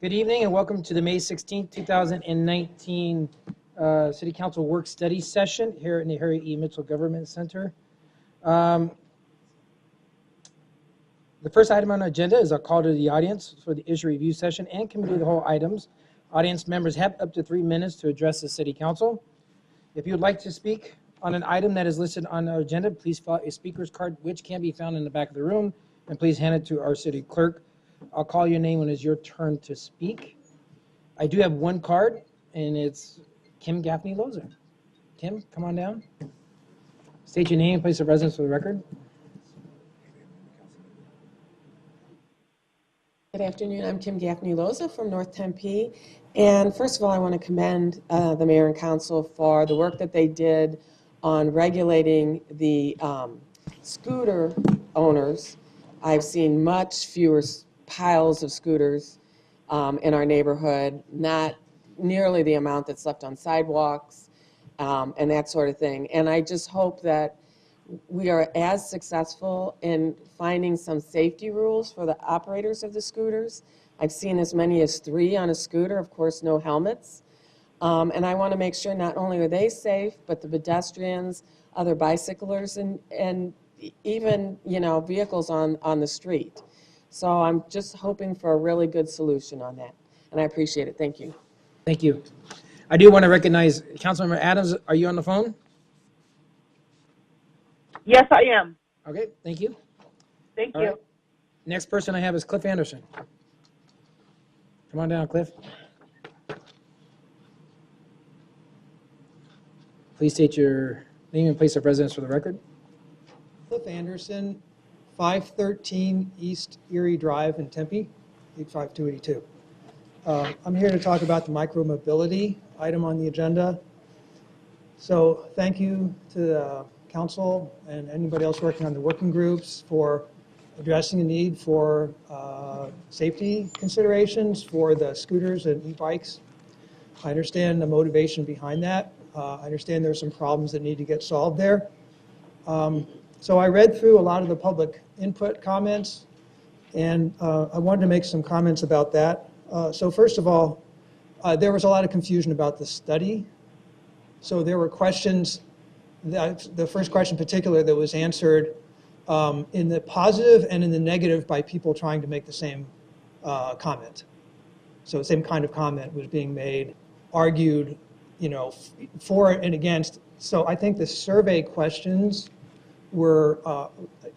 Good evening and welcome to the May 16th, 2019 City Council Work Study Session here in the Harry E. Mitchell Government Center. The first item on the agenda is a call to the audience for the issue review session and committee of the whole items. Audience members have up to 3 minutes to address the City Council. If you would like to speak on an item that is listed on the agenda, please fill out a speaker's card, which can be found in the back of the room, and please hand it to our city clerk. I'll call your name when it's your turn to speak. I do have one card, and it's Kim Gaffney-Loza. Kim, come on down. State your name and place of residence for the record. Good afternoon. I'm Kim Gaffney-Loza from North Tempe. And first of all, I want to commend the mayor and council for the work that they did on regulating the scooter owners. I've seen much fewer piles of scooters in our neighborhood, not nearly the amount that's left on sidewalks and that sort of thing. And I just hope that we are as successful in finding some safety rules for the operators of the scooters. I've seen as many as 3 on a scooter, of course, no helmets. And I want to make sure not only are they safe, but the pedestrians, other bicyclers, and even, vehicles on the street. So I'm just hoping for a really good solution on that. And I appreciate it. Thank you. Thank you. I do want to recognize Councilmember Adams. Are you on the phone? Yes, I am. Okay, thank you. Thank All you. right. Next person I have is Cliff Anderson. Come on down, Cliff. Please state your name and place of residence for the record. Cliff Anderson, 513 East Erie Drive in Tempe, 85282. I'm here to talk about the micromobility item on the agenda. So thank you to the council and anybody else working on the working groups for addressing the need for safety considerations for the scooters and e-bikes. I understand the motivation behind that. I understand there's some problems that need to get solved there. So I read through a lot of the public input comments, and I wanted to make some comments about that. So first of all, there was a lot of confusion about the study. So there were questions, the first question in particular that was answered in the positive and in the negative by people trying to make the same comment. So the same kind of comment was being made, argued, for and against. So I think the survey questions were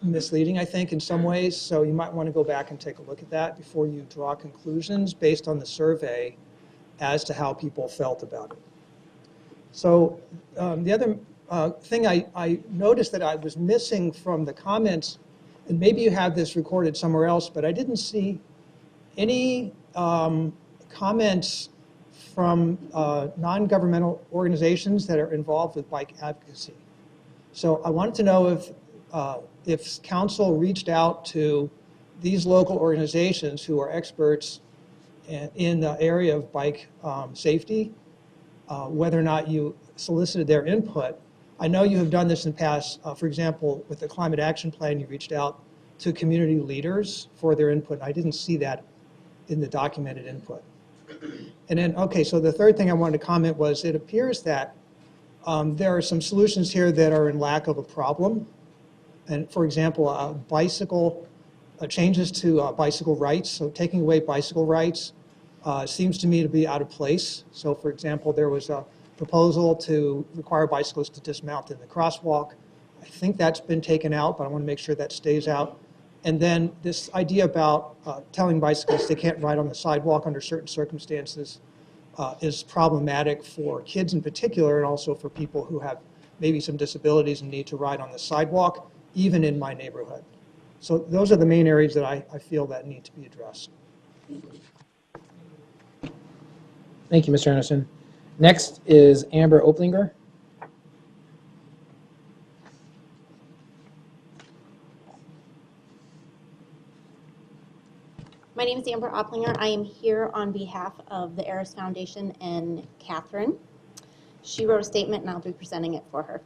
misleading, I think, in some ways. So you might want to go back and take a look at that before you draw conclusions based on the survey as to how people felt about it. So the other thing I noticed that I was missing from the comments, and maybe you have this recorded somewhere else, but I didn't see any comments from non-governmental organizations that are involved with bike advocacy. So I wanted to know if council reached out to these local organizations who are experts in the area of bike safety, whether or not you solicited their input. I know you have done this in the past. For example, with the climate action plan, you reached out to community leaders for their input. I didn't see that in the documented input. And then, okay, so the third thing I wanted to comment was it appears that there are some solutions here that are in lack of a problem. And for example, changes to bicycle rights. So taking away bicycle rights seems to me to be out of place. So for example, there was a proposal to require bicyclists to dismount in the crosswalk. I think that's been taken out, but I want to make sure that stays out. And then this idea about telling bicyclists they can't ride on the sidewalk under certain circumstances is problematic for kids in particular, and also for people who have maybe some disabilities and need to ride on the sidewalk, even in my neighborhood. So those are the main areas that I feel that need to be addressed. Thank you, Mr. Anderson. Next is Amber Oplinger. My name is Amber Oplinger. I am here on behalf of the Eris Foundation and Catherine. She wrote a statement and I'll be presenting it for her.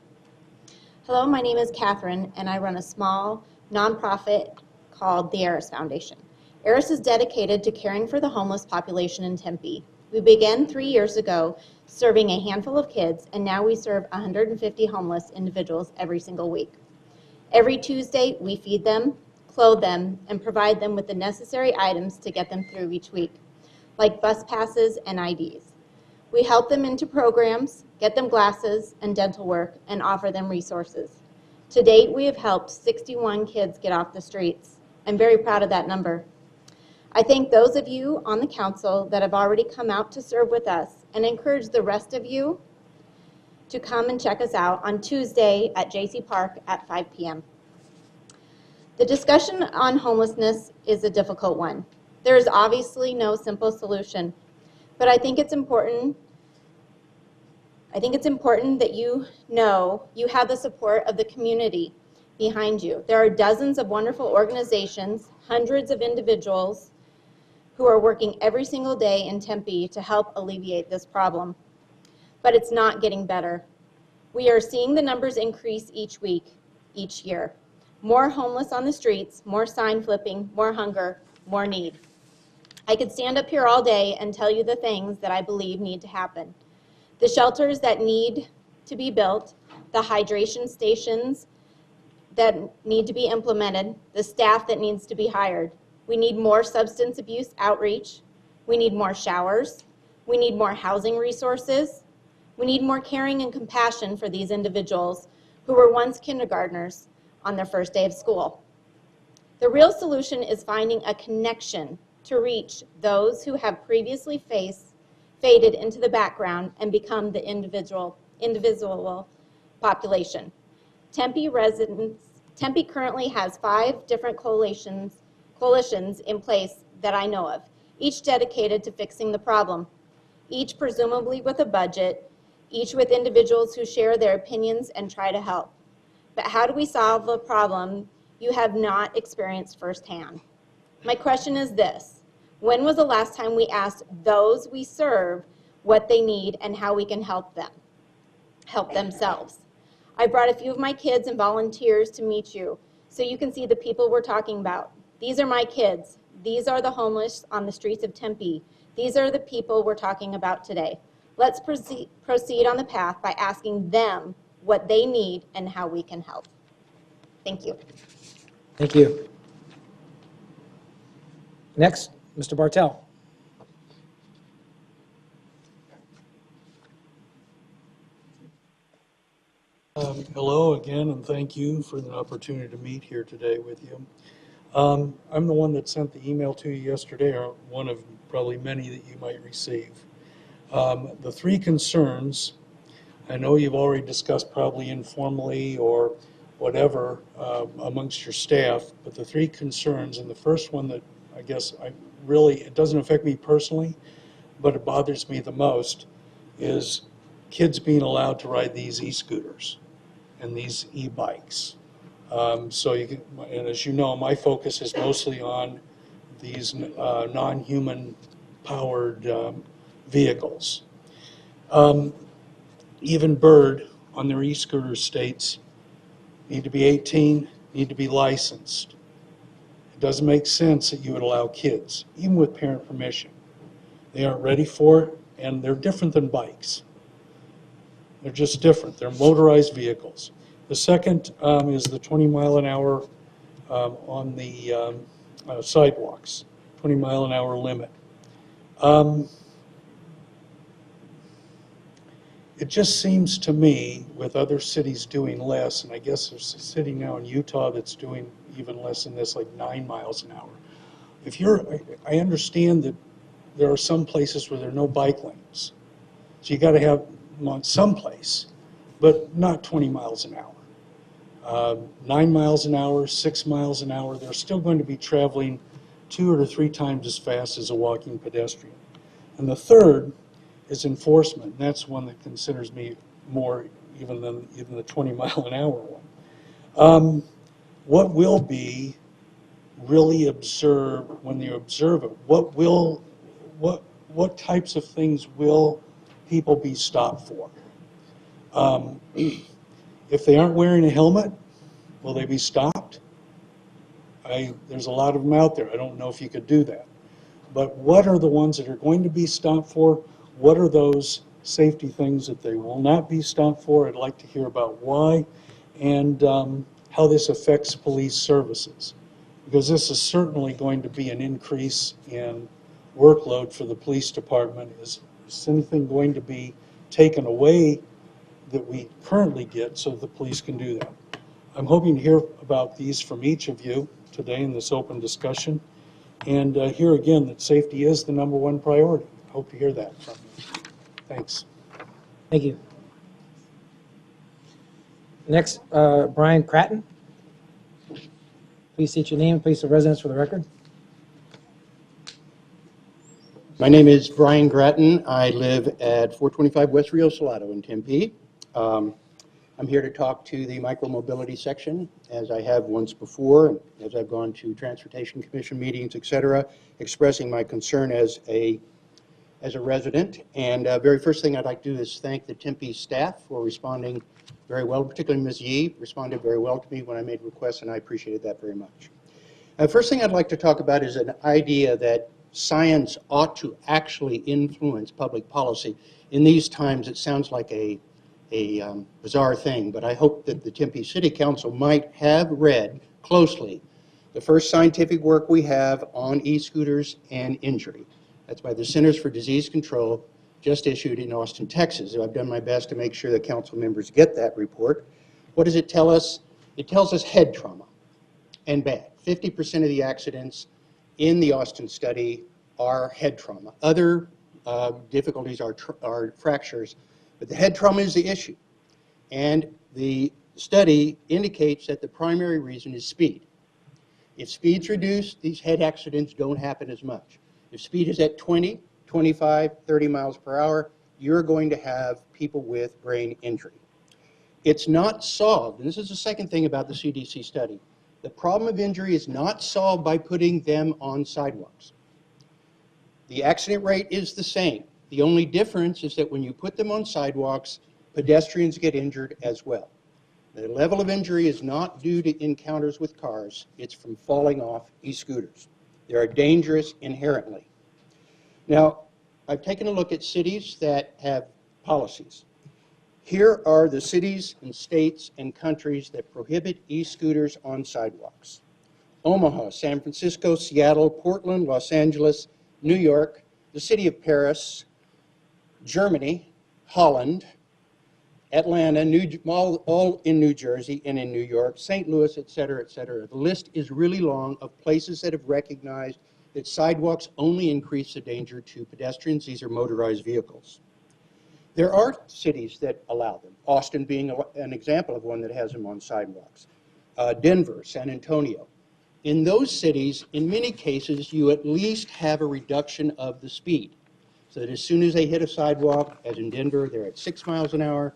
Hello, my name is Catherine and I run a small nonprofit called the Eris Foundation. ARIS is dedicated to caring for the homeless population in Tempe. We began 3 years ago serving a handful of kids, and now we serve 150 homeless individuals every single week. Every Tuesday, we feed them, clothe them, and provide them with the necessary items to get them through each week, like bus passes and IDs. We help them into programs, get them glasses and dental work, and offer them resources. To date, we have helped 61 kids get off the streets. I'm very proud of that number. I thank those of you on the council that have already come out to serve with us and encourage the rest of you to come and check us out on Tuesday at JC Park at 5 p.m. The discussion on homelessness is a difficult one. There is obviously no simple solution, but I think it's important that you know you have the support of the community behind you. There are dozens of wonderful organizations, hundreds of individuals who are working every single day in Tempe to help alleviate this problem. But it's not getting better. We are seeing the numbers increase each week, each year. More homeless on the streets, more sign flipping, more hunger, more need. I could stand up here all day and tell you the things that I believe need to happen. The shelters that need to be built, the hydration stations that need to be implemented, the staff that needs to be hired. We need more substance abuse outreach. We need more showers. We need more housing resources. We need more caring and compassion for these individuals who were once kindergartners on their first day of school. The real solution is finding a connection to reach those who have previously faded into the background and become the individual population. Tempe currently has 5 different coalitions in place that I know of, each dedicated to fixing the problem, each presumably with a budget, each with individuals who share their opinions and try to help. But how do we solve a problem you have not experienced firsthand? My question is this: when was the last time we asked those we serve what they need and how we can help themselves? I brought a few of my kids and volunteers to meet you so you can see the people we're talking about. These are my kids. These are the homeless on the streets of Tempe. These are the people we're talking about today. Let's proceed on the path by asking them what they need and how we can help. Thank you. Thank you. Next, Mr. Bartel. Hello again, and thank you for the opportunity to meet here today with you. I'm the one that sent the email to you yesterday, or one of probably many that you might receive. The 3 concerns, I know you've already discussed probably informally or whatever amongst your staff, but the 3 concerns, and the first one that I guess it doesn't affect me personally, but it bothers me the most, is kids being allowed to ride these e-scooters and these e-bikes. So you can, and as you know, my focus is mostly on these non-human powered vehicles. Even Bird on their e-scooter states need to be 18, need to be licensed. It doesn't make sense that you would allow kids, even with parent permission. They aren't ready for it, and they're different than bikes. They're just different. They're motorized vehicles. The second is the 20 mile an hour on the sidewalks, 20 mile an hour limit. It just seems to me, with other cities doing less, and I guess there's a city now in Utah that's doing even less than this, like 9 miles an hour. I understand that there are some places where there are no bike lanes. So you got to have them on someplace, but not 20 miles an hour. 9 miles an hour, 6 miles an hour, they're still going to be traveling 2 or 3 times as fast as a walking pedestrian. And the third is enforcement. And that's one that considers me more even than the 20 mile an hour one. What will be really observed when you observe it? What types of things will people be stopped for? If they aren't wearing a helmet, will they be stopped? There's a lot of them out there. I don't know if you could do that. But what are the ones that are going to be stopped for? What are those safety things that they will not be stopped for? I'd like to hear about why and how this affects police services. Because this is certainly going to be an increase in workload for the police department. Is anything going to be taken away that we currently get so the police can do that? I'm hoping to hear about these from each of you today in this open discussion. And hear again that safety is the #1 priority. Hope to hear that from you. Thanks. Thank you. Next, Brian Cratton. Please state your name and place of residence for the record. My name is Brian Gratton. I live at 425 West Rio Salado in Tempe. I'm here to talk to the micromobility section, as I have once before, and as I've gone to Transportation Commission meetings, et cetera, expressing my concern as a resident. And very first thing I'd like to do is thank the Tempe staff for responding very well, particularly Ms. Yee responded very well to me when I made requests, and I appreciated that very much. First thing I'd like to talk about is an idea that science ought to actually influence public policy. In these times, it sounds like a bizarre thing, but I hope that the Tempe City Council might have read closely the first scientific work we have on e-scooters and injury. That's by the Centers for Disease Control, just issued in Austin, Texas. I've done my best to make sure that council members get that report. What does it tell us? It tells us head trauma and bad. 50% of the accidents in the Austin study are head trauma. Other difficulties are fractures, but the head trauma is the issue. And the study indicates that the primary reason is speed. If speed's reduced, these head accidents don't happen as much. If speed is at 20, 25, 30 miles per hour, you're going to have people with brain injury. It's not solved, and this is the second thing about the CDC study. The problem of injury is not solved by putting them on sidewalks. The accident rate is the same. The only difference is that when you put them on sidewalks, pedestrians get injured as well. The level of injury is not due to encounters with cars. It's from falling off e-scooters. They are dangerous inherently. Now, I've taken a look at cities that have policies. Here are the cities and states and countries that prohibit e-scooters on sidewalks: Omaha, San Francisco, Seattle, Portland, Los Angeles, New York, the city of Paris, Germany, Holland, Atlanta, all in New Jersey and in New York, St. Louis, et cetera, et cetera. The list is really long of places that have recognized that sidewalks only increase the danger to pedestrians. These are motorized vehicles. There are cities that allow them, Austin being an example of one that has them on sidewalks. Denver, San Antonio. In those cities, in many cases, you at least have a reduction of the speed. So that as soon as they hit a sidewalk, as in Denver, they're at 6 miles an hour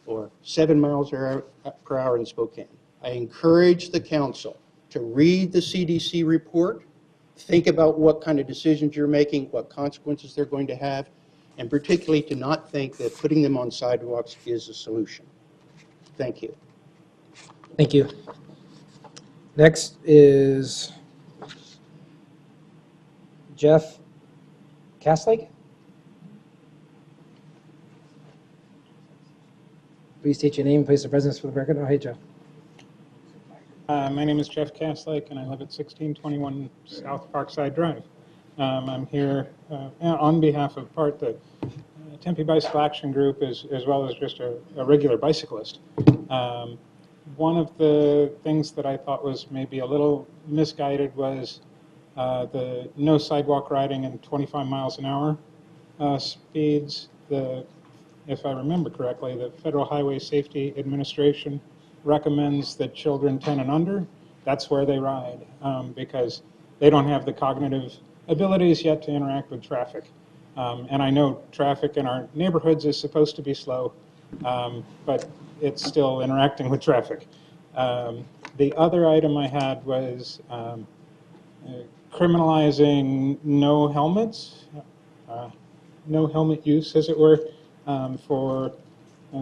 or 7 miles per hour in Spokane. I encourage the council to read the CDC report, think about what kind of decisions you're making, what consequences they're going to have, and particularly to not think that putting them on sidewalks is a solution. Thank you. Thank you. Next is Jeff Castlake. Please state your name and place of residence for the record. Oh, hey, Jeff. My name is Jeff Castlake, and I live at 1621 South Parkside Drive. I'm here on behalf of part the Tempe Bicycle Action Group, as well as just a regular bicyclist. One of the things that I thought was maybe a little misguided was the no sidewalk riding and 25 miles an hour speeds. If I remember correctly, the Federal Highway Safety Administration recommends that children 10 and under, that's where they ride, because they don't have the cognitive abilities yet to interact with traffic. And I know traffic in our neighborhoods is supposed to be slow, but it's still interacting with traffic. The other item I had was criminalizing no helmets, no helmet use, as it were, for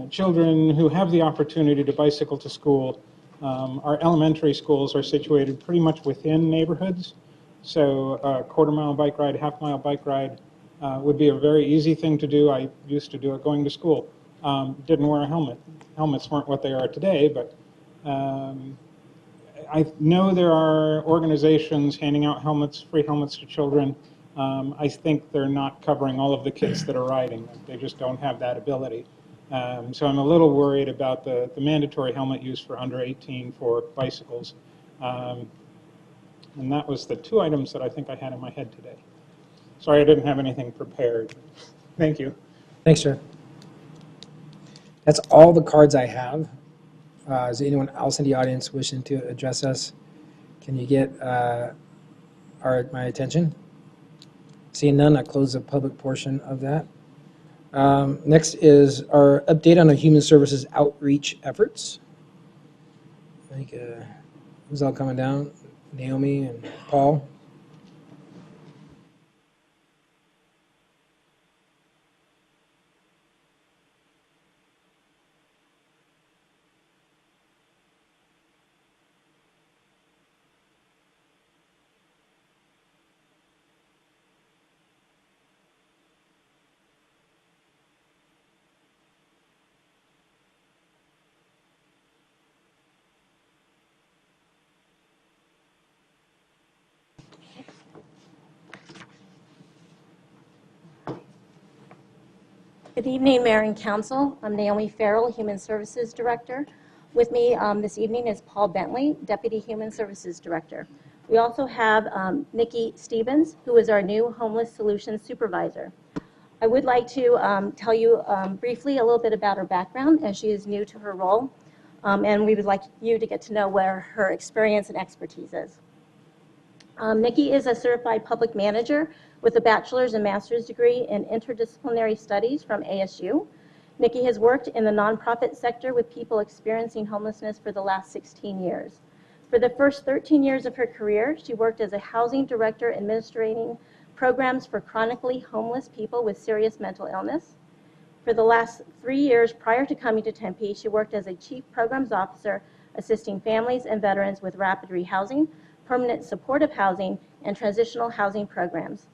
children who have the opportunity to bicycle to school Our elementary schools are situated pretty much within neighborhoods, so a quarter-mile bike ride, half-mile bike ride would be a very easy thing to do. I used to do it going to school. Didn't wear a helmet. Helmets weren't what they are today, but I know there are organizations handing out helmets, free helmets to children. I think they're not covering all of the kids that are riding. They just don't have that ability. So I'm a little worried about the mandatory helmet use for under 18 for bicycles. And that was the two items that I think I had in my head today. Sorry I didn't have anything prepared. Thank you. Thanks, Jeff. That's all the cards I have. Is there anyone else in the audience wishing to address us? Can you get my attention? Seeing none, I close the public portion of that. Next is our update on the Human Services outreach efforts. I think who's all coming down? Naomi and Paul. Good evening, Mayor and Council. I'm Naomi Farrell, Human Services Director. With me this evening is Paul Bentley, Deputy Human Services Director. We also have Nikki Stevens, who is our new Homeless Solutions Supervisor. I would like to tell you briefly a little bit about her background, as she is new to her role, and we would like you to get to know where her experience and expertise is. Nikki is a certified public manager with a bachelor's and master's degree in interdisciplinary studies from ASU. Nikki has worked in the nonprofit sector with people experiencing homelessness for the last 16 years. For the first 13 years of her career, she worked as a housing director administrating programs for chronically homeless people with serious mental illness. For the last 3 years prior to coming to Tempe, she worked as a chief programs officer assisting families and veterans with rapid rehousing, permanent supportive housing, and transitional housing programs.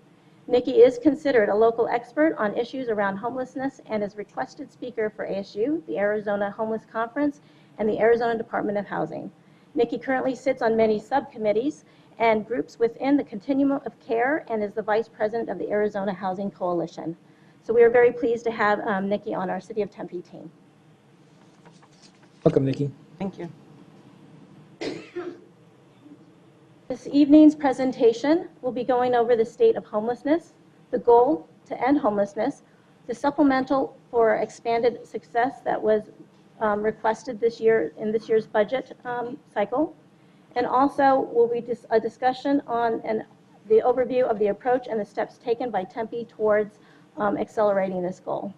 Nikki is considered a local expert on issues around homelessness and is requested speaker for ASU, the Arizona Homeless Conference, and the Arizona Department of Housing. Nikki currently sits on many subcommittees and groups within the continuum of care and is the vice president of the Arizona Housing Coalition. So we are very pleased to have Nikki on our City of Tempe team. Welcome, Nikki. Thank you. This evening's presentation will be going over the state of homelessness, the goal to end homelessness, the supplemental for expanded success that was requested this year in this year's budget cycle, and also will be a discussion on the overview of the approach and the steps taken by Tempe towards accelerating this goal.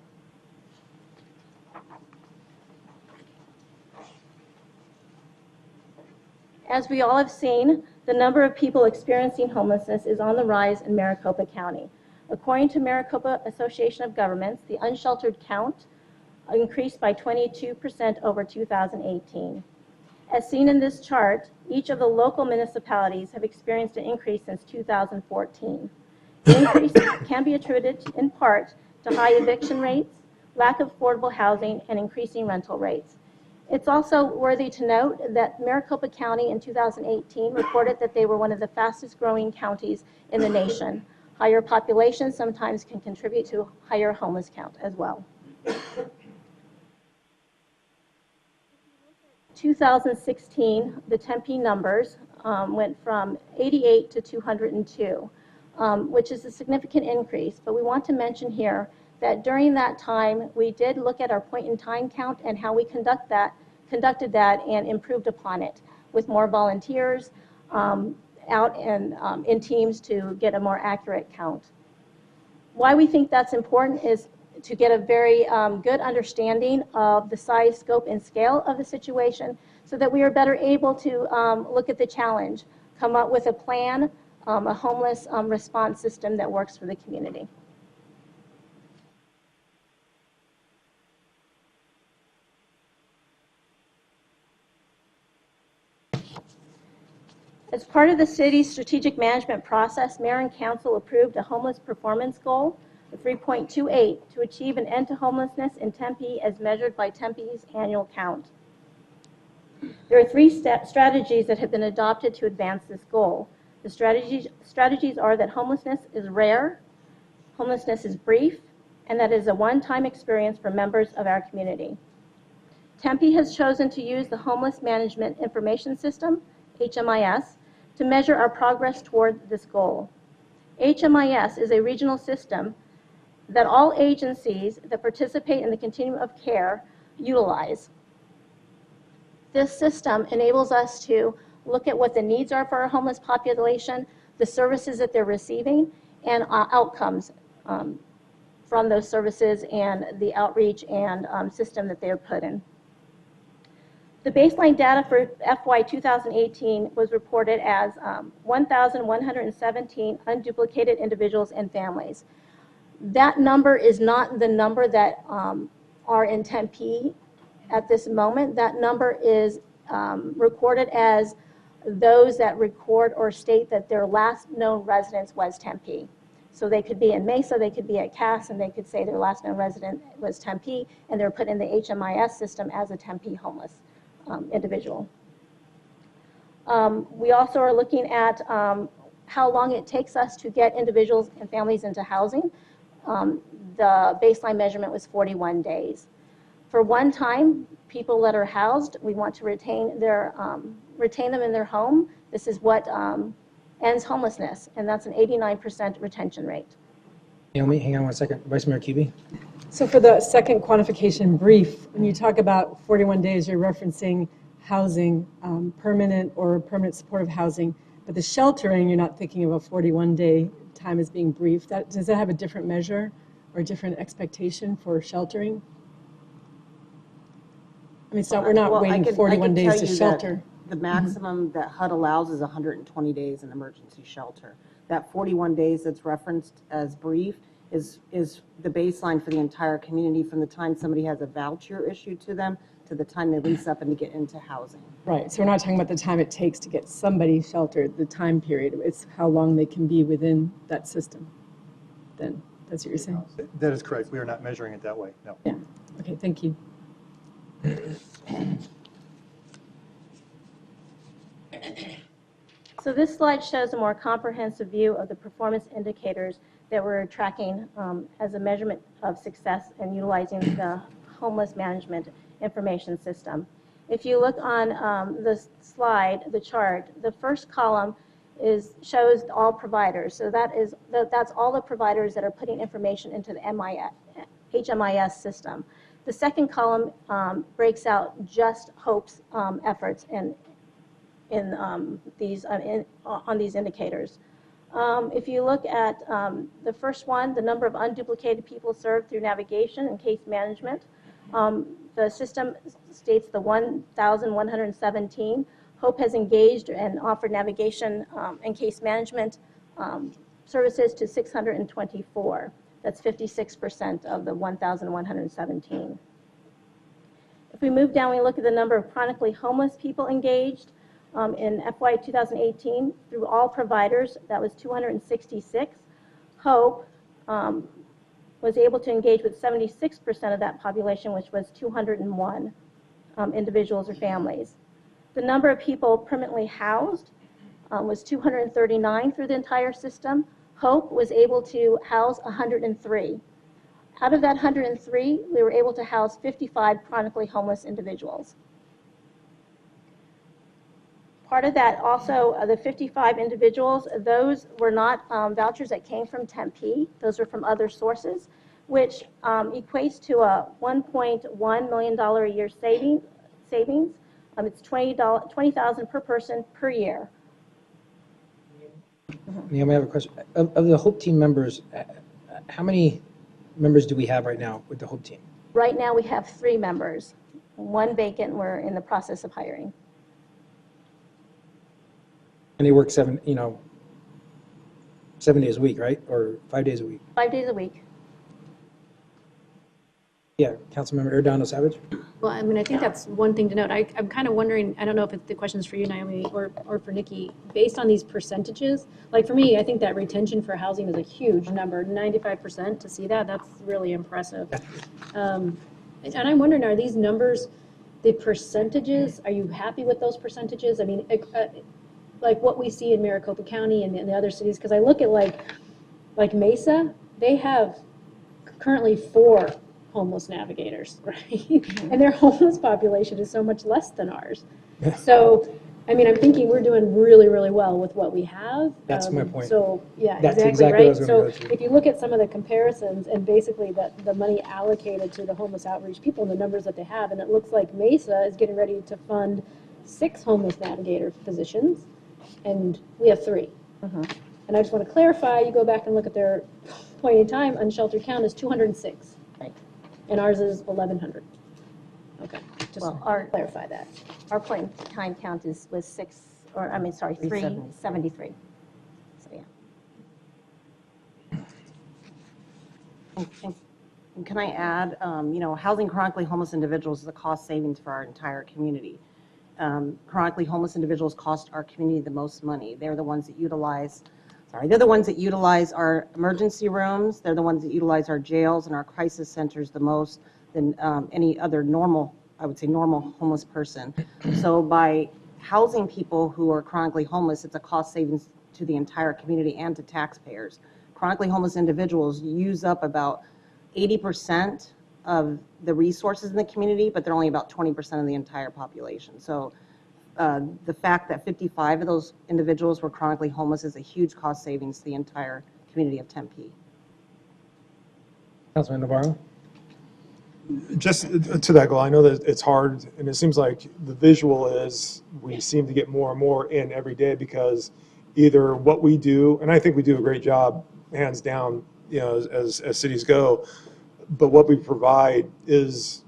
As we all have seen, the number of people experiencing homelessness is on the rise in Maricopa County. According to Maricopa Association of Governments, the unsheltered count increased by 22% over 2018. As seen in this chart, each of the local municipalities have experienced an increase since 2014. The increase can be attributed in part to high eviction rates, lack of affordable housing, and increasing rental rates. It's also worthy to note that Maricopa County in 2018 reported that they were one of the fastest growing counties in the nation. Higher population sometimes can contribute to higher homeless count as well. 2016, the Tempe numbers went from 88 to 202, which is a significant increase. But we want to mention here that during that time, we did look at our point-in-time count and how we conducted that and improved upon it with more volunteers out and in teams to get a more accurate count. Why we think that's important is to get a very good understanding of the size, scope, and scale of the situation so that we are better able to look at the challenge, come up with a plan, a homeless response system that works for the community. As part of the city's strategic management process, mayor and council approved a homeless performance goal of 3.28 to achieve an end to homelessness in Tempe as measured by Tempe's annual count. There are three strategies that have been adopted to advance this goal. The strategies are that homelessness is rare, homelessness is brief, and that is a one-time experience for members of our community. Tempe has chosen to use the Homeless Management Information System, HMIS, to measure our progress toward this goal. HMIS is a regional system that all agencies that participate in the continuum of care utilize. This system enables us to look at what the needs are for our homeless population, the services that they're receiving, and outcomes from those services and the outreach and system that they're put in. The baseline data for FY 2018 was reported as 1,117 unduplicated individuals and families. That number is not the number that are in Tempe at this moment. That number is recorded as those that record or state that their last known residence was Tempe. So they could be in Mesa, they could be at Cass, and they could say their last known resident was Tempe, and they're put in the HMIS system as a Tempe homeless individual. We also are looking at how long it takes us to get individuals and families into housing. The baseline measurement was 41 days. For one time, people that are housed, we want to retain them in their home. This is what ends homelessness, and that's an 89% retention rate. Naomi, hang on one second. Vice Mayor Kuby. So for the second quantification brief, when you talk about 41 days, you're referencing housing, permanent or permanent supportive housing, but the sheltering, you're not thinking of a 41-day time as being brief. Does that have a different measure or different expectation for sheltering? I mean, we're not waiting 41 days to shelter. The maximum that HUD allows is 120 days in emergency shelter. That 41 days that's referenced as brief is the baseline for the entire community from the time somebody has a voucher issued to them to the time they lease up and to get into housing. Right, so we're not talking about the time it takes to get somebody sheltered, the time period. It's how long they can be within that system. Then, that's what you're saying? That is correct. We are not measuring it that way, no. Yeah, okay, thank you. So this slide shows a more comprehensive view of the performance indicators that we're tracking as a measurement of success in utilizing the homeless management information system. If you look on the slide, the chart, the first column shows all providers. So that's all the providers that are putting information into the HMIS system. The second column breaks out just HOPE's efforts on these indicators. If you look at the first one, the number of unduplicated people served through navigation and case management, the system states the 1,117. HOPE has engaged and offered navigation and case management services to 624. That's 56% of the 1,117. If we move down, we look at the number of chronically homeless people engaged. In FY 2018, through all providers, that was 266. HOPE was able to engage with 76% of that population, which was 201 individuals or families. The number of people permanently housed was 239 through the entire system. HOPE was able to house 103. Out of that 103, we were able to house 55 chronically homeless individuals. Part of that also, the 55 individuals, those were not vouchers that came from Tempe. Those are from other sources, which equates to a $1.1 million a year savings. It's $20,000 per person per year. Naomi, I have a question. Of the HOPE team members, how many members do we have right now with the HOPE team? Right now we have 3 members. 1 vacant, we're in the process of hiring. And they work 7 days a week, right? Or 5 days a week? 5 days a week. Yeah, Councilmember Erdonto Savage. Well, I mean, I think that's one thing to note. I'm kind of wondering, I don't know if the question's for you, Naomi, or for Nikki, based on these percentages, like for me, I think that retention for housing is a huge number, 95% to see that, that's really impressive. And I'm wondering, are these numbers, the percentages, are you happy with those percentages? I mean, like what we see in Maricopa County and the other cities, because I look at like Mesa, they have currently 4 homeless navigators, right? And their homeless population is so much less than ours. So, I mean, I'm thinking we're doing really, really well with what we have. That's my point. So, yeah, That's exactly, exactly what I right? was gonna So go to. if you look at some of the comparisons and basically the money allocated to the homeless outreach people and the numbers that they have, and it looks like Mesa is getting ready to fund 6 homeless navigator positions, and we have 3. And I just want to clarify, you go back and look at their point in time, unsheltered count is 206. Right. And ours is 1,100. Okay, just Well, clarify that. Our point in time count was 373. So, yeah. And can I add, housing chronically homeless individuals is a cost savings for our entire community. Chronically homeless individuals cost our community the most money. They're the ones that utilize our emergency rooms. They're the ones that utilize our jails and our crisis centers the most than any other normal homeless person. So by housing people who are chronically homeless, it's a cost savings to the entire community and to taxpayers. Chronically homeless individuals use up about 80% of the resources in the community, but they're only about 20% of the entire population. So the fact that 55 of those individuals were chronically homeless is a huge cost savings to the entire community of Tempe. Councilman Navarro. Just to that goal, I know that it's hard, and it seems like the visual is we seem to get more and more in every day because either what we do, and I think we do a great job, hands down, as cities go, but what we provide is,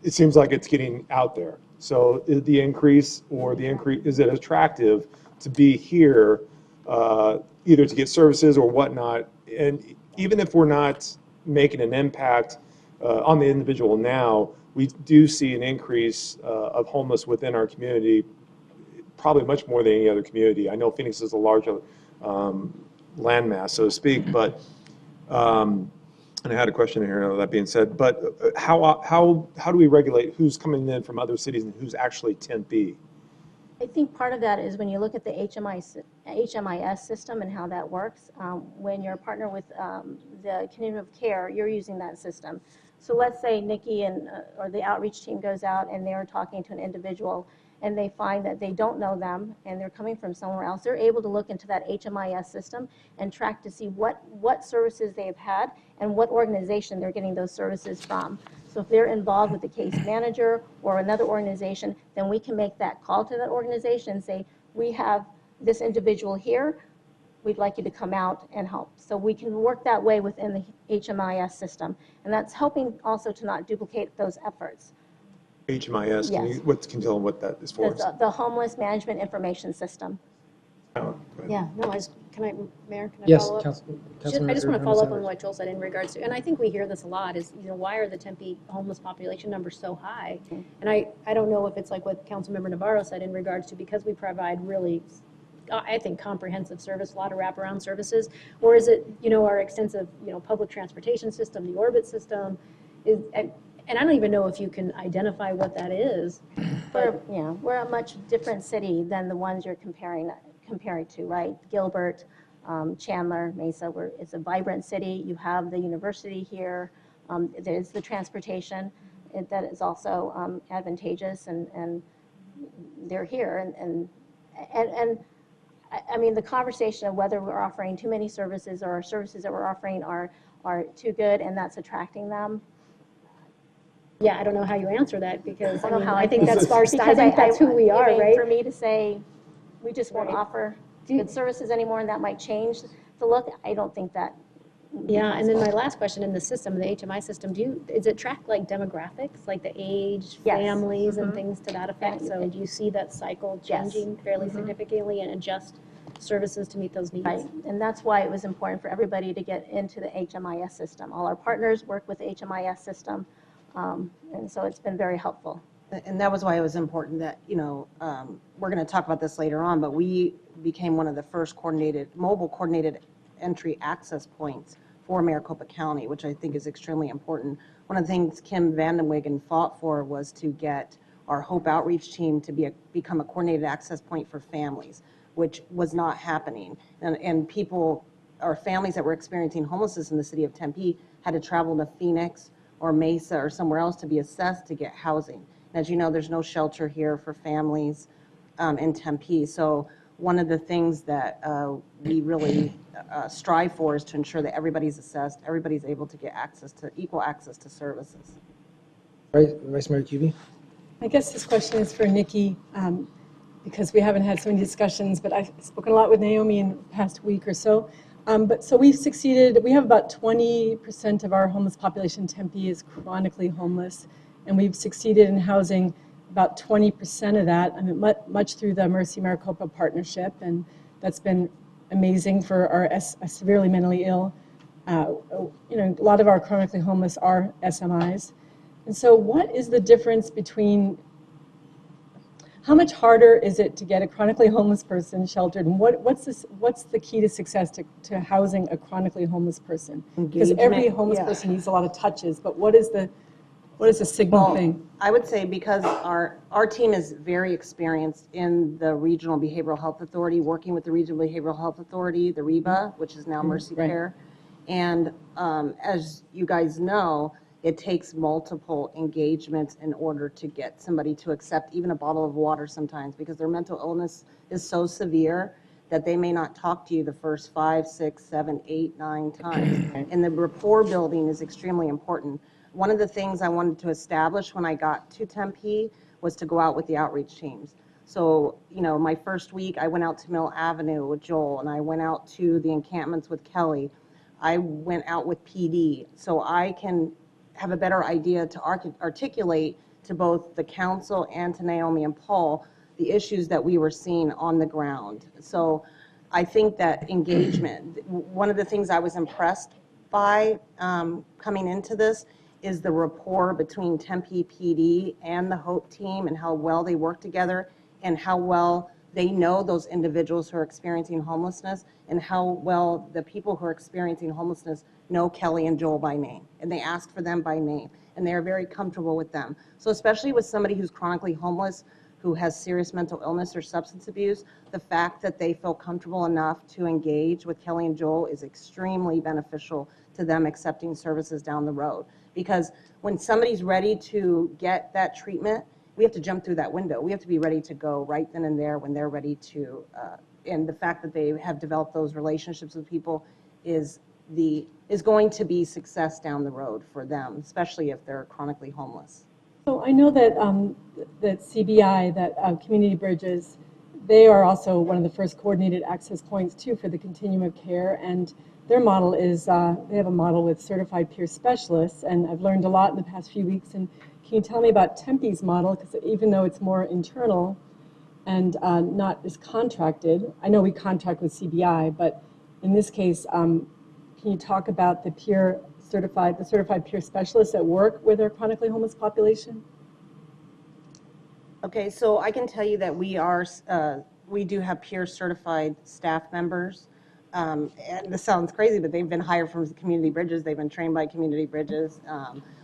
it seems like it's getting out there. So is it attractive to be here, either to get services or whatnot? And even if we're not making an impact on the individual now, we do see an increase of homeless within our community, probably much more than any other community. I know Phoenix is a larger landmass, so to speak, but and I had a question here, that being said, but how do we regulate who's coming in from other cities and who's actually Tempe? I think part of that is when you look at the HMIS system and how that works. When you're a partner with the Continuum of Care, you're using that system. So let's say Nikki or the outreach team goes out and they're talking to an individual and they find that they don't know them and they're coming from somewhere else. They're able to look into that HMIS system and track to see what services they've had and what organization they're getting those services from. So if they're involved with the case manager or another organization, then we can make that call to that organization and say, we have this individual here, we'd like you to come out and help. So we can work that way within the HMIS system. And that's helping also to not duplicate those efforts. HMIS, Yes. can you tell them what that is for? The Homeless Management Information System. Oh, go ahead. Yeah, no, Mayor, can I Yes, follow up? Councilman. I just want to follow up on what Joel said in regards to, and I think we hear this a lot, is, why are the Tempe homeless population numbers so high? And I don't know if it's like what Councilmember Navarro said in regards to, because we provide really, I think, comprehensive service, a lot of wraparound services, or is it, our extensive, public transportation system, the Orbit system, and I don't even know if you can identify what that is. But We're a much different city than the ones you're comparing to, right? Gilbert, Chandler, Mesa, it's a vibrant city. You have the university here. There's the transportation that is also advantageous, and they're here. And I mean, the conversation of whether we're offering too many services or our services that we're offering are too good and that's attracting them. yeah, I don't know how you answer that, because I don't know how I think that's our style. I because think that's who we are, I mean, right? For me to say, we just won't Right. offer good services anymore, and that might change the look, I don't think that. Yeah, and then my last question, in the system, the HMI system, is it track like demographics, like the age, Yes. families, and things to that effect? Yeah. So do you see that cycle Yes. changing fairly significantly and adjust services to meet those needs. Right, and that's why it was important for everybody to get into the HMIS system. All our partners work with the HMIS system, and so it's been very helpful. And that was why it was important that, we're going to talk about this later on, but we became one of the first mobile coordinated entry access points for Maricopa County, which I think is extremely important. One of the things Kim Vandenwegen fought for was to get our Hope Outreach team to become a coordinated access point for families, which was not happening. And people, or families that were experiencing homelessness in the city of Tempe, had to travel to Phoenix or Mesa or somewhere else to be assessed to get housing. And as you know, there's no shelter here for families in Tempe. So one of the things that we really strive for is to ensure that everybody's assessed, everybody's able to get equal access to services. Vice Mayor Cubey? I guess this question is for Nikki, because we haven't had so many discussions, but I've spoken a lot with Naomi in the past week or so. So we've succeeded, we have about 20% of our homeless population in Tempe is chronically homeless, and we've succeeded in housing about 20% of that, much through the Mercy Maricopa partnership, and that's been amazing for our severely mentally ill. A lot of our chronically homeless are SMIs. And so what is the difference between, how much harder is it to get a chronically homeless person sheltered, and what's the key to success to housing a chronically homeless person? Because every homeless person needs a lot of touches, but what is the signal thing? I would say because our team is very experienced in the Regional Behavioral Health Authority, working with the Regional Behavioral Health Authority, the REBA, which is now Mercy Care. And as you guys know, it takes multiple engagements in order to get somebody to accept even a bottle of water sometimes, because their mental illness is so severe that they may not talk to you the first 5, 6, 7, 8, 9 times. And the rapport building is extremely important. One of the things I wanted to establish when I got to Tempe was to go out with the outreach teams. So, my first week I went out to Mill Avenue with Joel, and I went out to the encampments with Kelly. I went out with PD, so I can have a better idea to articulate to both the council and to Naomi and Paul the issues that we were seeing on the ground. So I think that engagement, one of the things I was impressed by coming into this is the rapport between Tempe PD and the Hope team, and how well they work together, and how well they know those individuals who are experiencing homelessness, and how well the people who are experiencing homelessness know Kelly and Joel by name, and they ask for them by name, and they are very comfortable with them. So especially with somebody who's chronically homeless, who has serious mental illness or substance abuse, the fact that they feel comfortable enough to engage with Kelly and Joel is extremely beneficial to them accepting services down the road. Because when somebody's ready to get that treatment, we have to jump through that window. We have to be ready to go right then and there when they're ready to, and the fact that they have developed those relationships with people is going to be success down the road for them, especially if they're chronically homeless. So I know that that CBI, that Community Bridges, they are also one of the first coordinated access points too for the continuum of care, and their model is, they have a model with certified peer specialists, and I've learned a lot in the past few weeks. And can you tell me about Tempe's model? Because even though it's more internal and not as contracted, I know we contract with CBI, but in this case, can you talk about the certified peer specialists that work with our chronically homeless population? Okay, so I can tell you that we do have peer certified staff members. And this sounds crazy, but they've been hired from Community Bridges. They've been trained by Community Bridges.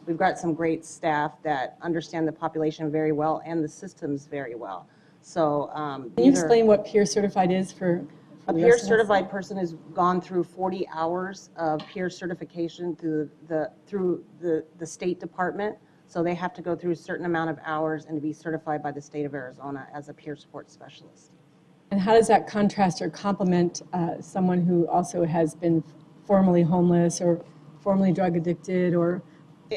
We've got some great staff that understand the population very well and the systems very well. So can you explain what peer certified is for a peer certified person has gone through 40 hours of peer certification through the State Department. So they have to go through a certain amount of hours and to be certified by the state of Arizona as a peer support specialist. And how does that contrast or complement someone who also has been formerly homeless or formerly drug addicted or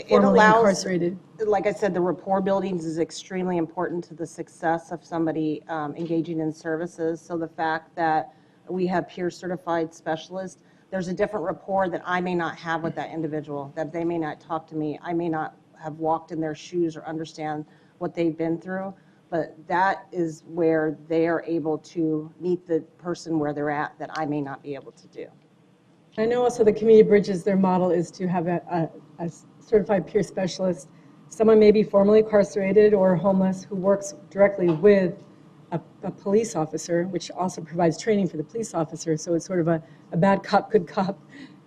formerly incarcerated? Like I said, the rapport buildings is extremely important to the success of somebody engaging in services. So the fact that we have peer certified specialists, there's a different rapport that I may not have with that individual, that they may not talk to me. I may not have walked in their shoes or understand what they've been through. but that is where they are able to meet the person where they're at that I may not be able to do. I know also the Community Bridges, their model is to have a certified peer specialist, someone maybe formerly incarcerated or homeless who works directly with a police officer, which also provides training for the police officer. So it's sort of a bad cop, good cop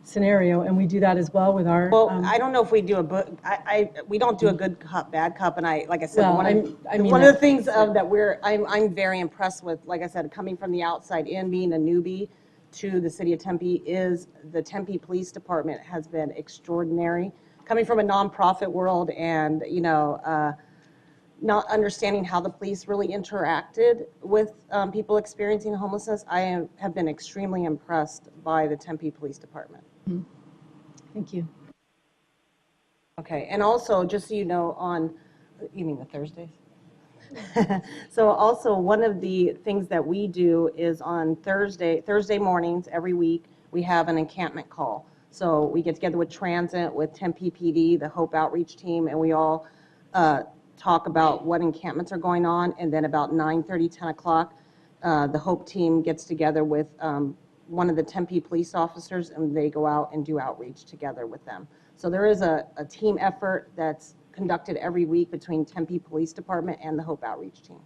scenario. And we do that as well with our. Well, I don't know if we do we don't do a good cop, bad cop, and like I said, Well, one of the things that I'm very impressed with, like I said, coming from the outside in, being a newbie to the city of Tempe, is the Tempe Police Department has been extraordinary. Coming from a nonprofit world and, not understanding how the police really interacted with people experiencing homelessness, I have been extremely impressed by the Tempe Police Department. Thank you. Okay, and also, just so you know, you mean the Thursdays? So also, one of the things that we do is on Thursday mornings every week, we have an encampment call. So we get together with Transit, with Tempe PD, the Hope Outreach team, and we all talk about what encampments are going on, and then about 9:30, 10 o'clock, the Hope team gets together with one of the Tempe police officers, and they go out and do outreach together with them. So there is a team effort that's conducted every week between Tempe Police Department and the Hope Outreach team.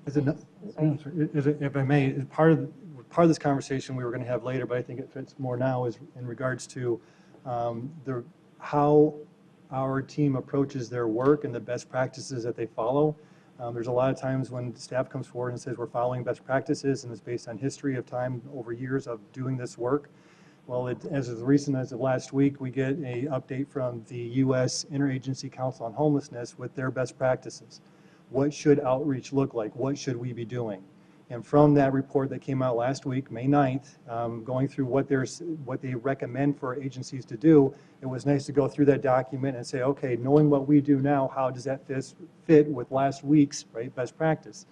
If I may, part of this conversation we were going to have later, but I think it fits more now, is in regards to how our team approaches their work and the best practices that they follow. There's a lot of times when staff comes forward and says we're following best practices, and it's based on history of time over years of doing this work. Well, as of recent as of last week, we get an update from the U.S. Interagency Council on Homelessness with their best practices. What should outreach look like? What should we be doing? And from that report that came out last week, May 9th, going through what they recommend for agencies to do, it was nice to go through that document and say, okay, knowing what we do now, how does that fit with last week's best practice?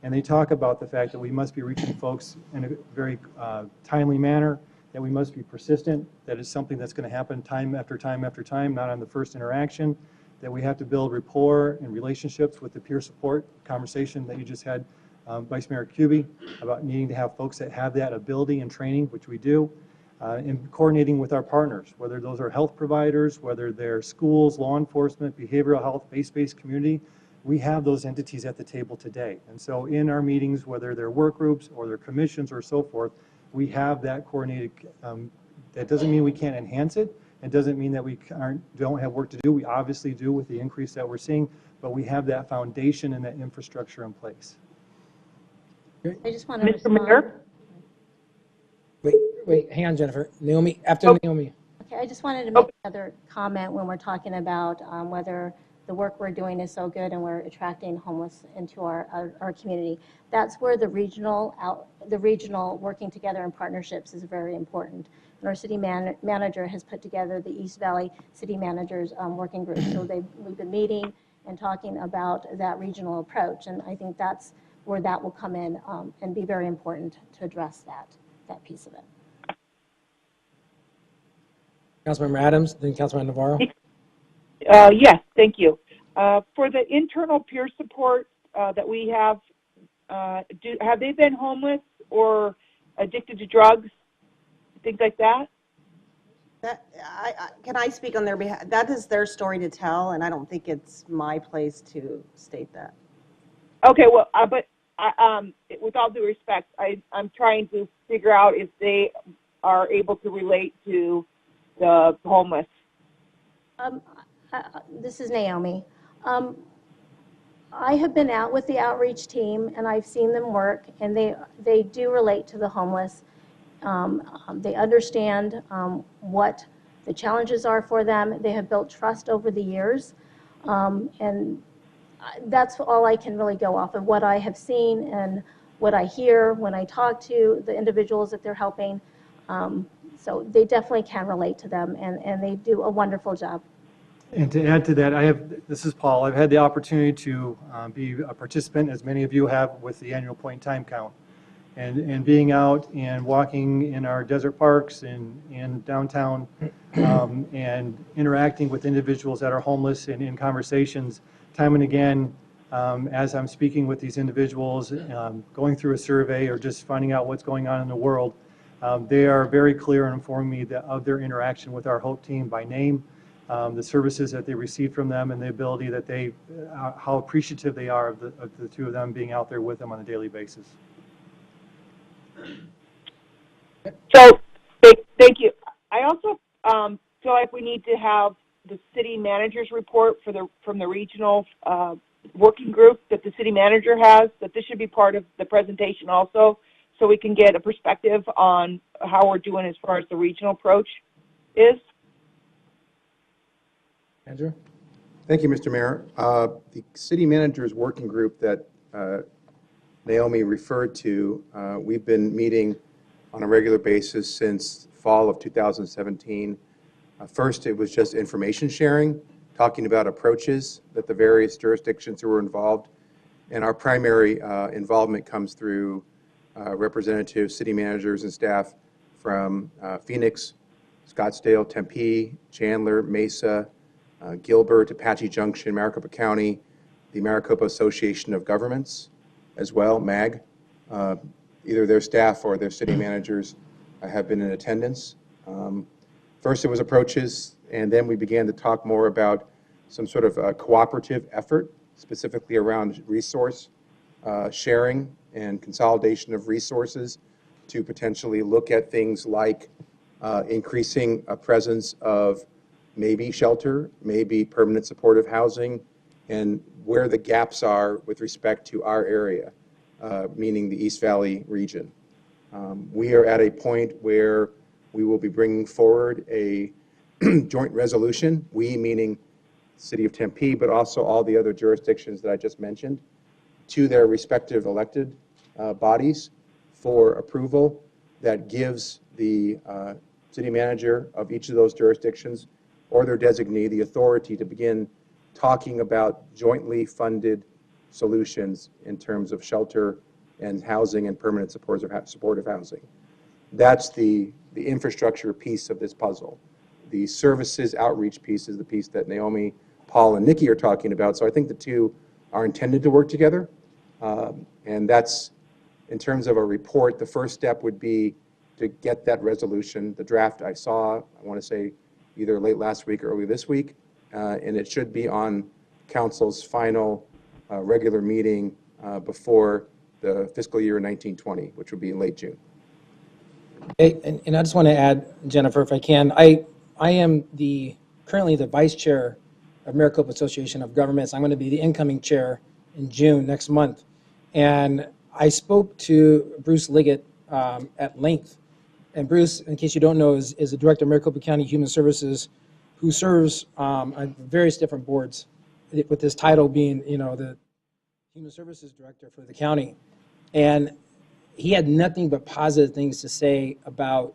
And they talk about the fact that we must be reaching folks in a very timely manner, that we must be persistent, that it's something that's going to happen time after time after time, not on the first interaction, that we have to build rapport and relationships with the peer support conversation that you just had, Vice Mayor Kuby, about needing to have folks that have that ability and training, which we do, and coordinating with our partners, whether those are health providers, whether they're schools, law enforcement, behavioral health, faith-based community. We have those entities at the table today. And so in our meetings, whether they're work groups or they're commissions or so forth, we have that coordinated. That doesn't mean we can't enhance it. It doesn't mean that we don't have work to do. We obviously do with the increase that we're seeing, but we have that foundation and that infrastructure in place. I just want to Mr. Mayor? Wait, hang on, Jennifer. Naomi, after Naomi. Okay, I just wanted to make another comment when we're talking about whether the work we're doing is so good and we're attracting homeless into our community. That's where the regional working together in partnerships is very important. And our city manager has put together the East Valley City Managers Working Group. So we've been meeting and talking about that regional approach, and I think that's where that will come in and be very important to address that piece of it. Councilmember Adams, then Councilmember Navarro. Yes, thank you. For the internal peer support that we have, have they been homeless or addicted to drugs, things like that? Can I speak on their behalf? That is their story to tell, and I don't think it's my place to state that. Okay, well, but with all due respect, I'm trying to figure out if they are able to relate to the homeless. This is Naomi. I have been out with the outreach team and I've seen them work, and they do relate to the homeless. They understand what the challenges are for them. They have built trust over the years, and that's all I can really go off of, what I have seen and what I hear when I talk to the individuals that they're helping. So they definitely can relate to them, and they do a wonderful job. And to add to that, this is Paul. I've had the opportunity to be a participant, as many of you have, with the annual point in time count. And being out and walking in our desert parks and downtown and interacting with individuals that are homeless and in conversations, time and again, as I'm speaking with these individuals, going through a survey or just finding out what's going on in the world, they are very clear in informing me of their interaction with our HOPE team by name, the services that they received from them, and the ability that how appreciative they are of the two of them being out there with them on a daily basis. So, thank you. I also feel like we need to have the city manager's report from the regional working group that the city manager has, that this should be part of the presentation also, so we can get a perspective on how we're doing as far as the regional approach is. Andrew? Thank you, Mr. Mayor. The city manager's working group that Naomi referred to, we've been meeting on a regular basis since fall of 2017. First, it was just information sharing, talking about approaches that the various jurisdictions who were involved. And our primary involvement comes through representatives, city managers, and staff from Phoenix, Scottsdale, Tempe, Chandler, Mesa, Gilbert, Apache Junction, Maricopa County, the Maricopa Association of Governments as well, MAG. Either their staff or their city managers have been in attendance. First it was approaches, and then we began to talk more about some sort of cooperative effort, specifically around resource sharing and consolidation of resources to potentially look at things like increasing a presence of maybe shelter, maybe permanent supportive housing, and where the gaps are with respect to our area, meaning the East Valley region. We are at a point where we will be bringing forward a joint resolution, we meaning City of Tempe, but also all the other jurisdictions that I just mentioned, to their respective elected bodies for approval that gives the city manager of each of those jurisdictions or their designee the authority to begin talking about jointly funded solutions in terms of shelter and housing and permanent supportive housing. That's the infrastructure piece of this puzzle. The services outreach piece is the piece that Naomi, Paul, and Nikki are talking about. So I think the two are intended to work together. And that's, in terms of a report, the first step would be to get that resolution. The draft I saw, I want to say, either late last week or early this week, and it should be on council's final regular meeting before the fiscal year 1920, which will be in late June. Hey, and I just want to add, Jennifer, if I can, I am currently the vice chair of Maricopa Association of Governments. I'm going to be the incoming chair in June next month. And I spoke to Bruce Liggett at length. And Bruce, in case you don't know, is the director of Maricopa County Human Services, who serves on various different boards, with his title being, the Human Services Director for the county. And he had nothing but positive things to say about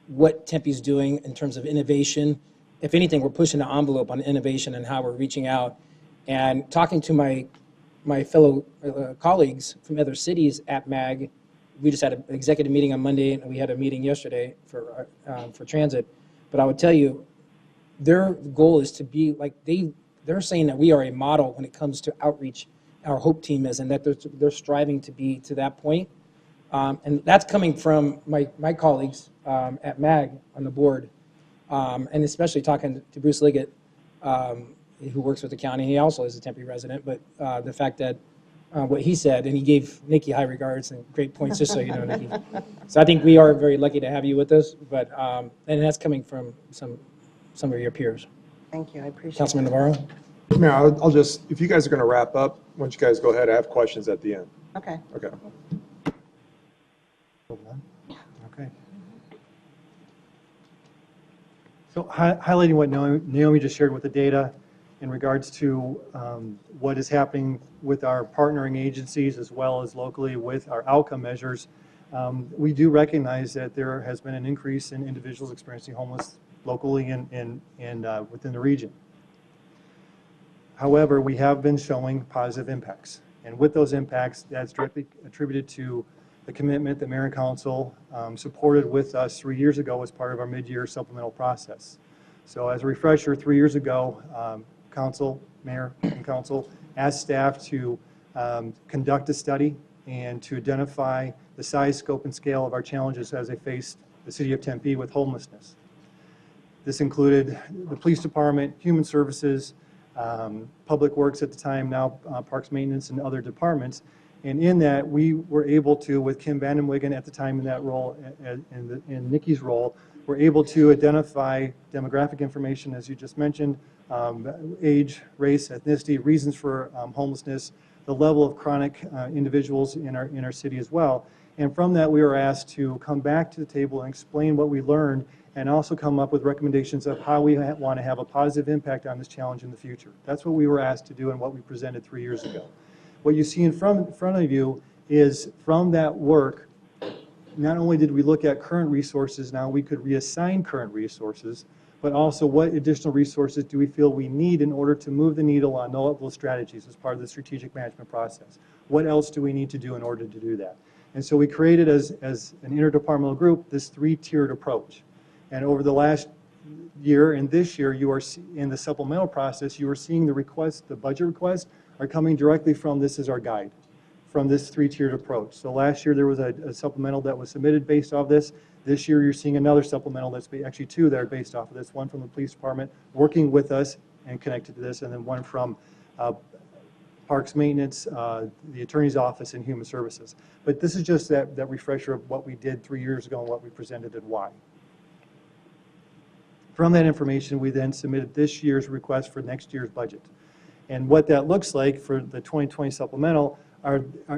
what Tempe's doing in terms of innovation. If anything, we're pushing the envelope on innovation and how we're reaching out. And talking to my fellow colleagues from other cities at MAG, we just had an executive meeting on Monday, and we had a meeting yesterday for transit. But I would tell you, their goal is to be like they're saying that we are a model when it comes to outreach. Our HOPE team is, and that they're striving to be to that point. And that's coming from my colleagues at MAG on the board, and especially talking to Bruce Liggett, who works with the county. He also is a Tempe resident, but the fact that what he said, and he gave Nikki high regards and great points, just so you know, Nikki. So I think we are very lucky to have you with us, but and that's coming from some of your peers. Thank you, I appreciate it. Councilman Navarro? Mayor, I'll just, if you guys are going to wrap up, why don't you guys go ahead, I have questions at the end. Okay. Okay. Okay. So highlighting what Naomi just shared with the data in regards to what is happening with our partnering agencies as well as locally with our outcome measures, we do recognize that there has been an increase in individuals experiencing homeless locally and within the region. However, we have been showing positive impacts. And with those impacts, that's directly attributed to the commitment that Mayor and Council supported with us 3 years ago as part of our mid-year supplemental process. So as a refresher, 3 years ago, Council, Mayor and Council asked staff to conduct a study and to identify the size, scope, and scale of our challenges as they face the city of Tempe with homelessness. This included the police department, human services, public works at the time, now parks maintenance and other departments. And in that, we were able to, with Kim Vandenwiggen at the time in that role, and Nikki's role, we're able to identify demographic information, as you just mentioned, age, race, ethnicity, reasons for homelessness, the level of chronic individuals in our city as well. And from that, we were asked to come back to the table and explain what we learned and also come up with recommendations of how we want to have a positive impact on this challenge in the future. That's what we were asked to do and what we presented 3 years ago. What you see in front of you is from that work, not only did we look at current resources, now we could reassign current resources, but also what additional resources do we feel we need in order to move the needle on all of those strategies as part of the strategic management process. What else do we need to do in order to do that? And so we created as an interdepartmental group this 3-tiered approach. And over the last year and this year, you are in the supplemental process, you are seeing the requests, the budget requests are coming directly from this as our guide, from this 3-tiered approach. So last year there was a supplemental that was submitted based off this. This year you're seeing another supplemental that's actually 2 that are based off of this, one from the police department working with us and connected to this, and then one from parks maintenance, the attorney's office, and human services. But this is just that refresher of what we did 3 years ago and what we presented and why. From that information, we then submitted this year's request for next year's budget. And what that looks like for the 2020 supplemental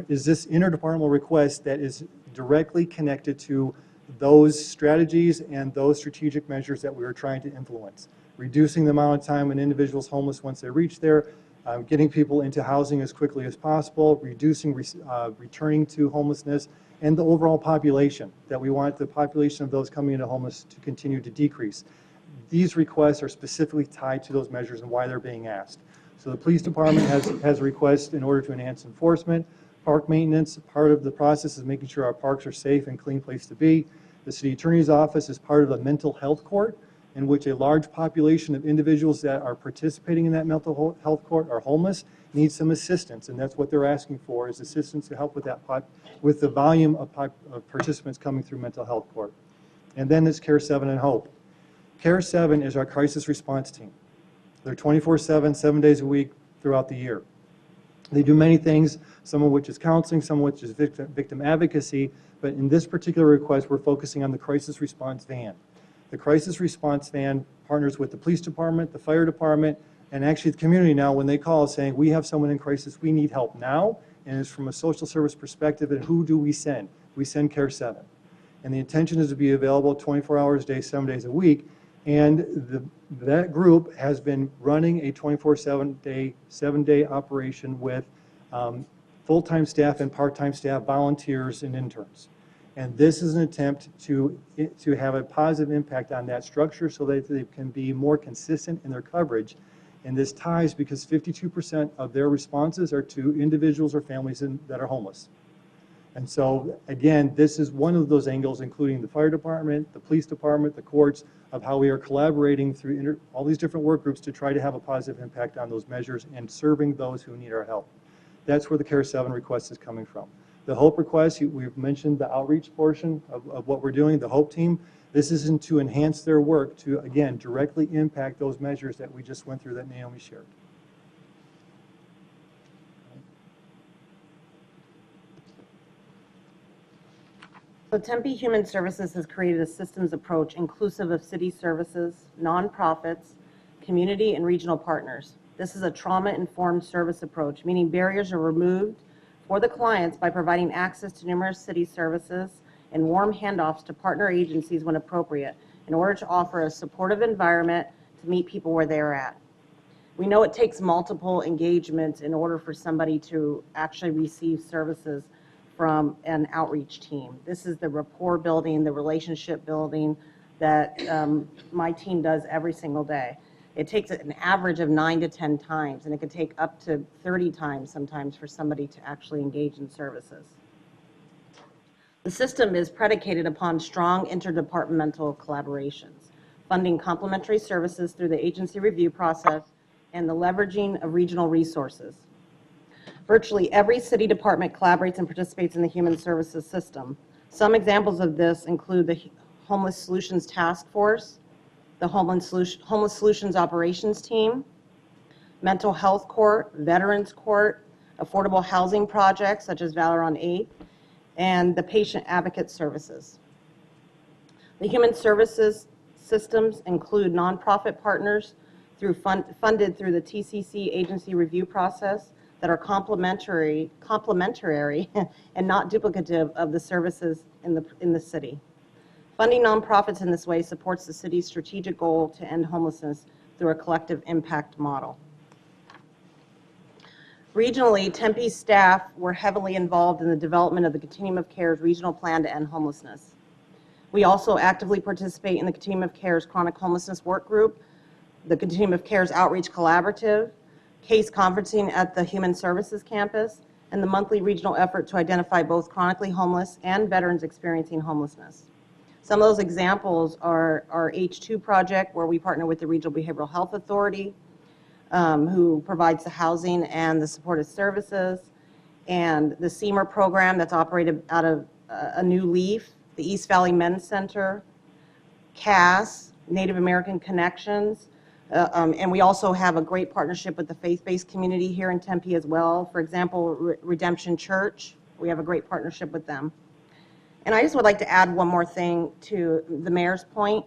is this interdepartmental request that is directly connected to those strategies and those strategic measures that we were trying to influence. Reducing the amount of time when individuals homeless once they reach there, getting people into housing as quickly as possible, reducing returning to homelessness, and the overall population, that we want the population of those coming into homeless to continue to decrease. These requests are specifically tied to those measures and why they're being asked. So the police department has a request in order to enhance enforcement. Park maintenance, part of the process is making sure our parks are safe and clean place to be. The city attorney's office is part of a mental health court in which a large population of individuals that are participating in that mental health court are homeless, need some assistance, and that's what they're asking for, is assistance to help with that with the volume of participants coming through mental health court. And then there's Care 7 and Hope. Care 7 is our crisis response team. They're 24/7, 7 days a week throughout the year. They do many things, some of which is counseling, some of which is victim advocacy, but in this particular request, we're focusing on the crisis response van. The crisis response van partners with the police department, the fire department, and actually the community now when they call saying, we have someone in crisis, we need help now, and it's from a social service perspective, and who do we send? We send Care 7. And the intention is to be available 24 hours a day, 7 days a week, and that group has been running a 24/7 7-day operation with full-time staff and part-time staff, volunteers, and interns. And this is an attempt to have a positive impact on that structure so that they can be more consistent in their coverage. And this ties because 52% of their responses are to individuals or families that are homeless. And so, again, this is one of those angles, including the fire department, the police department, the courts, of how we are collaborating through all these different work groups to try to have a positive impact on those measures and serving those who need our help. That's where the Care 7 request is coming from. The HOPE request, we've mentioned the outreach portion of what we're doing, the HOPE team. This isn't to enhance their work, to, again, directly impact those measures that we just went through that Naomi shared. So Tempe Human Services has created a systems approach inclusive of city services, nonprofits, community, and regional partners. This is a trauma-informed service approach, meaning barriers are removed for the clients by providing access to numerous city services and warm handoffs to partner agencies when appropriate in order to offer a supportive environment to meet people where they're at. We know it takes multiple engagements in order for somebody to actually receive services from an outreach team. This is the rapport building, the relationship building that my team does every single day. It takes an average of 9 to 10 times, and it could take up to 30 times sometimes for somebody to actually engage in services. The system is predicated upon strong interdepartmental collaborations, funding complementary services through the agency review process, and the leveraging of regional resources. Virtually every city department collaborates and participates in the human services system. Some examples of this include the Homeless Solutions Task Force, the Homeless Solutions Operations Team, Mental Health Court, Veterans Court, affordable housing projects such as Valor on 8, and the Patient Advocate Services. The human services systems include nonprofit partners funded through the TCC agency review process that are complementary and not duplicative of the services in the city. Funding nonprofits in this way supports the city's strategic goal to end homelessness through a collective impact model. Regionally, Tempe staff were heavily involved in the development of the Continuum of Care's regional plan to end homelessness. We also actively participate in the Continuum of Care's chronic homelessness work group, the Continuum of Care's outreach collaborative, case conferencing at the Human Services campus, and the monthly regional effort to identify both chronically homeless and veterans experiencing homelessness. Some of those examples are our H2 project, where we partner with the Regional Behavioral Health Authority, who provides the housing and the supportive services, and the SEMER program that's operated out of a New Leaf, the East Valley Men's Center, CAS, Native American Connections, and we also have a great partnership with the faith-based community here in Tempe as well. For example, Redemption Church, we have a great partnership with them. And I just would like to add one more thing to the mayor's point.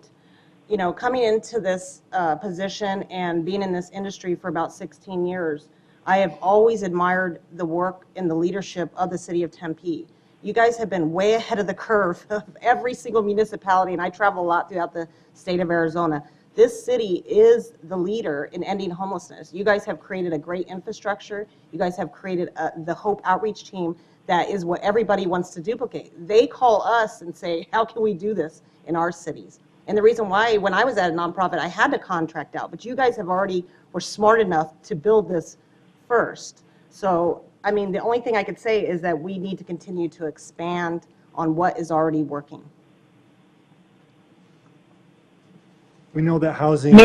You know, coming into this position and being in this industry for about 16 years, I have always admired the work and the leadership of the city of Tempe. You guys have been way ahead of the curve of every single municipality, and I travel a lot throughout the state of Arizona. This city is the leader in ending homelessness. You guys have created a great infrastructure. You guys have created the Hope Outreach Team that is what everybody wants to duplicate. They call us and say, how can we do this in our cities? And the reason why, when I was at a nonprofit, I had to contract out, but you guys have already were smart enough to build this first. So, I mean, the only thing I could say is that we need to continue to expand on what is already working. We know that housing.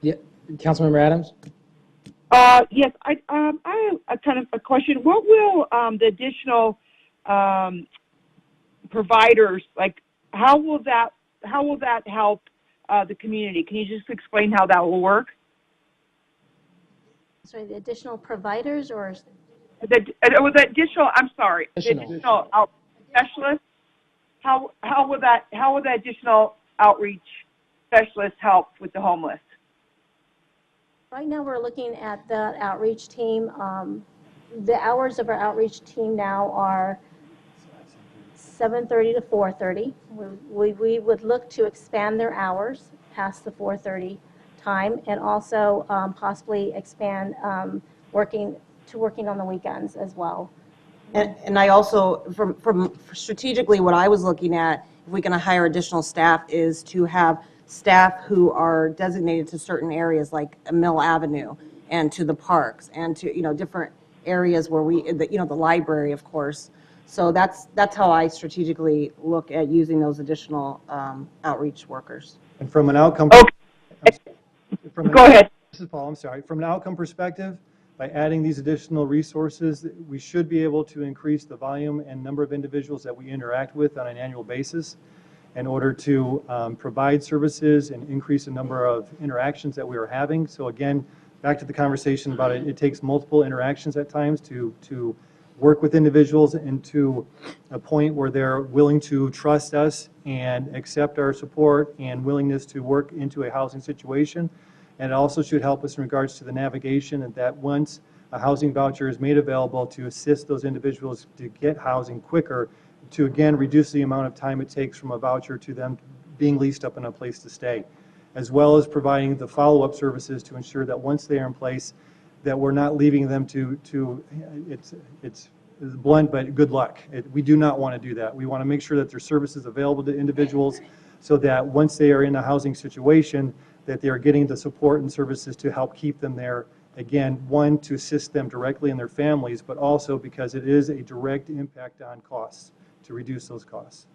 Yeah, Councilmember Adams? Yes, I have a kind of a question. What will the additional providers, like, how will that help the community? Can you just explain how that will work? Sorry, the additional providers or? The additional, I'm sorry, the additional specialists. How will the additional outreach specialists help with the homeless? Right now, we're looking at the outreach team. The hours of our outreach team now are 7:30 to 4:30. We would look to expand their hours past the 4:30 time, and also possibly expand working on the weekends as well. And I also, from strategically, what I was looking at, if we're going to hire additional staff, is to have staff who are designated to certain areas like Mill Avenue and to the parks and to, you know, different areas where the library, of course. So that's how I strategically look at using those additional outreach workers. And from an outcome. Okay. Go ahead. This is Paul, I'm sorry. From an outcome perspective, by adding these additional resources, we should be able to increase the volume and number of individuals that we interact with on an annual basis in order to provide services and increase the number of interactions that we are having. So again, back to the conversation about it takes multiple interactions at times to work with individuals and to a point where they're willing to trust us and accept our support and willingness to work into a housing situation. And it also should help us in regards to the navigation, and that once a housing voucher is made available, to assist those individuals to get housing quicker, to again reduce the amount of time it takes from a voucher to them being leased up in a place to stay, as well as providing the follow-up services to ensure that once they are in place, that we're not leaving them to it's blunt, but good luck. We do not want to do that. We want to make sure that there's services available to individuals so that once they are in a housing situation, that they are getting the support and services to help keep them there. Again, one, to assist them directly in their families, but also because it is a direct impact on costs, to reduce those costs.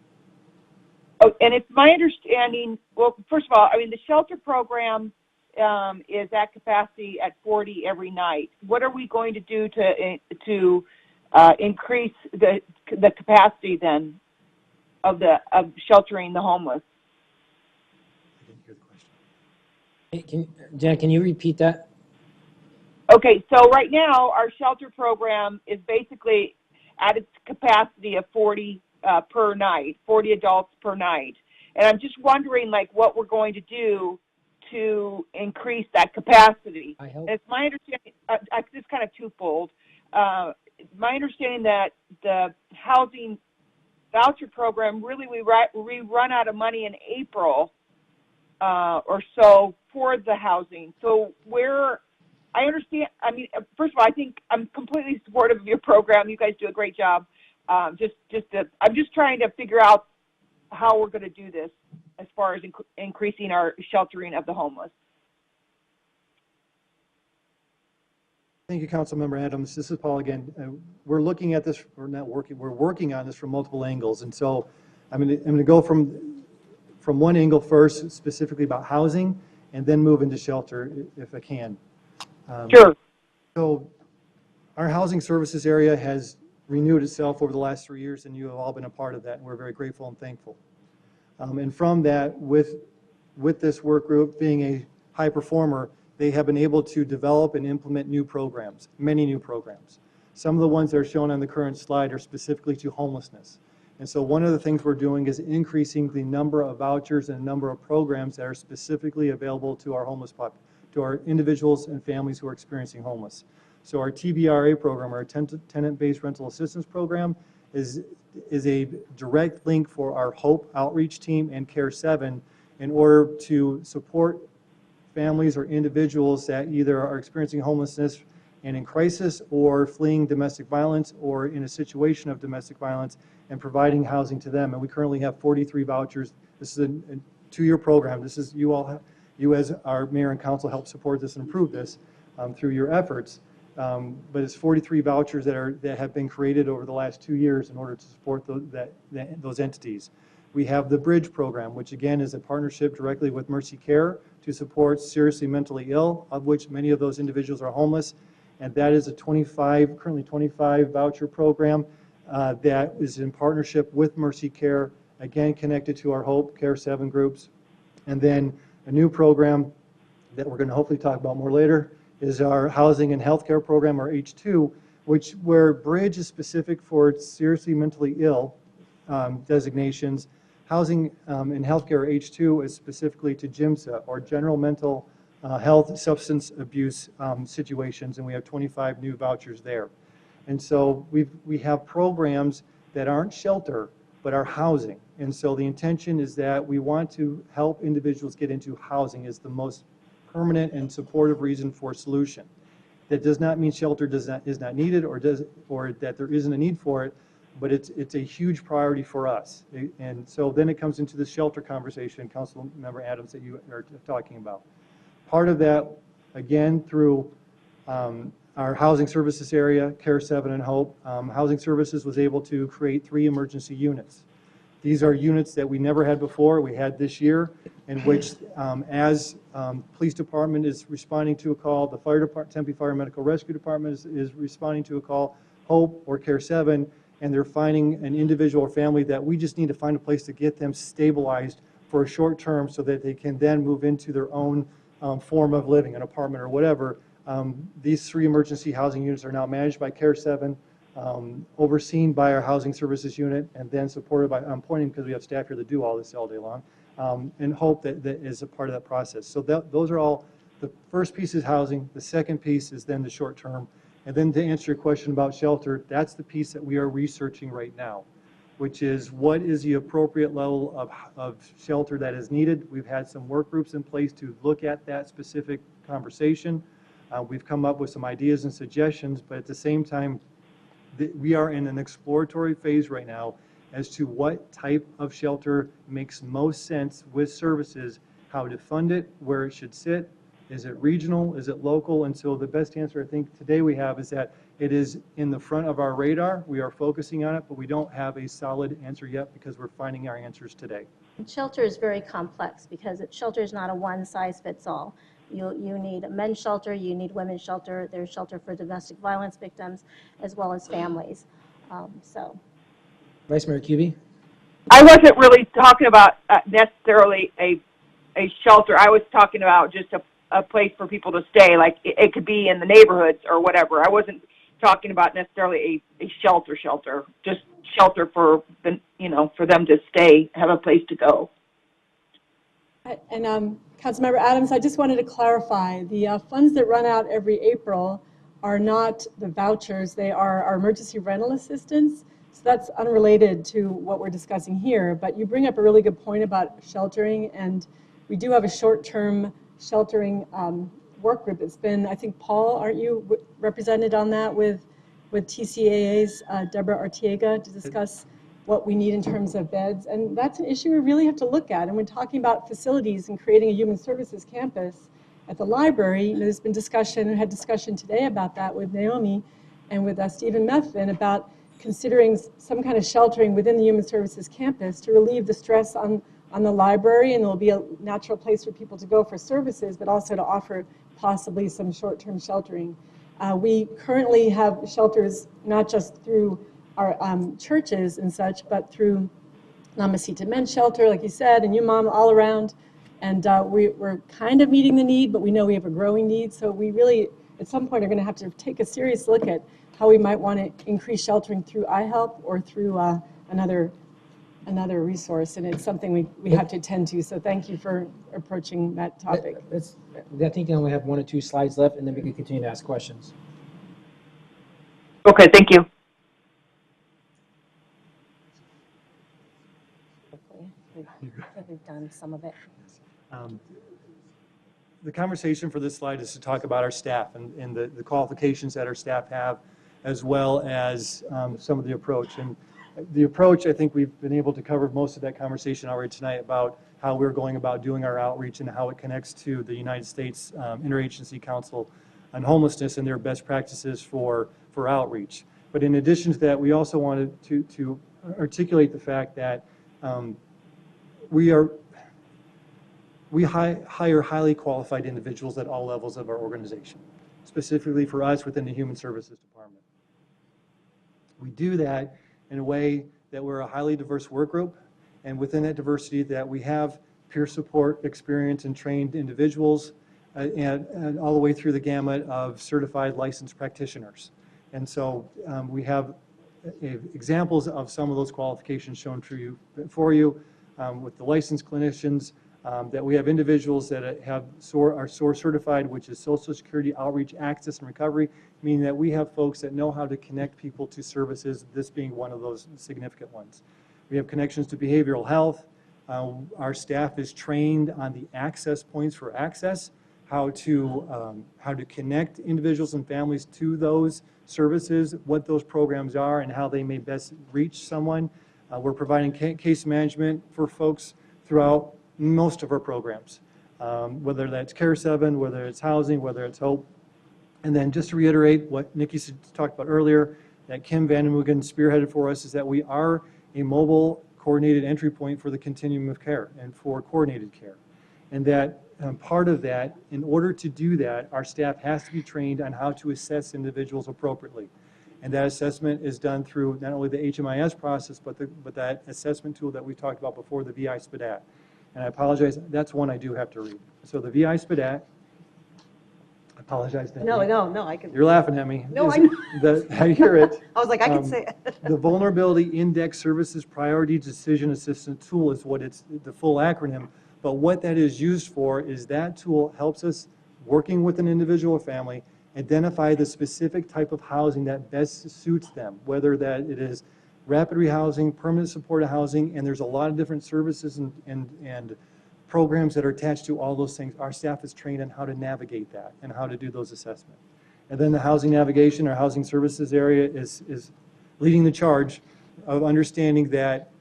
Oh, and it's my understanding, well, first of all, I mean, the shelter program is at capacity at 40 every night. What are we going to do to increase the capacity then of sheltering the homeless? I didn't hear the question. Jen, can you repeat that? Okay, so right now our shelter program is basically at its capacity of 40 per night, 40 adults per night. And I'm just wondering, like, what we're going to do to increase that capacity. It's my understanding, it's kind of twofold. My understanding that the housing voucher program, really we run out of money in April or so for the housing. So I understand, I mean, first of all, I think I'm completely supportive of your program. You guys do a great job. I'm just trying to figure out how we're going to do this as far as increasing our sheltering of the homeless. Thank you, Councilmember Adams. This is Paul again. We're looking at this, we're working on this from multiple angles. And so I'm going to go from one angle first, specifically about housing, and then move into shelter if I can. Sure. So our housing services area has renewed itself over the last 3 years, and you have all been a part of that, and we're very grateful and thankful. And from that, with this work group being a high performer, they have been able to develop and implement new programs, many new programs. Some of the ones that are shown on the current slide are specifically to homelessness. And so one of the things we're doing is increasing the number of vouchers and number of programs that are specifically available to our to our individuals and families who are experiencing homeless. So our TBRA program, our Tenant-Based Rental Assistance Program, is a direct link for our HOPE outreach team and Care 7 in order to support families or individuals that either are experiencing homelessness and in crisis or fleeing domestic violence or in a situation of domestic violence and providing housing to them. And we currently have 43 vouchers. This is a 2-year program. This is you as our mayor and council help support this and improve this through your efforts. But it's 43 vouchers that have been created over the last 2 years in order to support those entities. We have the Bridge program, which again is a partnership directly with Mercy Care to support seriously mentally ill, of which many of those individuals are homeless. And that is a currently 25 voucher program that is in partnership with Mercy Care, again connected to our HOPE Care 7 groups. And then a new program that we're going to hopefully talk about more later is our Housing and Healthcare Program, or H2, where Bridge is specific for seriously mentally ill designations. Housing and Healthcare, H2, is specifically to GMSA, or General Mental Health Substance Abuse situations, and we have 25 new vouchers there. And so we have programs that aren't shelter, but are housing. And so the intention is that we want to help individuals get into housing as the most permanent and supportive reason for solution. That does not mean shelter is not needed or that there isn't a need for it, but it's a huge priority for us. And so then it comes into the shelter conversation, Councilmember Adams, that you are talking about. Part of that, again, through our housing services area, Care 7 and HOPE, Housing Services was able to create 3 emergency units. These are units that we never had before. We had this year, in which as police department is responding to a call, the fire department, Tempe Fire Medical Rescue Department is responding to a call, HOPE or Care 7, and they're finding an individual or family that we just need to find a place to get them stabilized for a short term so that they can then move into their own form of living, an apartment or whatever. These 3 emergency housing units are now managed by Care 7, overseen by our housing services unit, and then supported by, I'm pointing because we have staff here that do all this all day long, and HOPE that is a part of that process. So those are all, the first piece is housing, the second piece is then the short term, and then to answer your question about shelter, that's the piece that we are researching right now, which is what is the appropriate level of shelter that is needed. We've had some work groups in place to look at that specific conversation. We've come up with some ideas and suggestions, but at the same time, we are in an exploratory phase right now as to what type of shelter makes most sense with services, how to fund it, where it should sit. Is it regional? Is it local? And so the best answer I think today we have is that it is in the front of our radar. We are focusing on it, but we don't have a solid answer yet because we're finding our answers today. Shelter is very complex because shelter is not a one-size-fits-all. You need a men's shelter, you need women's shelter, there's shelter for domestic violence victims, as well as families. So. Vice Mayor Cubey? I wasn't really talking about necessarily a shelter. I was talking about just a place for people to stay. Like it could be in the neighborhoods or whatever. I wasn't talking about necessarily a shelter, just shelter for the, for them to stay, have a place to go. And Councilmember Adams, I just wanted to clarify, the funds that run out every April are not the vouchers, they are our emergency rental assistance. So that's unrelated to what we're discussing here, but you bring up a really good point about sheltering, and we do have a short-term sheltering work group. It's been, I think, Paul, aren't you represented on that with TCAA's Deborah Artiega to discuss what we need in terms of beds? And that's an issue we really have to look at. And when talking about facilities and creating a human services campus at the library, there's been discussion, and had discussion today about that with Naomi and with Stephen Methvin about considering some kind of sheltering within the human services campus to relieve the stress on the library, and there'll be a natural place for people to go for services, but also to offer possibly some short-term sheltering. We currently have shelters not just through our churches and such, but through Namasita Men's Shelter, like you said, and UMOM all around. And we're kind of meeting the need, but we know we have a growing need. So we really, at some point, are going to have to take a serious look at how we might want to increase sheltering through iHelp or through another resource. And it's something we have to attend to. So thank you for approaching that topic. I think I only have 1 or 2 slides left, and then we can continue to ask questions. Okay, thank you. We've done some of it. The conversation for this slide is to talk about our staff and the qualifications that our staff have, as well as some of the approach. And the approach, I think we've been able to cover most of that conversation already tonight about how we're going about doing our outreach and how it connects to the United States Interagency Council on Homelessness and their best practices for outreach. But in addition to that, we also wanted to articulate the fact that we hire highly qualified individuals at all levels of our organization, specifically for us within the Human Services Department. We do that in a way that we're a highly diverse work group, and within that diversity that we have peer support, experienced and trained individuals, and all the way through the gamut of certified licensed practitioners. And so we have examples of some of those qualifications shown for you with the licensed clinicians, that we have individuals that are SOAR certified, which is Social Security Outreach Access and Recovery, meaning that we have folks that know how to connect people to services, this being one of those significant ones. We have connections to behavioral health. Our staff is trained on the access points for access, how to connect individuals and families to those services, what those programs are, and how they may best reach someone. We're providing case management for folks throughout most of our programs, whether that's Care 7, whether it's housing, whether it's HOPE. And then just to reiterate what Nikki talked about earlier, that Kim Vandenmugen spearheaded for us, is that we are a mobile coordinated entry point for the continuum of care and for coordinated care. And that part of that, in order to do that, our staff has to be trained on how to assess individuals appropriately. And that assessment is done through not only the HMIS process, but that assessment tool that we talked about before, the VI SPDAT. And I apologize, that's one I do have to read. So the VI SPDAT, I apologize. No, I can. You're laughing at me. No, I know. I hear it. I was like, I can say it. The Vulnerability Index Services Priority Decision Assistance Tool is what it's, the full acronym. But what that is used for is that tool helps us, working with an individual or family, identify the specific type of housing that best suits them, whether that it is rapid rehousing, permanent supportive housing, and there's a lot of different services and programs that are attached to all those things. Our staff is trained on how to navigate that and how to do those assessments. And then the housing navigation or housing services area is leading the charge of understanding that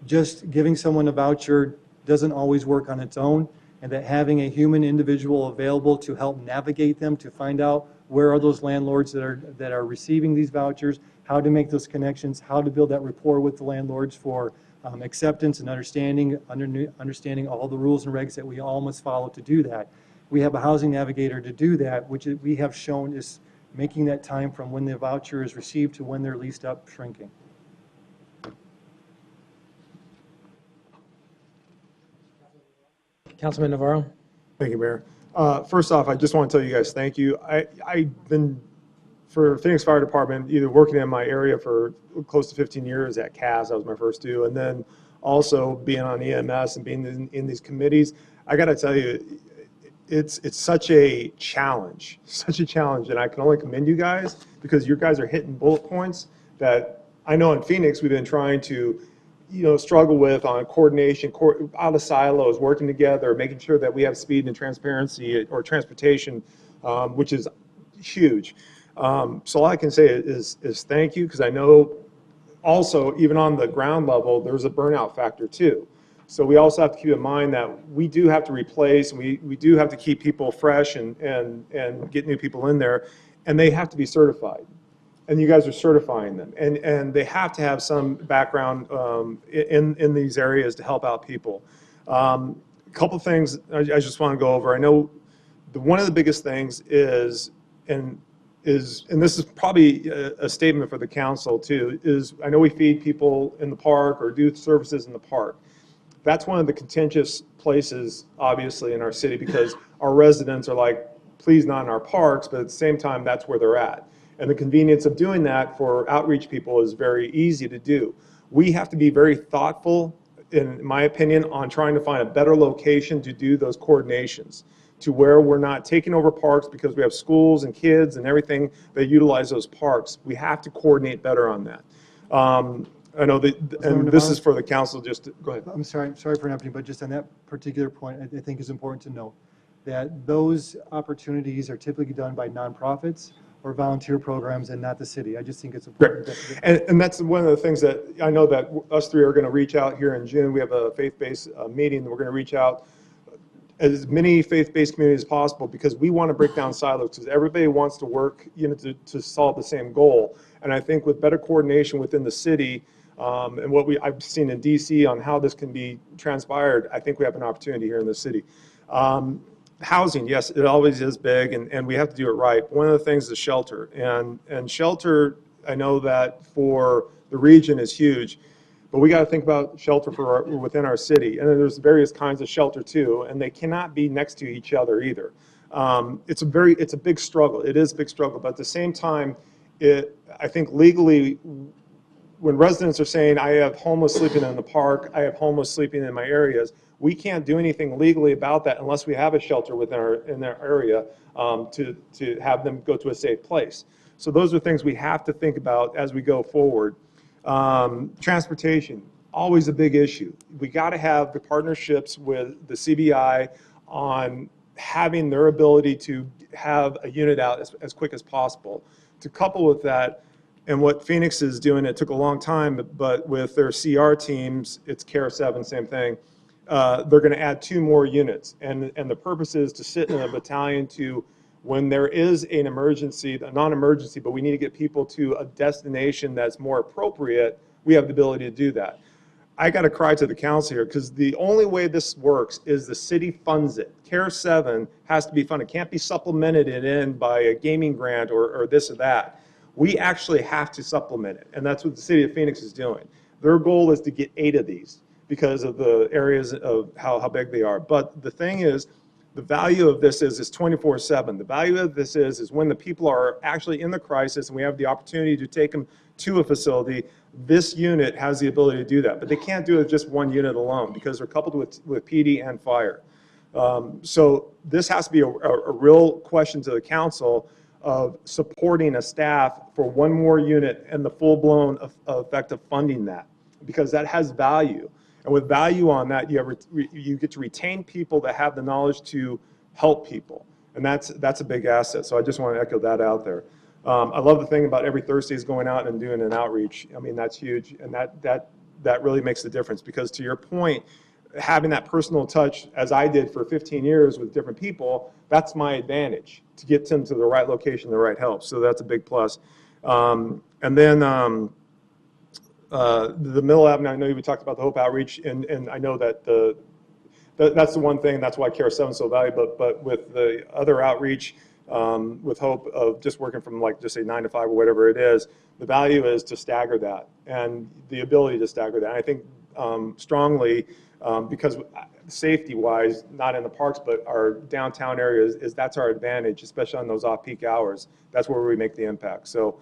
just giving someone a voucher doesn't always work on its own, and that having a human individual available to help navigate them, to find out where are those landlords that are receiving these vouchers, how to make those connections, how to build that rapport with the landlords for acceptance and understanding all the rules and regs that we all must follow to do that. We have a housing navigator to do that, which we have shown is making that time from when the voucher is received to when they're leased up shrinking. Councilman Navarro? Thank you, Mayor. First off, I just want to tell you guys thank you. I've been, for Phoenix Fire Department, either working in my area for close to 15 years at CAS, that was my first two, and then also being on EMS and being in these committees. I got to tell you, it's such a challenge, and I can only commend you guys because you guys are hitting bullet points that I know in Phoenix we've been trying to, struggle with on coordination, out of silos, working together, making sure that we have speed and transparency or transportation, which is huge. So all I can say is thank you, because I know also even on the ground level there's a burnout factor too. So we also have to keep in mind that we do have to replace, and we do have to keep people fresh and get new people in there, and they have to be certified. And you guys are certifying them, and they have to have some background in these areas to help out people. A couple things I just want to go over. I know one of the biggest things is, and this is probably a statement for the council too, is I know we feed people in the park or do services in the park. That's one of the contentious places, obviously, in our city, because our residents are like, please not in our parks, but at the same time, that's where they're at. And the convenience of doing that for outreach people is very easy to do. We have to be very thoughtful, in my opinion, on trying to find a better location to do those coordinations, to where we're not taking over parks because we have schools and kids and everything that utilize those parks. We have to coordinate better on that. I know that, and this is for the council, just to, go ahead. I'm sorry for interrupting, but just on that particular point, I think it's important to note that those opportunities are typically done by nonprofits or volunteer programs and not the city. I just think it's important. And that's one of the things that I know that us three are going to reach out here in June. We have a faith-based meeting. We're going to reach out as many faith-based communities as possible, because we want to break down silos, because everybody wants to work, to solve the same goal. And I think with better coordination within the city, and what I've seen in DC on how this can be transpired, I think we have an opportunity here in the city. Housing, yes, it always is big, and we have to do it right. One of the things is shelter, and shelter, I know that for the region is huge, but we got to think about shelter for within our city, and then there's various kinds of shelter too, and they cannot be next to each other either. It's a big struggle. It is a big struggle, but at the same time, I think legally, when residents are saying, I have homeless sleeping in the park, I have homeless sleeping in my areas, we can't do anything legally about that unless we have a shelter in our area to have them go to a safe place. So those are things we have to think about as we go forward. Transportation, always a big issue. We got to have the partnerships with the CBI on having their ability to have a unit out as quick as possible. To couple with that, and what Phoenix is doing, it took a long time, but with their CR teams, it's CARE 7, same thing. They're going to add 2 more units, and the purpose is to sit in a battalion to, when there is an emergency, a non-emergency, but we need to get people to a destination that's more appropriate, we have the ability to do that. I got to cry to the council here, because the only way this works is the city funds it. CARE 7 has to be funded. It can't be supplemented in by a gaming grant or this or that. We actually have to supplement it, and that's what the city of Phoenix is doing. Their goal is to get 8 of these because of the areas of how big they are. But the thing is, the value of this is 24/7. The value of this is when the people are actually in the crisis and we have the opportunity to take them to a facility, this unit has the ability to do that. But they can't do it with just one unit alone, because they're coupled with PD and fire. So this has to be a real question to the council of supporting a staff for 1 more unit and the full-blown effect of funding that, because that has value. And with value on that, you get to retain people that have the knowledge to help people. And that's a big asset. So I just want to echo that out there. I love the thing about every Thursday is going out and doing an outreach. I mean, that's huge. And that really makes the difference, because to your point, having that personal touch, as I did for 15 years with different people, that's my advantage, to get them to the right location, the right help. So that's a big plus. And then the Middle Avenue, I know we talked about the Hope Outreach, and I know that the that's the one thing, that's why Care 7 is so valuable, but with the other outreach, with hope of just working from like, just say 9 to 5 or whatever it is, the value is to stagger that and the ability to stagger that. And I think strongly, because safety-wise, not in the parks, but our downtown areas, that's our advantage, especially on those off-peak hours. That's where we make the impact. So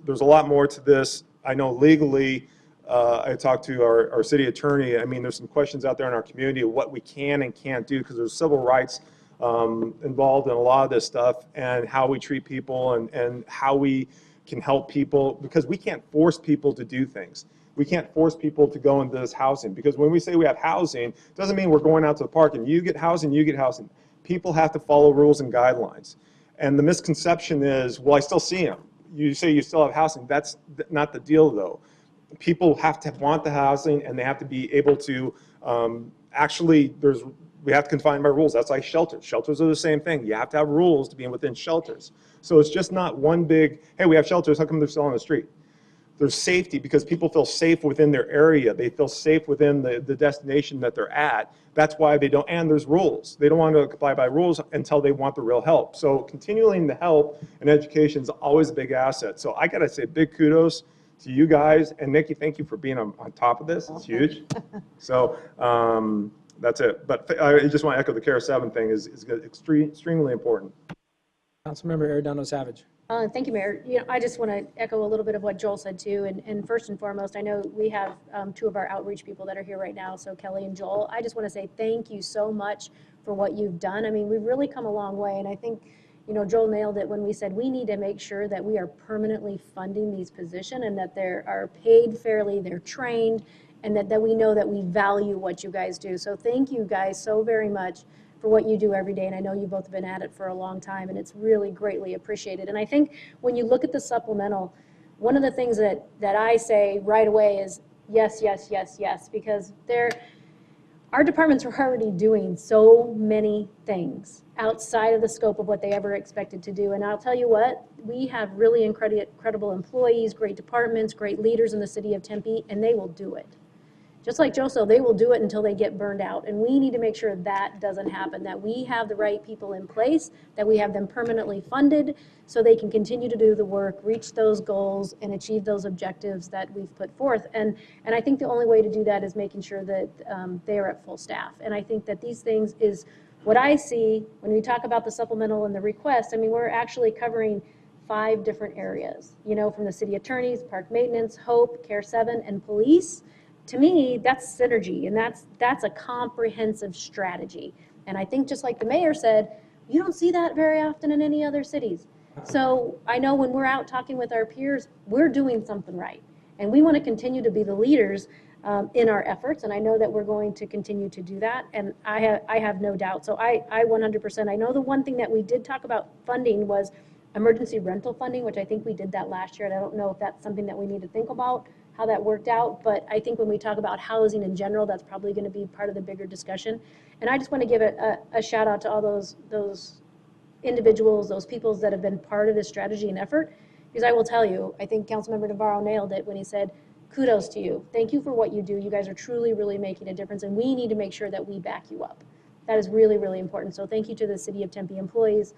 there's a lot more to this. I know legally, I talked to our city attorney. I mean, there's some questions out there in our community of what we can and can't do, because there's civil rights involved in a lot of this stuff, and how we treat people and how we can help people, because we can't force people to do things. We can't force people to go into this housing, because when we say we have housing, it doesn't mean we're going out to the park and you get housing, you get housing. People have to follow rules and guidelines. And the misconception is, well, I still see them. You say you still have housing. That's not the deal, though. People have to want the housing, and they have to be able to actually, we have to confine by rules. That's like shelters. Shelters are the same thing. You have to have rules to be within shelters. So it's just not one big, hey, we have shelters, how come they're still on the street? There's safety because people feel safe within their area. They feel safe within the destination that they're at. That's why they don't, and there's rules. They don't want to comply by rules until they want the real help. So continuing the help and education is always a big asset. So I got to say big kudos to you guys. And Nikki, thank you for being on top of this. It's huge. So that's it. But I just want to echo the Care 7 thing is extremely important. Councilmember Arredondo Savage. Thank you, Mayor. I just want to echo a little bit of what Joel said too. And first and foremost, I know we have two of our outreach people that are here right now, so Kelly and Joel. I just want to say thank you so much for what you've done. I mean, we've really come a long way, and I think, Joel nailed it when we said we need to make sure that we are permanently funding these positions and that they are paid fairly, they're trained, and that we know that we value what you guys do. So thank you guys so very much for what you do every day, and I know you've both been at it for a long time, and it's really greatly appreciated. And I think when you look at the supplemental, one of the things that I say right away is yes, yes, yes, yes, because our departments are already doing so many things outside of the scope of what they ever expected to do. And I'll tell you what, we have really incredible employees, great departments, great leaders in the city of Tempe, and they will do it. Just like Joe said, they will do it until they get burned out. And we need to make sure that doesn't happen, that we have the right people in place, that we have them permanently funded so they can continue to do the work, reach those goals, and achieve those objectives that we've put forth. And I think the only way to do that is making sure that they are at full staff. And I think that these things is what I see when we talk about the supplemental and the request. I mean, we're actually covering 5 different areas, from the city attorneys, park maintenance, Hope, Care 7, and police. To me, that's synergy, and that's a comprehensive strategy. And I think just like the mayor said, you don't see that very often in any other cities. So I know when we're out talking with our peers, we're doing something right. And we want to continue to be the leaders in our efforts, and I know that we're going to continue to do that, and I have no doubt. So I 100%, I know the one thing that we did talk about funding was emergency rental funding, which I think we did that last year, and I don't know if that's something that we need to think about, how that worked out, but I think when we talk about housing in general, that's probably going to be part of the bigger discussion. And I just want to give a shout out to all those individuals, those people that have been part of this strategy and effort, because I will tell you, I think Councilmember Navarro nailed it when he said, kudos to you. Thank you for what you do. You guys are truly, really making a difference, and we need to make sure that we back you up. That is really, really important. So thank you to the City of Tempe employees.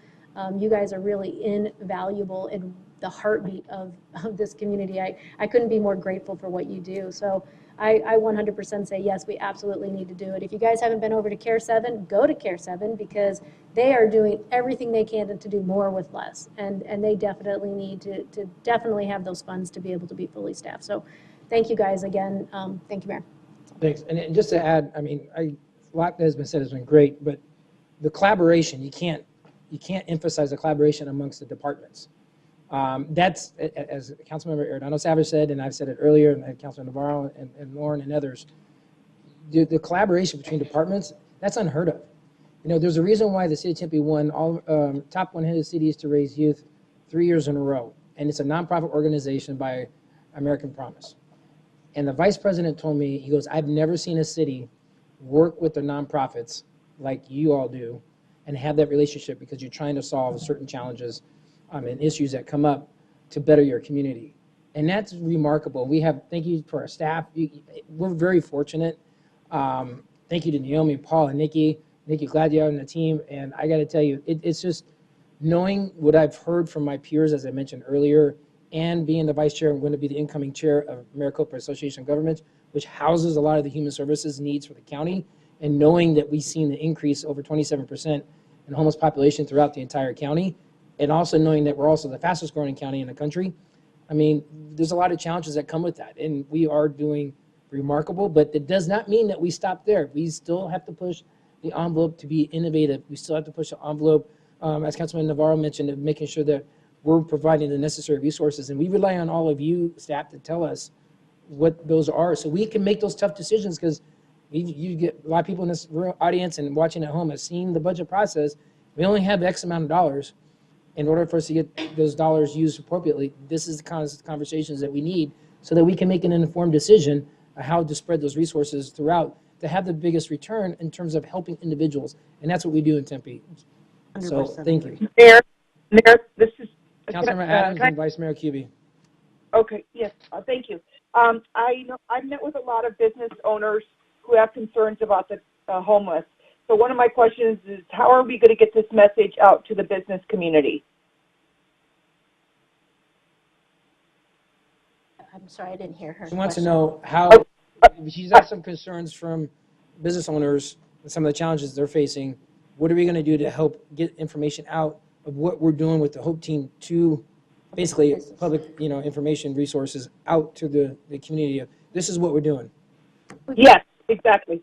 You guys are really invaluable in the heartbeat of this community. I couldn't be more grateful for what you do. So I 100% say yes, we absolutely need to do it. If you guys haven't been over to Care 7, go to Care 7 because they are doing everything they can to do more with less. And they definitely need to definitely have those funds to be able to be fully staffed. So thank you guys again. Thank you, Mayor. Thanks. And just to add, I mean, a lot that has been said has been great, but the collaboration, you can't emphasize the collaboration amongst the departments. That's, as Councilmember Arredondo Savage said, and I've said it earlier, and Councilor Navarro and Lauren and others, the collaboration between departments, that's unheard of. There's a reason why the city of Tempe won all top 100 cities to raise youth 3 years in a row, and it's a nonprofit organization by American Promise. And the vice president told me, he goes, I've never seen a city work with their nonprofits like you all do and have that relationship because you're trying to solve certain challenges and issues that come up to better your community. And that's remarkable. Thank you for our staff. We're very fortunate. And Thank you to Naomi, Paul, and Nikki. Nikki, glad you're on the team. And I got to tell you, it's just knowing what I've heard from my peers, as I mentioned earlier, and being the vice chair, I'm going to be the incoming chair of Maricopa Association of Governments, which houses a lot of the human services needs for the county. And knowing that we've seen the increase over 27% in homeless population throughout the entire county, and also knowing that we're also the fastest growing county in the country, I mean, there's a lot of challenges that come with that. And we are doing remarkable, but it does not mean that we stop there. We still have to push the envelope to be innovative. We still have to push the envelope, as Councilman Navarro mentioned, of making sure that we're providing the necessary resources. And we rely on all of you, staff, to tell us what those are so we can make those tough decisions, because you get a lot of people in this audience and watching at home have seen the budget process. We only have X amount of dollars. In order for us to get those dollars used appropriately, this is the kind of conversations that we need so that we can make an informed decision on how to spread those resources throughout to have the biggest return in terms of helping individuals. And that's what we do in Tempe. So thank you. Mayor, this is Councilmember Adams and Vice Mayor Kuby. Okay, yes, thank you. I know I've met with a lot of business owners who have concerns about the homeless. So one of my questions is, how are we going to get this message out to the business community? I'm sorry, I didn't hear her. She wants to question. know how, she's had some concerns from business owners and some of the challenges they're facing. What are we going to do to help get information out of what we're doing with the Hope Team to basically public, information resources out to the community? This is what we're doing. Yes, exactly.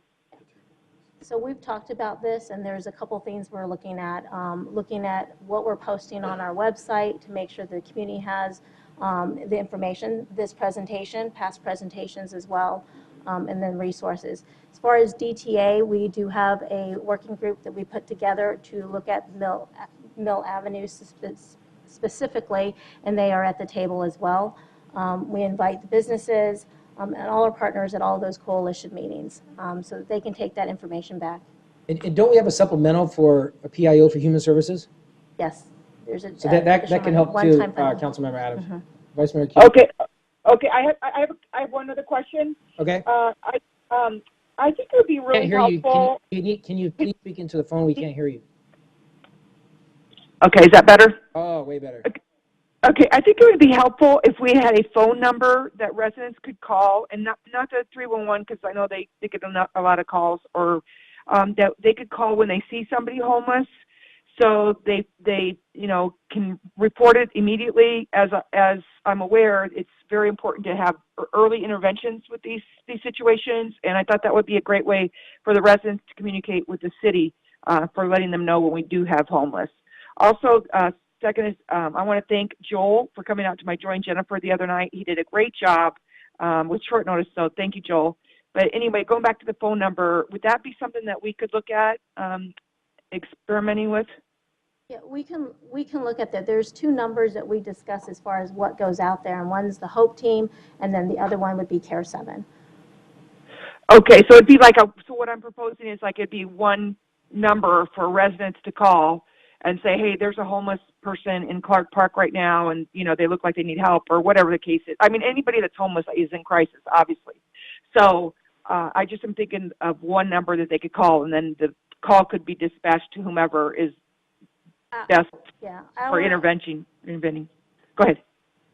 So we've talked about this, and there's a couple things we're looking at what we're posting on our website to make sure the community has the information, this presentation, past presentations as well, and then resources. As far as DTA, we do have a working group that we put together to look at Mill Avenue specifically, and they are at the table as well. We invite the businesses and all our partners at all of those coalition meetings so that they can take that information back. And don't we have a supplemental for a PIO for human services? Yes. There's a, So that can help too, one-time funding. Councilmember Adams. Mm-hmm. Vice Mayor Kuby. Okay. I have one other question. Okay. I think it would be really helpful. Can you please speak into the phone? We can't hear you. Okay, is that better? Oh, way better. Okay, I think it would be helpful if we had a phone number that residents could call, and not the 311, because I know they get a lot of calls, or that they could call when they see somebody homeless, so they can report it immediately. As I'm aware, it's very important to have early interventions with these situations, and I thought that would be a great way for the residents to communicate with the city for letting them know when we do have homeless. Also, second is I want to thank Joel for coming out to my Join Jennifer the other night. He did a great job with short notice, so thank you, Joel. But anyway, going back to the phone number, would that be something that we could look at experimenting with? Yeah, we can look at that. There's two numbers that we discuss as far as what goes out there, and one's the Hope Team, and then the other one would be Care 7. Okay, so it'd be like so what I'm proposing is like it'd be one number for residents to call and say, hey, there's a homeless person in Clark Park right now, and they look like they need help, or whatever the case is. I mean, anybody that's homeless is in crisis, obviously. So I just am thinking of one number that they could call, and then the call could be dispatched to whomever is best for intervening. Go ahead.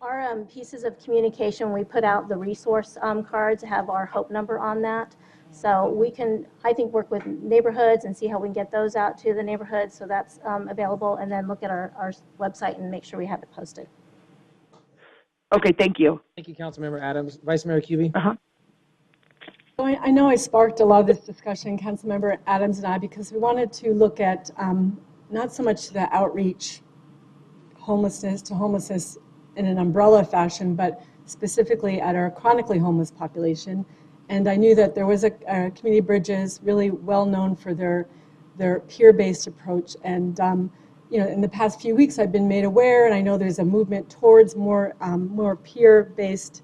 Our pieces of communication, we put out the resource cards, have our Hope number on that. So we can, I think, work with neighborhoods and see how we can get those out to the neighborhoods, so that's available, and then look at our website and make sure we have it posted. Okay, thank you. Thank you, Councilmember Adams. Vice Mayor Kuby. So I know I sparked a lot of this discussion, Councilmember Adams and I, because we wanted to look at not so much the outreach homelessness in an umbrella fashion, but specifically at our chronically homeless population. And I knew that there was a Community Bridges really well known for their peer-based approach. And in the past few weeks, I've been made aware, and I know there's a movement towards more peer-based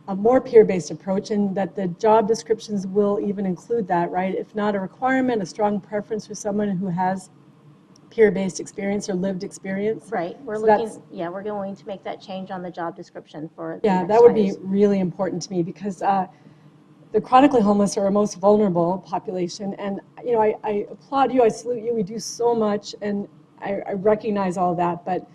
approach, and that the job descriptions will even include that, right? If not a requirement, a strong preference for someone who has peer-based experience or lived experience. Right. We're going to make that change on the job description for. Yeah, that would be really important to me, because the chronically homeless are our most vulnerable population. And, you know, I applaud you, I salute you, we do so much, and I recognize all that, but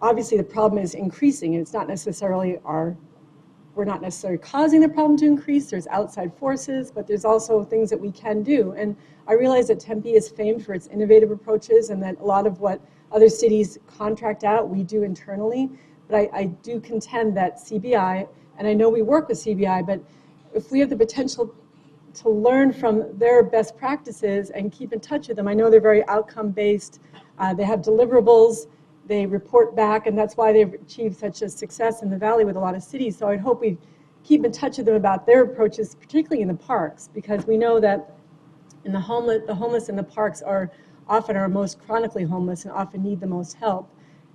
obviously the problem is increasing, and it's not necessarily we're not necessarily causing the problem to increase. There's outside forces, but there's also things that we can do. And I realize that Tempe is famed for its innovative approaches, and that a lot of what other cities contract out, we do internally. But I do contend that CBI, and I know we work with CBI, but if we have the potential to learn from their best practices and keep in touch with them, I know they're very outcome-based. They have deliverables. They report back, and that's why they've achieved such a success in the Valley with a lot of cities. So I'd hope we keep in touch with them about their approaches, particularly in the parks, because we know that in the homeless in the parks are often our most chronically homeless and often need the most help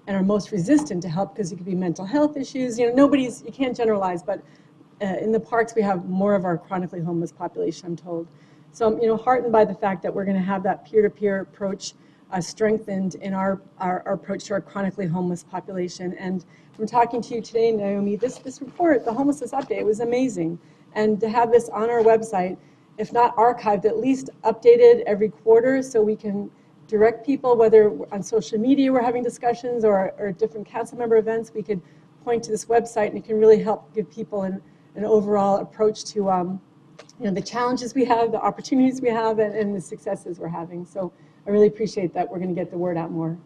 and are most resistant to help because it could be mental health issues. You know, you can't generalize, but in the parks we have more of our chronically homeless population, I'm told. So I'm, you know, heartened by the fact that we're going to have that peer-to-peer approach strengthened in our approach to our chronically homeless population. And from talking to you today, Naomi, this report, the homelessness update, was amazing. And to have this on our website, if not archived, at least updated every quarter so we can direct people, whether on social media we're having discussions or different council member events, we could point to this website, and it can really help give people an overall approach to you know, the challenges we have, the opportunities we have, and the successes we're having. So I really appreciate that we're going to get the word out more.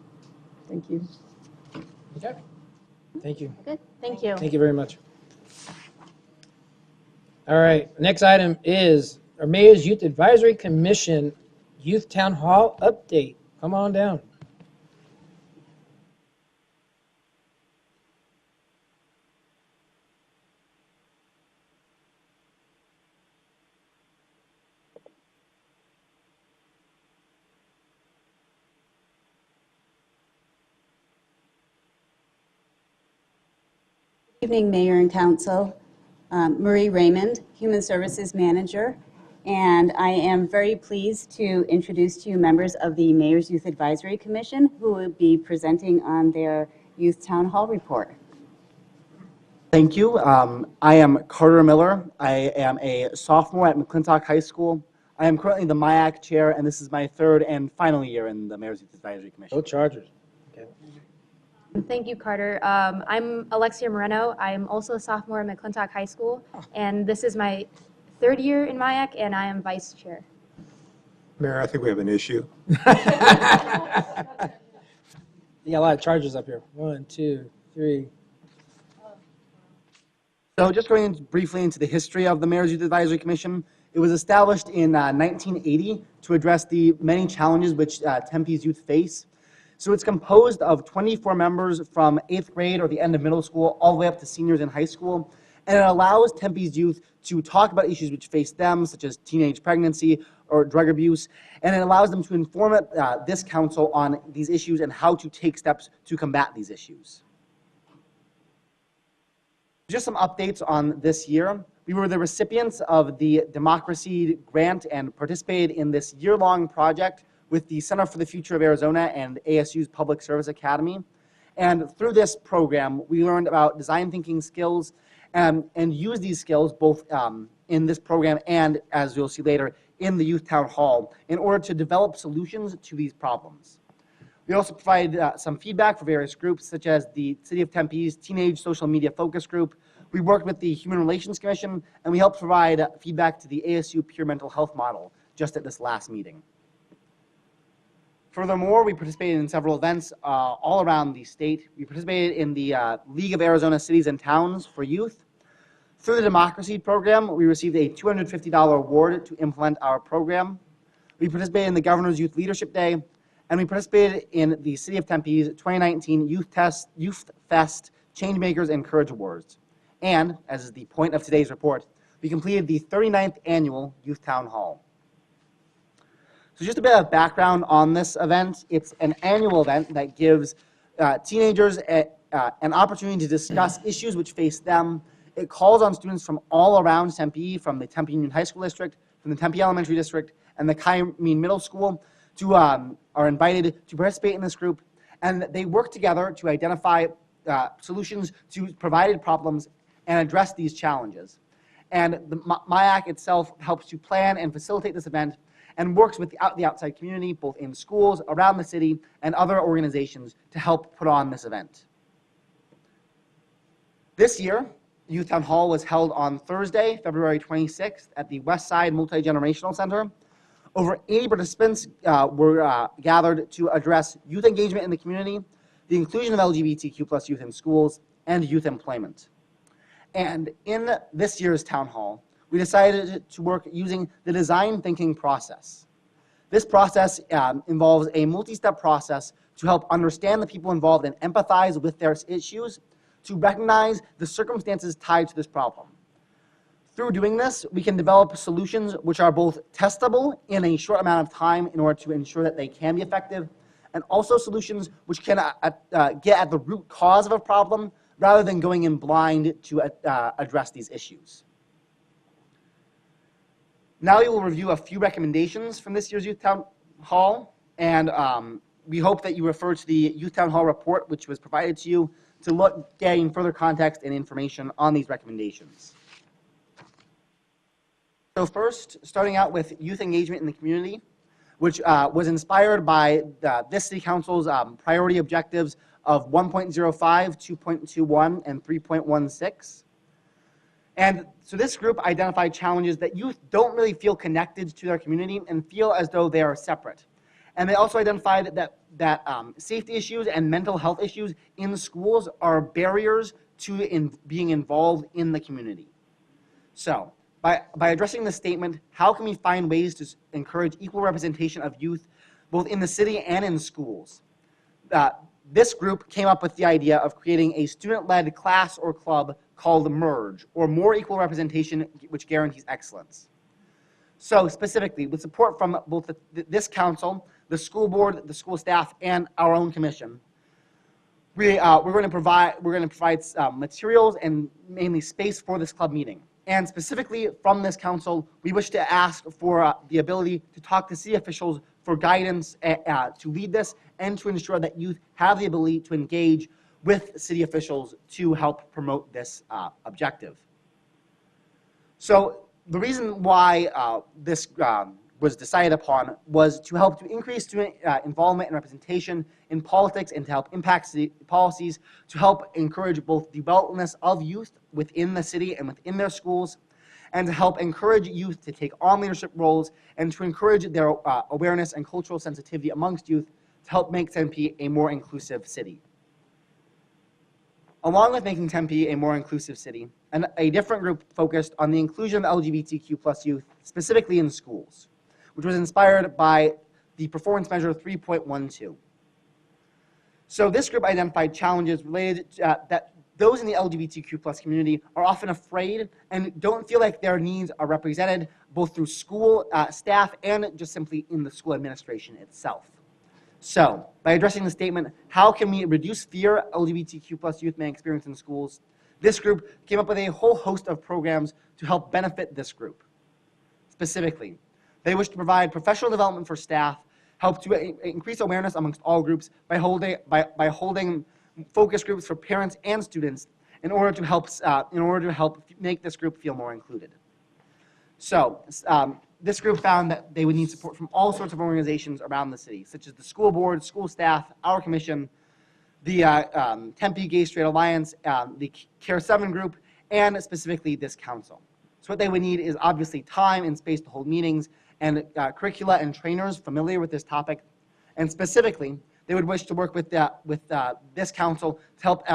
Thank you. Okay. Thank you. Good, thank you. Thank you very much. All right, next item is our Mayor's Youth Advisory Commission Youth Town Hall update. Come on down. Good evening, Mayor and Council. Marie Raymond, Human Services Manager, and I am very pleased to introduce to you members of the Mayor's Youth Advisory Commission who will be presenting on their Youth Town Hall report. Thank you. I am Carter Miller. I am a sophomore at McClintock High School. I am currently the MIAC chair, and this is my third and final year in the Mayor's Youth Advisory Commission. Go Chargers. Okay. Thank you, Carter. I'm Alexia Moreno. I'm also a sophomore at McClintock High School, and this is my third year in MIAC, and I am vice chair. Mayor, I think we have an issue. You got a lot of Chargers up here. 1, 2, 3. So just going briefly into the history of the Mayor's Youth Advisory Commission, it was established in 1980 to address the many challenges which Tempe's youth face. So it's composed of 24 members from 8th grade or the end of middle school all the way up to seniors in high school. And it allows Tempe's youth to talk about issues which face them, such as teenage pregnancy or drug abuse. And it allows them to inform this council on these issues and how to take steps to combat these issues. Just some updates on this year. We were the recipients of the Democracy Grant and participated in this year-long project with the Center for the Future of Arizona and ASU's Public Service Academy. And through this program, we learned about design thinking skills and use these skills both in this program and, as you'll see later, in the Youth Town Hall in order to develop solutions to these problems. We also provided some feedback for various groups, such as the City of Tempe's Teenage Social Media Focus Group. We worked with the Human Relations Commission, and we helped provide feedback to the ASU Peer Mental Health Model just at this last meeting. Furthermore, we participated in several events all around the state. We participated in the League of Arizona Cities and Towns for Youth. Through the Democracy Program, we received a $250 award to implement our program. We participated in the Governor's Youth Leadership Day, and we participated in the City of Tempe's 2019 Youth Fest Changemakers and Courage Awards. And, as is the point of today's report, we completed the 39th Annual Youth Town Hall. So just a bit of background on this event. It's an annual event that gives teenagers an opportunity to discuss issues which face them. It calls on students from all around Tempe, from the Tempe Union High School District, from the Tempe Elementary District, and the Kymene Middle School, to are invited to participate in this group. And they work together to identify solutions to provided problems and address these challenges. And the MIAC itself helps to plan and facilitate this event and works with the outside community, both in schools, around the city, and other organizations to help put on this event. This year, Youth Town Hall was held on Thursday, February 26th at the West Side Multi-Generational Center. Over 80 participants were gathered to address youth engagement in the community, the inclusion of LGBTQ+ youth in schools, and youth employment. And in this year's town hall, we decided to work using the design thinking process. This process involves a multi-step process to help understand the people involved and empathize with their issues, to recognize the circumstances tied to this problem. Through doing this, we can develop solutions which are both testable in a short amount of time in order to ensure that they can be effective, and also solutions which can get at the root cause of a problem rather than going in blind to address these issues. Now we will review a few recommendations from this year's Youth Town Hall, and we hope that you refer to the Youth Town Hall report, which was provided to you, to gain further context and information on these recommendations. So first, starting out with youth engagement in the community, which was inspired by this City Council's priority objectives of 1.05, 2.21, and 3.16. And so this group identified challenges that youth don't really feel connected to their community and feel as though they are separate. And they also identified that safety issues and mental health issues in schools are barriers to being involved in the community. So by addressing this statement, how can we find ways to encourage equal representation of youth both in the city and in schools? This group came up with the idea of creating a student-led class or club called MERGE, or More Equal Representation, which guarantees excellence. So specifically, with support from both this council, the school board, the school staff, and our own commission, we're going to provide materials and mainly space for this club meeting. And specifically from this council, we wish to ask for the ability to talk to city officials for guidance to lead this and to ensure that youth have the ability to engage with city officials to help promote this objective. So the reason why this was decided upon was to help to increase student involvement and representation in politics and to help impact city policies, to help encourage both the development of youth within the city and within their schools, and to help encourage youth to take on leadership roles and to encourage their awareness and cultural sensitivity amongst youth to help make Tempe a more inclusive city. Along with making Tempe a more inclusive city, a different group focused on the inclusion of LGBTQ+ youth, specifically in schools, which was inspired by the performance measure 3.12. So this group identified challenges related to, that those in the LGBTQ+ community are often afraid and don't feel like their needs are represented both through school staff and just simply in the school administration itself. So, by addressing the statement, how can we reduce fear LGBTQ+ youth may experience in schools, this group came up with a whole host of programs to help benefit this group. Specifically, they wish to provide professional development for staff, help to increase awareness amongst all groups by holding focus groups for parents and students in order to help make this group feel more included. So, this group found that they would need support from all sorts of organizations around the city, such as the school board, school staff, our commission, the Tempe Gay Straight Alliance, the Care 7 group, and specifically this council. So what they would need is obviously time and space to hold meetings and curricula and trainers familiar with this topic. And specifically, they would wish to work with this council to help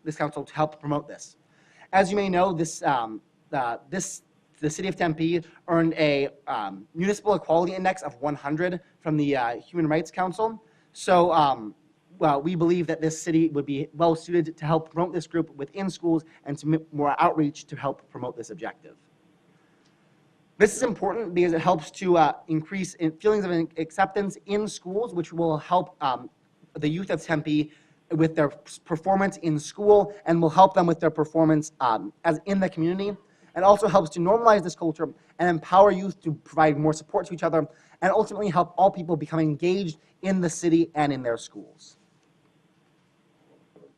this council to help promote this. As you may know, the City of Tempe earned a Municipal Equality Index of 100 from the Human Rights Council. So we believe that this city would be well suited to help promote this group within schools and to more outreach to help promote this objective. This is important because it helps to increase feelings of acceptance in schools, which will help the youth of Tempe with their performance in school and will help them with their performance as in the community. And also helps to normalize this culture and empower youth to provide more support to each other and ultimately help all people become engaged in the city and in their schools.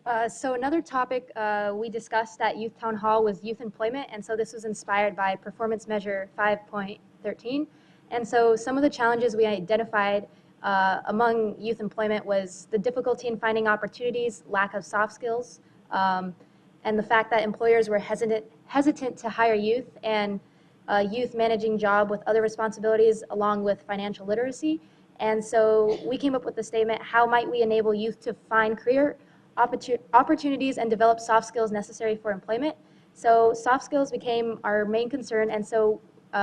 So another topic we discussed at Youth Town Hall was youth employment, and so this was inspired by Performance Measure 5.13. And so some of the challenges we identified among youth employment was the difficulty in finding opportunities, lack of soft skills, and the fact that employers were hesitant to hire youth, and youth managing job with other responsibilities along with financial literacy. And so we came up with the statement, how might we enable youth to find career opportunities and develop soft skills necessary for employment? So soft skills became our main concern, and so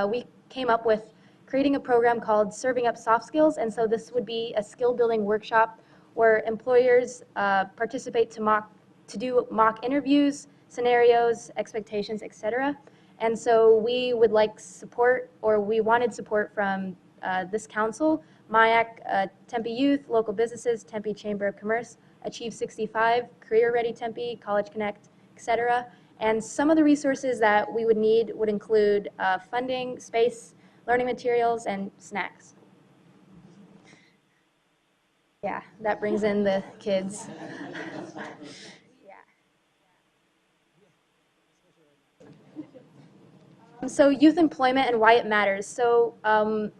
we came up with creating a program called Serving Up Soft Skills. And so this would be a skill building workshop where employers participate to do mock interviews, scenarios, expectations, etc. And so we would like support, or we wanted support from this council, MIAC, Tempe Youth, local businesses, Tempe Chamber of Commerce, Achieve 65, Career Ready Tempe, College Connect, etc. And some of the resources that we would need would include funding, space, learning materials, and snacks. Yeah, that brings in the kids. So youth employment and why it matters. So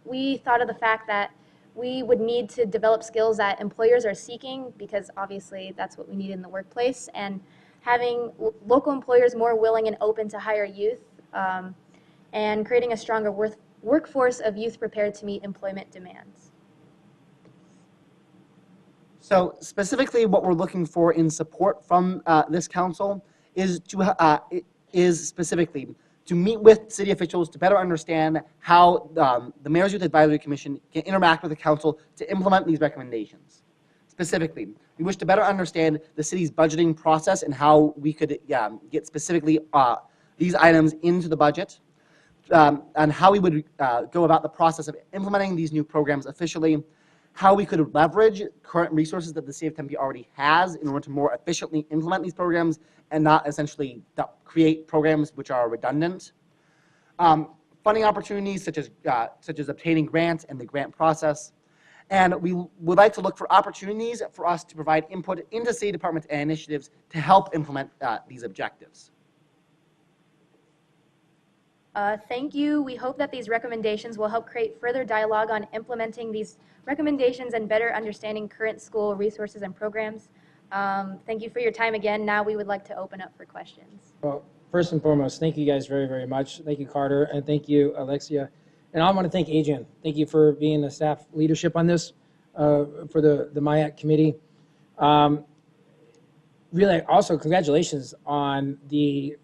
we thought of the fact that we would need to develop skills that employers are seeking, because obviously that's what we need in the workplace, and having local employers more willing and open to hire youth, and creating a stronger workforce of youth prepared to meet employment demands. So specifically what we're looking for in support from this council is specifically to meet with city officials to better understand how the Mayor's Youth Advisory Commission can interact with the council to implement these recommendations. Specifically, we wish to better understand the city's budgeting process and how we could get specifically these items into the budget, and how we would go about the process of implementing these new programs officially, how we could leverage current resources that the city of Tempe already has in order to more efficiently implement these programs and not essentially create programs which are redundant. Funding opportunities such as obtaining grants and the grant process. And we would like to look for opportunities for us to provide input into city departments and initiatives to help implement these objectives. Thank you. We hope that these recommendations will help create further dialogue on implementing these recommendations and better understanding current school resources and programs. Thank you for your time again. Now we would like to open up for questions. Well, first and foremost, thank you guys very, very much. Thank you, Carter, and thank you, Alexia. And I want to thank Adrian. Thank you for being the staff leadership on this for the MIAC committee. Really, also congratulations on the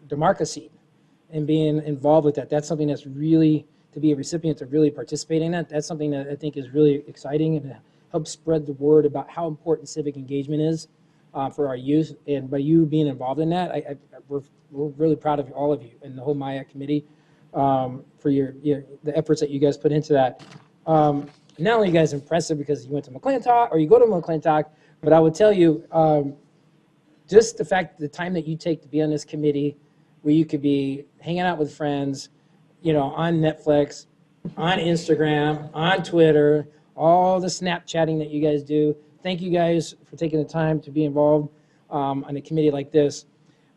DeMarca seat and being involved with that. That's something that's really, to be a recipient, to really participate in that, that's something that I think is really exciting and helps spread the word about how important civic engagement is for our youth. And by you being involved in that, we're really proud of all of you and the whole MIAC committee for the efforts that you guys put into that. Not only are you guys impressive because you went to McClintock, or you go to McClintock, but I would tell you, just the fact, the time that you take to be on this committee, where you could be hanging out with friends, on Netflix, on Instagram, on Twitter, all the Snapchatting that you guys do. Thank you guys for taking the time to be involved on a committee like this.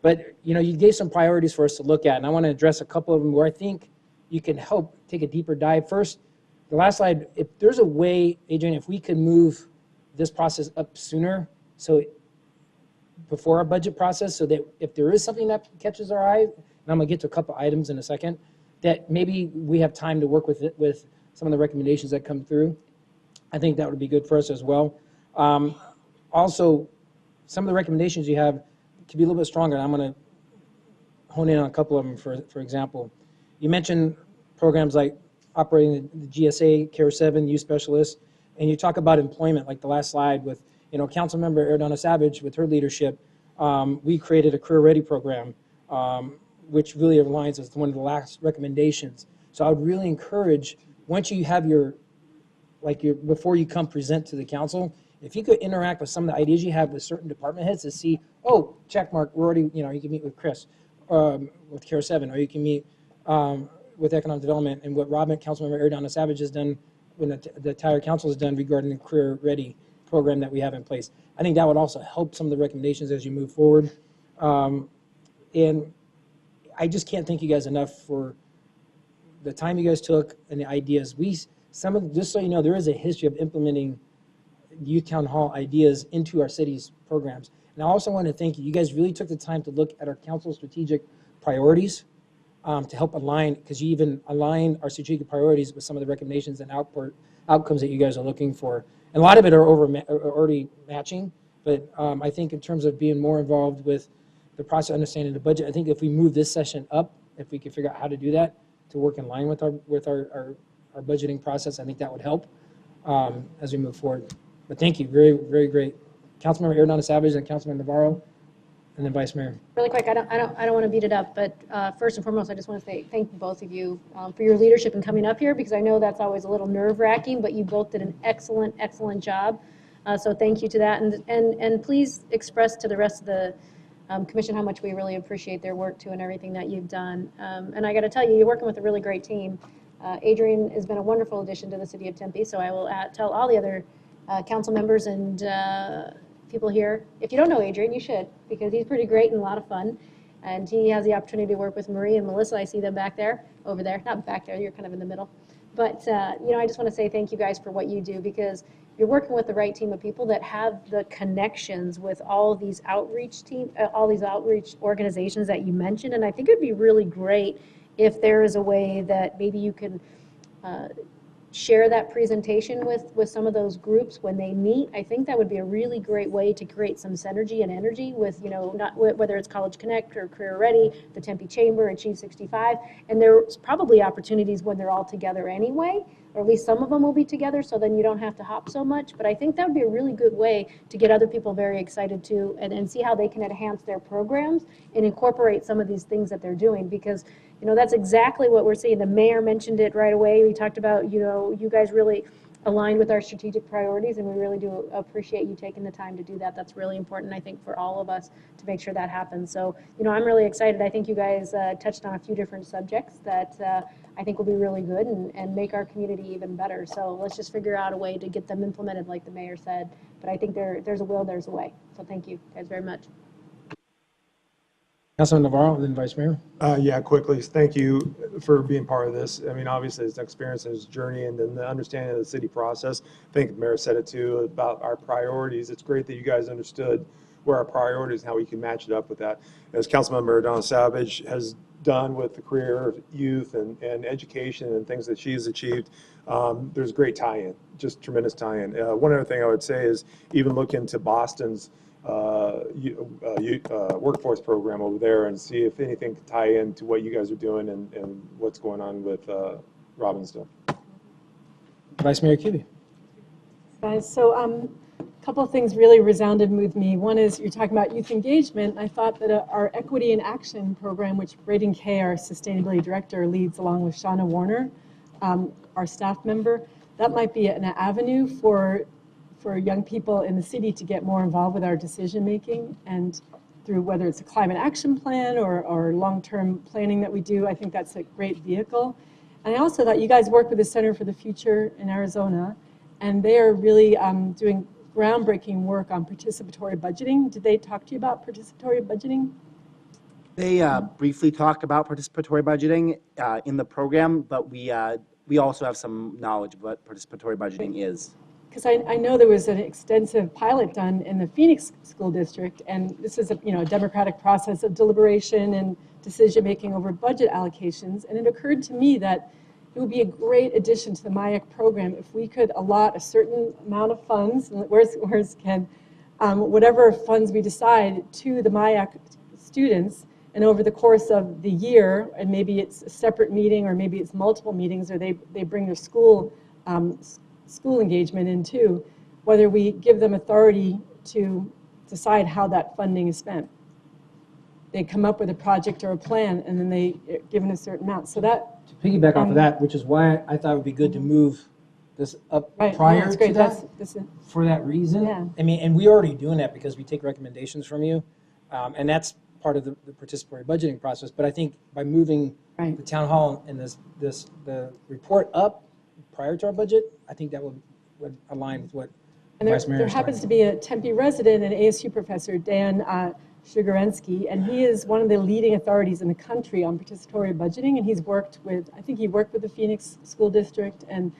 But, you gave some priorities for us to look at, and I want to address a couple of them where I think you can help take a deeper dive. First, the last slide, if there's a way, Adrian, if we could move this process up sooner, so before our budget process, so that if there is something that catches our eye, and I'm going to get to a couple items in a second, that maybe we have time to work with it, with some of the recommendations that come through. I think that would be good for us as well. Also, some of the recommendations you have could be a little bit stronger, and I'm going to hone in on a couple of them. For example, you mentioned programs like operating the GSA, Care 7, Youth Specialists, and you talk about employment, like the last slide with Councilmember Erdona Savage, with her leadership, we created a Career Ready program, which really aligns with one of the last recommendations. So I would really encourage, once you have before you come present to the council, if you could interact with some of the ideas you have with certain department heads to see, oh, check mark, we're already, you can meet with Chris with Care 7, or you can meet with Economic Development, and what Councilmember Erdona Savage has done, when the entire council has done regarding the Career Ready. program that we have in place. I think that would also help some of the recommendations as you move forward. And I just can't thank you guys enough for the time you guys took and the ideas. Just so you know, there is a history of implementing youth town hall ideas into our city's programs. And I also want to thank you. You guys really took the time to look at our council strategic priorities to help align, because you even align our strategic priorities with some of the recommendations and outcomes that you guys are looking for. And a lot of it are already matching, but I think in terms of being more involved with the process of understanding the budget, I think if we move this session up, if we can figure out how to do that to work in line with our budgeting process, I think that would help as we move forward. But thank you, very, very great. Councilmember Arenado Savage and Councilman Navarro, and then Vice Mayor. Really quick, I don't want to beat it up, but first and foremost, I just want to say thank both of you for your leadership in coming up here, because I know that's always a little nerve-wracking, but you both did an excellent, excellent job. So thank you to that, and please express to the rest of the commission how much we really appreciate their work too and everything that you've done. And I got to tell you, you're working with a really great team. Adrian has been a wonderful addition to the city of Tempe, so I will tell all the other council members and people here, if you don't know Adrian, you should, because he's pretty great and a lot of fun. And he has the opportunity to work with Marie and Melissa. I see them back there, over there, not back there, you're kind of in the middle. But, you know, I just want to say thank you guys for what you do, because you're working with the right team of people that have the connections with all these outreach all these outreach organizations that you mentioned. And I think it'd be really great if there is a way that maybe you can share that presentation with some of those groups when they meet. I think that would be a really great way to create some synergy and energy with, you know, not whether it's College Connect or Career Ready, the Tempe Chamber, Achieve 65, and there's probably opportunities when they're all together anyway, or at least some of them will be together, so then you don't have to hop so much. But I think that would be a really good way to get other people very excited too, and see how they can enhance their programs and incorporate some of these things that they're doing, because you know, that's exactly what we're seeing. The mayor mentioned it right away. We talked about, you know, you guys really aligned with our strategic priorities, and we really do appreciate you taking the time to do that. That's really important, I think, for all of us to make sure that happens. So, you know, I'm really excited. I think you guys touched on a few different subjects that I think will be really good and make our community even better. So let's just figure out a way to get them implemented, like the mayor said. But I think there's a will, there's a way. So thank you guys very much. Councilman Navarro, and then Vice Mayor. Yeah, quickly, thank you for being part of this. I mean, obviously, it's an experience and it's a journey, and then the understanding of the city process. I think the mayor said it too, about our priorities. It's great that you guys understood where our priorities and how we can match it up with that. As Councilmember Arenado Savage has done with the career, youth, and education and things that she's achieved, there's great tie-in, just tremendous tie-in. One other thing I would say is even look into Boston's workforce program over there and see if anything can tie into what you guys are doing and what's going on with Robbinsdale. Vice Mayor Kuby. Guys, so a couple of things really resounded with me. One is you're talking about youth engagement. I thought that our Equity in Action program, which Braden Kay, our sustainability director, leads along with Shauna Warner, our staff member, that might be an avenue for young people in the city to get more involved with our decision making, and through whether it's a climate action plan or long-term planning that we do. I think that's a great vehicle. And I also thought you guys work with the Center for the Future in Arizona, and they are really doing groundbreaking work on participatory budgeting. Did they talk to you about participatory budgeting? They briefly talked about participatory budgeting in the program, but we also have some knowledge of what participatory budgeting is. Because I know there was an extensive pilot done in the Phoenix School District, and this is a democratic process of deliberation and decision making over budget allocations. And it occurred to me that it would be a great addition to the MIAC program if we could allot a certain amount of funds, where's Ken, whatever funds we decide to the MIAC students, and over the course of the year, and maybe it's a separate meeting or maybe it's multiple meetings, or they bring their school engagement in too, whether we give them authority to decide how that funding is spent. They come up with a project or a plan, and then they given a certain amount. So that to piggyback off of that, which is why I thought it would be good to move this up prior to that, for that reason. Yeah. I mean, and we're already doing that because we take recommendations from you, and that's part of the participatory budgeting process. But I think by moving the town hall and the report up prior to our budget, I think that would align with what And Vice Mayor there happens to be a Tempe resident and ASU professor, Dan Sugarensky, and he is one of the leading authorities in the country on participatory budgeting, and he's worked with, I think he worked with the Phoenix School District, and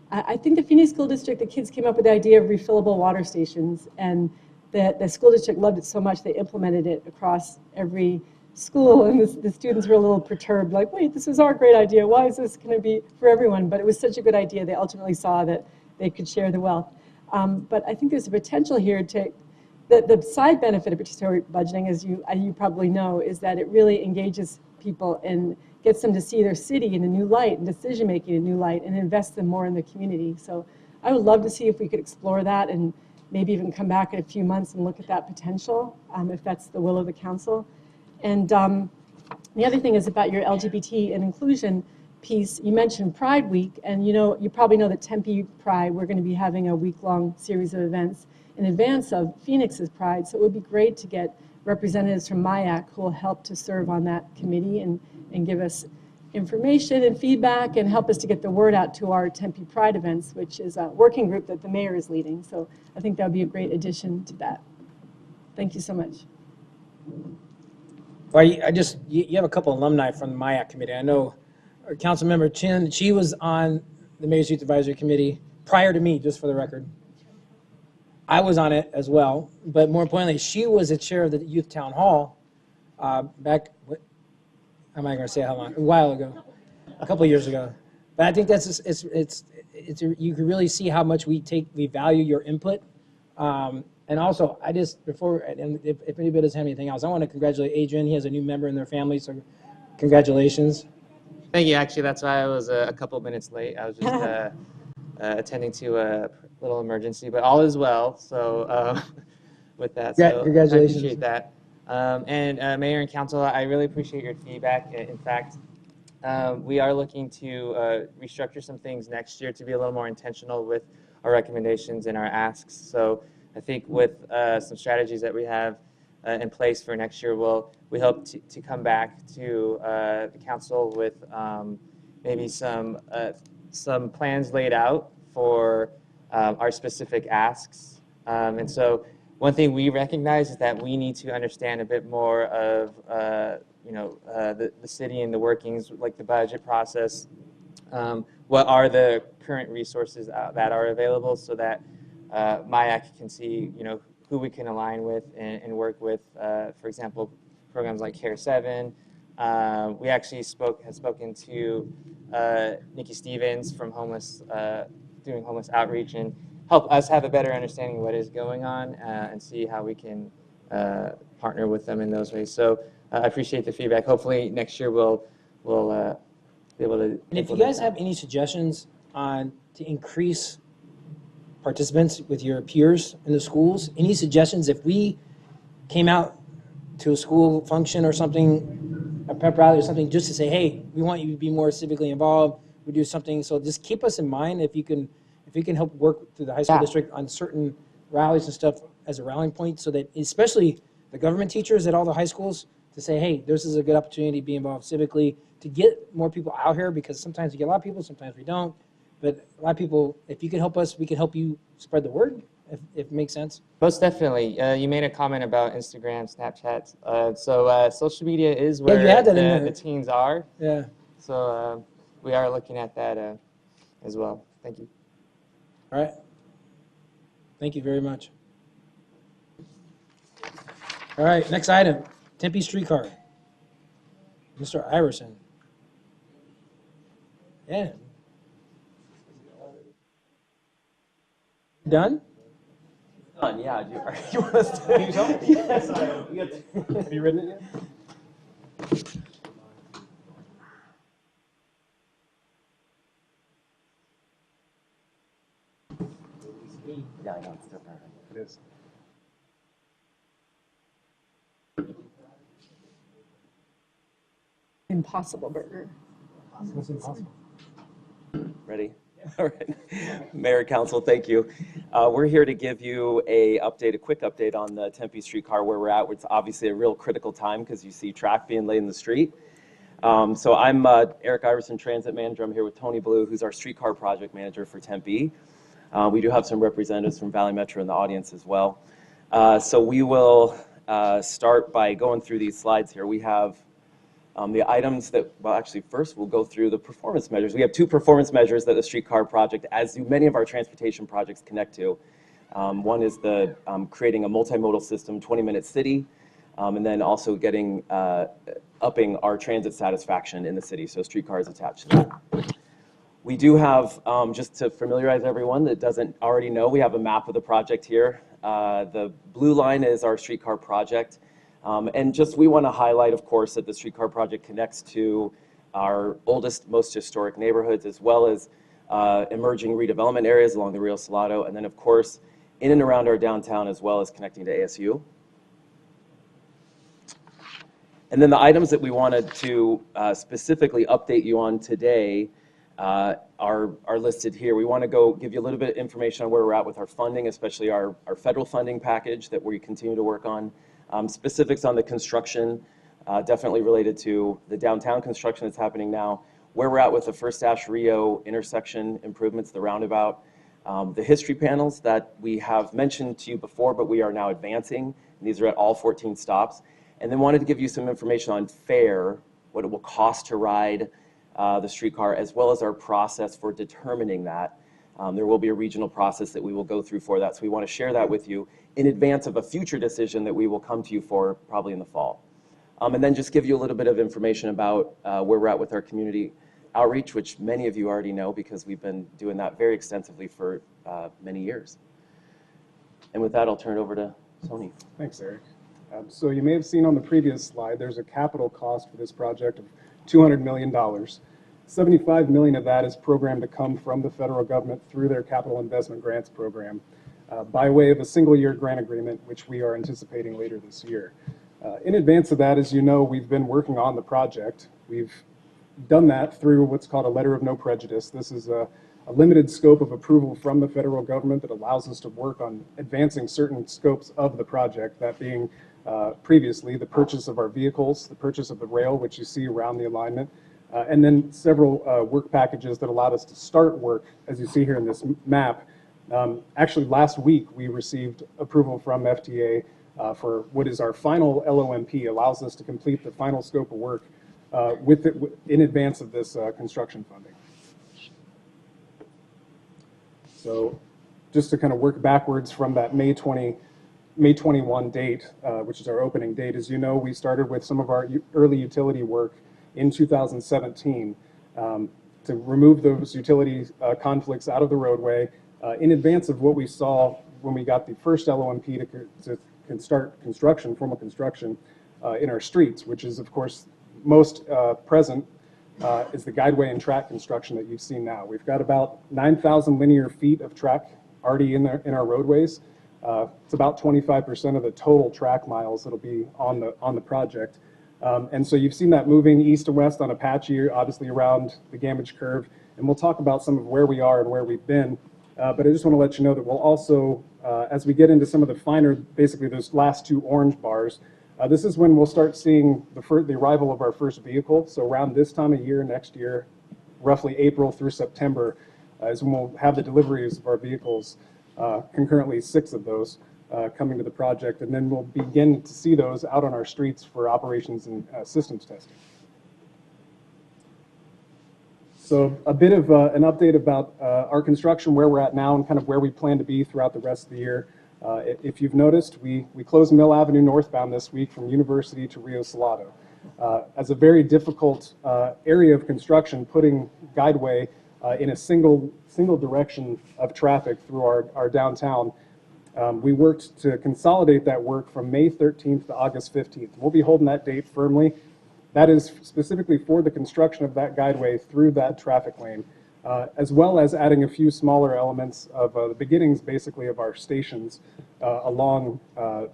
I think the Phoenix School District, the kids came up with the idea of refillable water stations, and the school district loved it so much they implemented it across every school, and the students were a little perturbed, like, wait, this is our great idea, why is this going to be for everyone? But it was such a good idea, they ultimately saw that they could share the wealth. But I think there's a potential here to, the side benefit of participatory budgeting, as you probably know, is that it really engages people and gets them to see their city in a new light and decision-making in a new light and invest them more in the community. So I would love to see if we could explore that and maybe even come back in a few months and look at that potential, if that's the will of the council. And the other thing is about your LGBT and inclusion piece. You mentioned Pride Week, and you probably know that Tempe Pride, we're going to be having a week-long series of events in advance of Phoenix's Pride. So it would be great to get representatives from MIAC who will help to serve on that committee and give us information and feedback and help us to get the word out to our Tempe Pride events, which is a working group that the mayor is leading. So I think that would be a great addition to that. Thank you so much. Well, you have a couple alumni from the MIAC committee. I know Councilmember Chin, she was on the Mayor's Youth Advisory Committee prior to me, just for the record. I was on it as well, but more importantly, she was the chair of the Youth Town Hall back, how am I going to say how long? A while ago, a couple of years ago. But I think that's you can really see how much we value your input. And also, if anybody doesn't have anything else, I want to congratulate Adrian. He has a new member in their family, so congratulations. Thank you. Actually, that's why I was a couple minutes late. I was just attending to a little emergency, but all is well. So with that, so congratulations. I appreciate that. And Mayor and Council, I really appreciate your feedback. In fact, we are looking to restructure some things next year to be a little more intentional with our recommendations and our asks. So I think with some strategies that we have in place for next year, we hope to come back to the council with maybe some plans laid out for our specific asks. And so one thing we recognize is that we need to understand a bit more of the city and the workings, like the budget process. What are the current resources that are available, so that MIAC can see who we can align with and work with. For example, programs like Care 7. We actually had spoken to Nikki Stevens from doing homeless outreach, and help us have a better understanding of what is going on and see how we can partner with them in those ways. So I appreciate the feedback. Hopefully next year we'll be able to. And if you guys have any suggestions to increase participants with your peers in the schools, any suggestions if we came out to a school function or something, a pep rally or something, just to say, hey, we want you to be more civically involved, we do something. So just keep us in mind if you can help work through the high school district on certain rallies and stuff as a rallying point, so that especially the government teachers at all the high schools, to say, hey, this is a good opportunity to be involved civically, to get more people out here, because sometimes we get a lot of people, sometimes we don't. But a lot of people, if you can help us, we can help you spread the word, if it makes sense. Most definitely. You made a comment about Instagram, Snapchat. So social media is where the teens are. Yeah. So we are looking at that as well. Thank you. All right. Thank you very much. All right, next item, Tempe streetcar. Mr. Iverson. Yeah. Done? Done, yeah. Do you want us to? Can you tell? Yes, I am. Have you written it yet? Yeah, I know, it's different. It is. Impossible burger. What's impossible? Ready? All right. Mayor, Council, thank you. We're here to give you a quick update on the Tempe streetcar, where we're at. It's obviously a real critical time because you see track being laid in the street. So I'm Eric Iverson, Transit Manager. I'm here with Tony Blue, who's our streetcar project manager for Tempe. We do have some representatives from Valley Metro in the audience as well. So we will start by going through these slides here. We have the items that, well, actually, first we'll go through the performance measures. We have 2 performance measures that the streetcar project, as do many of our transportation projects, connect to. One is the creating a multimodal system, 20-minute city, and then also getting upping our transit satisfaction in the city, so streetcars attached to that. We do have, just to familiarize everyone that doesn't already know, we have a map of the project here. The blue line is our streetcar project. And just we want to highlight, of course, that the streetcar project connects to our oldest, most historic neighborhoods, as well as emerging redevelopment areas along the Rio Salado, and then, of course, in and around our downtown, as well as connecting to ASU. And then the items that we wanted to specifically update you on today are listed here. We want to go give you a little bit of information on where we're at with our funding, especially our federal funding package that we continue to work on. Specifics on the construction, definitely related to the downtown construction that's happening now, where we're at with the First Ash Rio intersection improvements, the roundabout, the history panels that we have mentioned to you before, but we are now advancing, and these are at all 14 stops. And then wanted to give you some information on fare, what it will cost to ride the streetcar, as well as our process for determining that. There will be a regional process that we will go through for that, so we want to share that with you in advance of a future decision that we will come to you for probably in the fall. And then just give you a little bit of information about where we're at with our community outreach, which many of you already know because we've been doing that very extensively for many years. And with that, I'll turn it over to Tony. Thanks, Eric. So you may have seen on the previous slide, there's a capital cost for this project of $200 million. $75 million of that is programmed to come from the federal government through their capital investment grants program by way of a single-year grant agreement, which we are anticipating later this year. In advance of that, as you know, we've been working on the project. We've done that through what's called a letter of no prejudice. This is a limited scope of approval from the federal government that allows us to work on advancing certain scopes of the project, that being previously the purchase of our vehicles, the purchase of the rail, which you see around the alignment, and then several work packages that allowed us to start work, as you see here in this map. Actually, last week we received approval from FTA for what is our final LOMP, allows us to complete the final scope of work in advance of this construction funding. So just to kind of work backwards from that May 21 date, which is our opening date, as you know, we started with some of our early utility work in 2017 to remove those utility conflicts out of the roadway in advance of what we saw when we got the first LOMP to start construction, formal construction in our streets, which is, of course, most present is the guideway and track construction that you've seen now. We've got about 9,000 linear feet of track already in our roadways. It's about 25% of the total track miles that'll be on the project. And so you've seen that moving east to west on Apache, obviously around the Gamage Curve. And we'll talk about some of where we are and where we've been. But I just want to let you know that we'll also, as we get into some of the finer, basically those last 2 orange bars, this is when we'll start seeing the arrival of our first vehicle. So around this time of year, next year, roughly April through September, is when we'll have the deliveries of our vehicles, concurrently 6 of those coming to the project. And then we'll begin to see those out on our streets for operations and systems testing. So a bit of an update about our construction, where we're at now, and kind of where we plan to be throughout the rest of the year. If you've noticed, we closed Mill Avenue northbound this week from University to Rio Salado. As a very difficult area of construction, putting guideway in a single direction of traffic through our downtown, we worked to consolidate that work from May 13th to August 15th. We'll be holding that date firmly. That is specifically for the construction of that guideway through that traffic lane, as well as adding a few smaller elements of the beginnings, basically, of our stations along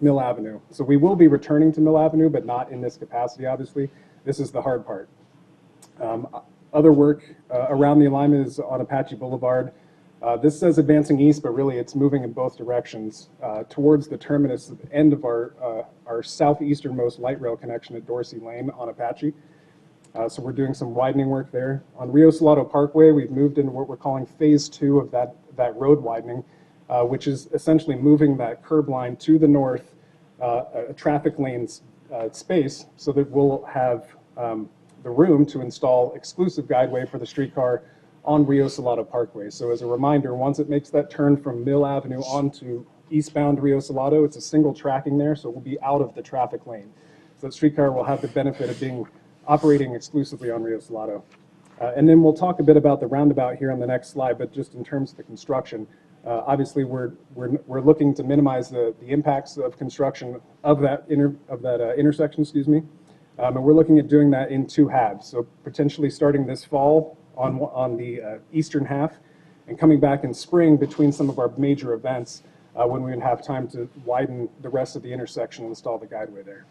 Mill Avenue. So we will be returning to Mill Avenue, but not in this capacity, obviously. This is the hard part. Other work around the alignment is on Apache Boulevard. This says advancing east, but really it's moving in both directions towards the terminus at the end of our southeasternmost light rail connection at Dorsey Lane on Apache. So we're doing some widening work there. On Rio Salado Parkway, we've moved into what we're calling phase 2 of that that road widening, which is essentially moving that curb line to the north, a traffic lanes space, so that we'll have the room to install exclusive guideway for the streetcar on Rio Salado Parkway. So as a reminder, once it makes that turn from Mill Avenue onto eastbound Rio Salado, it's a single tracking there, so it will be out of the traffic lane. So the streetcar will have the benefit of being operating exclusively on Rio Salado. And then we'll talk a bit about the roundabout here on the next slide, but just in terms of the construction, obviously we're looking to minimize the impacts of construction of that intersection, excuse me. And we're looking at doing that in 2 halves. So potentially starting this fall on the eastern half and coming back in spring between some of our major events when we would have time to widen the rest of the intersection and install the guideway there.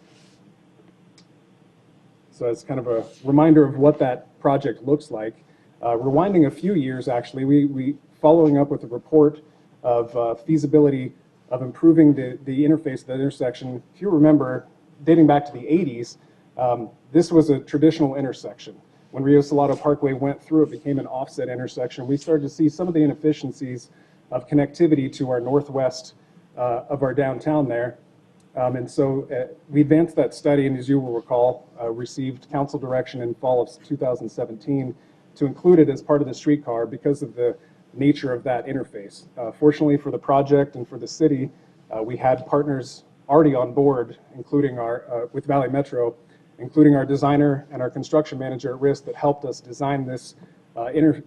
So it's kind of a reminder of what that project looks like. Rewinding a few years, actually, we following up with a report of feasibility of improving the interface of the intersection. If you remember, dating back to the 80s, this was a traditional intersection. When Rio Salado Parkway went through, it became an offset intersection. We started to see some of the inefficiencies of connectivity to our northwest of our downtown there. And so we advanced that study, and as you will recall, received council direction in fall of 2017 to include it as part of the streetcar because of the nature of that interface. Fortunately for the project and for the city, we had partners already on board, including with Valley Metro, including our designer and our construction manager at risk that helped us design this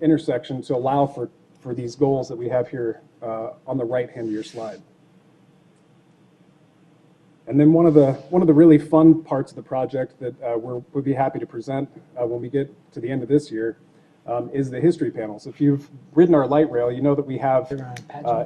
intersection to allow for these goals that we have here on the right hand of your slide. And then one of the really fun parts of the project that we'll be happy to present when we get to the end of this year is the history panels. If you've ridden our light rail, you know that we have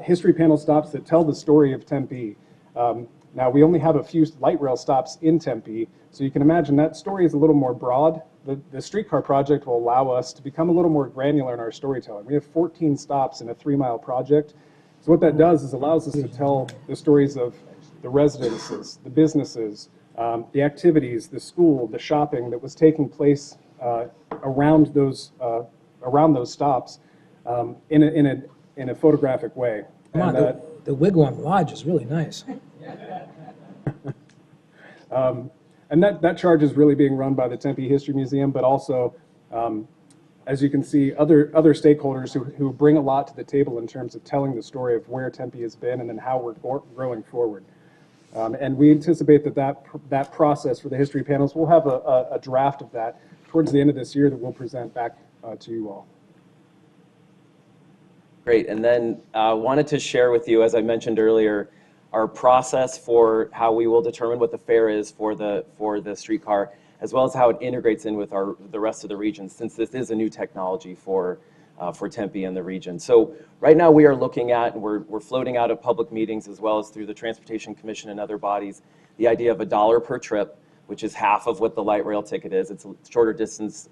history panel stops that tell the story of Tempe. Now, we only have a few light rail stops in Tempe, so you can imagine that story is a little more broad. The streetcar project will allow us to become a little more granular in our storytelling. We have 14 stops in a 3-mile project. So what that does is allows us to tell the stories of the residences, the businesses, the activities, the school, the shopping that was taking place around those stops in a photographic way. Come on, the Wigwam Lodge is really nice. And that charge is really being run by the Tempe History Museum, but also, as you can see, other stakeholders who bring a lot to the table in terms of telling the story of where Tempe has been and then how we're growing forward. And we anticipate that process for the history panels, we'll have a draft of that towards the end of this year that we'll present back to you all. Great, and then wanted to share with you, as I mentioned earlier, our process for how we will determine what the fare is for the streetcar, as well as how it integrates in with the rest of the region, since this is a new technology for Tempe and the region. So right now we are looking at, and we're floating out at public meetings as well as through the Transportation Commission and other bodies, the idea of $1 per trip, which is half of what the light rail ticket is. It's a shorter distance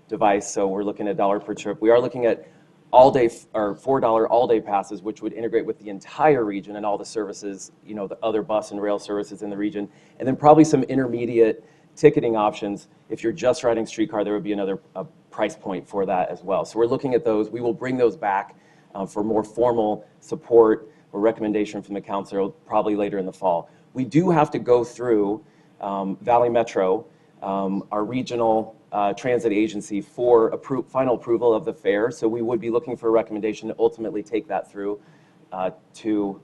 device, so we're looking at $1 per trip. We are looking at all-day or $4 all-day passes, which would integrate with the entire region and all the services, the other bus and rail services in the region, and then probably some intermediate ticketing options. If you're just riding streetcar, there would be another price point for that as well. So we're looking at those. We will bring those back for more formal support or recommendation from the council probably later in the fall. We do have to go through Valley Metro, our regional transit agency, for final approval of the fare. So we would be looking for a recommendation to ultimately take that through to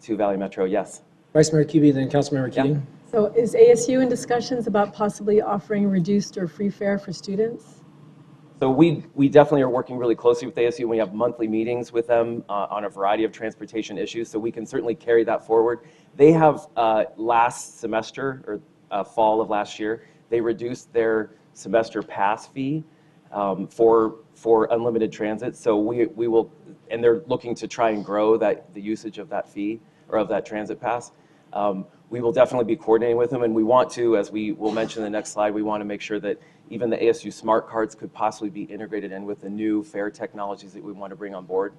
Valley Metro. Yes. Vice Mayor Kuby, then Councilmember Keating. Yeah. So is ASU in discussions about possibly offering reduced or free fare for students? So we definitely are working really closely with ASU. We have monthly meetings with them on a variety of transportation issues, so we can certainly carry that forward. They have last semester, or fall of last year, they reduced their semester pass fee for unlimited transit. So we will, and they're looking to try and grow the usage of that fee or of that transit pass. We will definitely be coordinating with them, and we want to, as we will mention in the next slide, we want to make sure that even the ASU smart cards could possibly be integrated in with the new fare technologies that we want to bring on board.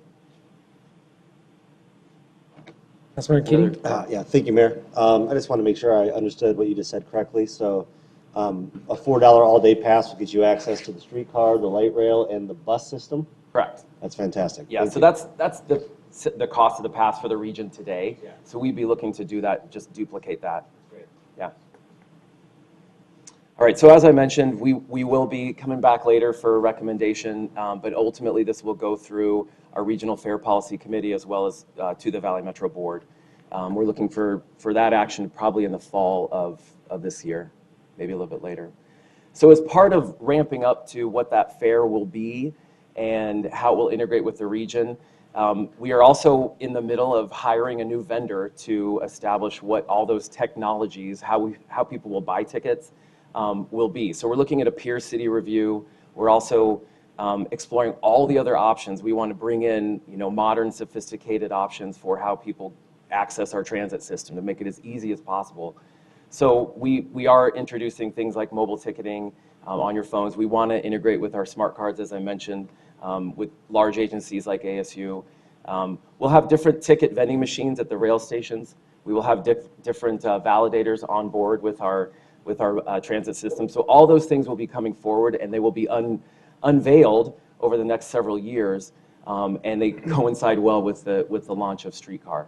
Councilmember Keating. Yeah, thank you, Mayor. I just want to make sure I understood what you just said correctly. So a $4 all-day pass will get you access to the streetcar, the light rail, and the bus system? Correct. That's fantastic. Yeah, Thank so you. that's the cost of the pass for the region today. Yeah. So we'd be looking to do that, just duplicate that. Great. Yeah. All right, so as I mentioned, we will be coming back later for a recommendation, but ultimately this will go through our Regional Fair Policy Committee as well as to the Valley Metro Board. We're looking for that action probably in the fall of this year, maybe a little bit later. So as part of ramping up to what that fair will be and how it will integrate with the region, we are also in the middle of hiring a new vendor to establish what all those technologies, how people will buy tickets, will be. So we're looking at a peer city review. We're also exploring all the other options. We want to bring in, modern, sophisticated options for how people access our transit system to make it as easy as possible. So we are introducing things like mobile ticketing on your phones. We want to integrate with our smart cards, as I mentioned, with large agencies like ASU. We'll have different ticket vending machines at the rail stations. We will have different validators on board with our transit system. So all those things will be coming forward, and they will be unveiled over the next several years, and they coincide well with the launch of Streetcar.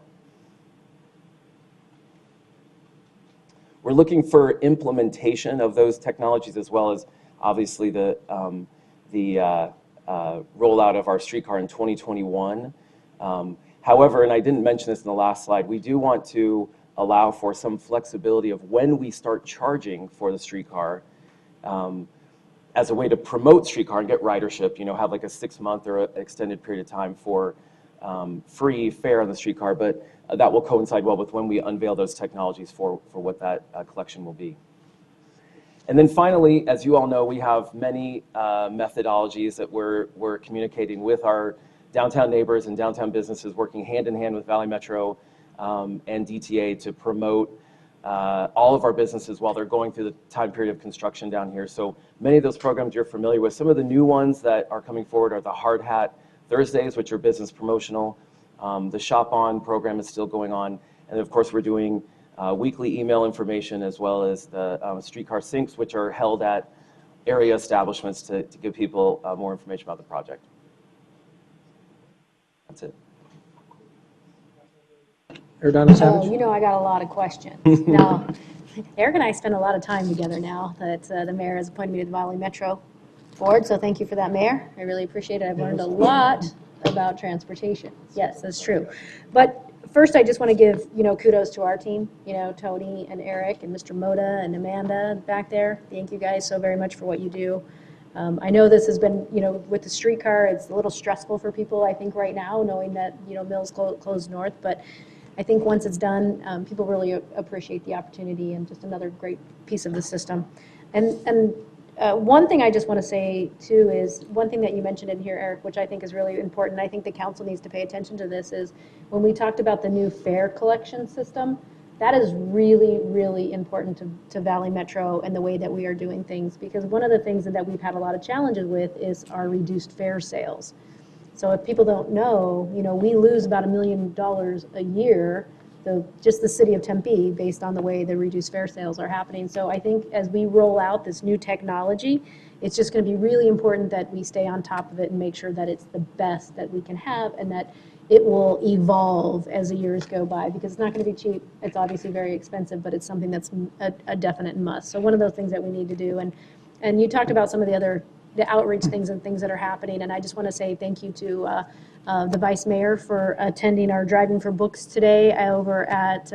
We're looking for implementation of those technologies as well as obviously the rollout of our Streetcar in 2021. However, and I didn't mention this in the last slide, we do want to allow for some flexibility of when we start charging for the Streetcar as a way to promote Streetcar and get ridership, have like a 6-month or an extended period of time for free fare on the Streetcar, but that will coincide well with when we unveil those technologies for what that collection will be. And then finally, as you all know, we have many methodologies that we're communicating with our downtown neighbors and downtown businesses, working hand in hand with Valley Metro and DTA to promote all of our businesses while they're going through the time period of construction down here. So many of those programs you're familiar with. Some of the new ones that are coming forward are the Hard Hat Thursdays, which are business promotional. The Shop On program is still going on. And of course, we're doing weekly email information as well as the Streetcar Syncs, which are held at area establishments to give people more information about the project. That's it. Oh, I got a lot of questions. Now, Eric and I spend a lot of time together now that the mayor has appointed me to the Valley Metro Board, so thank you for that, Mayor. I really appreciate it. I've learned a lot about transportation. Yes, that's true. But first, I just want to give, kudos to our team, Tony and Eric and Mr. Moda and Amanda back there. Thank you guys so very much for what you do. I know this has been, with the Streetcar, it's a little stressful for people, I think, right now, knowing that, Mills closed north, but I think once it's done, people really appreciate the opportunity and just another great piece of the system. And one thing I just want to say, too, is one thing that you mentioned in here, Eric, which I think is really important, I think the council needs to pay attention to this, is when we talked about the new fare collection system, that is really, really important to Valley Metro and the way that we are doing things, because one of the things that we've had a lot of challenges with is our reduced fare sales. So if people don't know, we lose about $1 million a year, just the city of Tempe, based on the way the reduced fare sales are happening. So I think as we roll out this new technology, it's just going to be really important that we stay on top of it and make sure that it's the best that we can have and that it will evolve as the years go by, because it's not going to be cheap. It's obviously very expensive, but it's something that's a definite must. So one of those things that we need to do. And you talked about some of the outreach things and things that are happening. And I just want to say thank you to the Vice Mayor for attending our Driving for Books today over at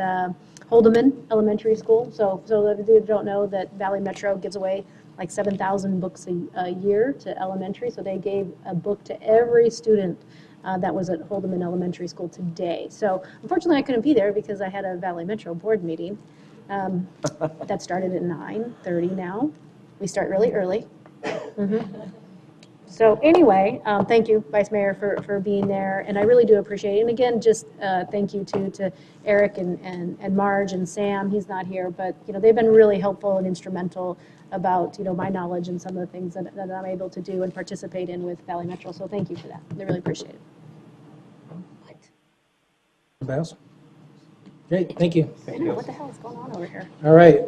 Holdeman Elementary School. So if you don't know, that Valley Metro gives away like 7,000 books a year to elementary. So they gave a book to every student that was at Holdeman Elementary School today. So unfortunately, I couldn't be there because I had a Valley Metro board meeting that started at 9:30 now. We start really early. So anyway, thank you, Vice Mayor, for being there, and I really do appreciate it. And again, just thank you to Eric and Marge and Sam. He's not here, but they've been really helpful and instrumental about my knowledge and some of the things that I'm able to do and participate in with Valley Metro. So thank you for that. I really appreciate it. Anybody else? Great, thank you. I know, what the hell is going on over here? All right.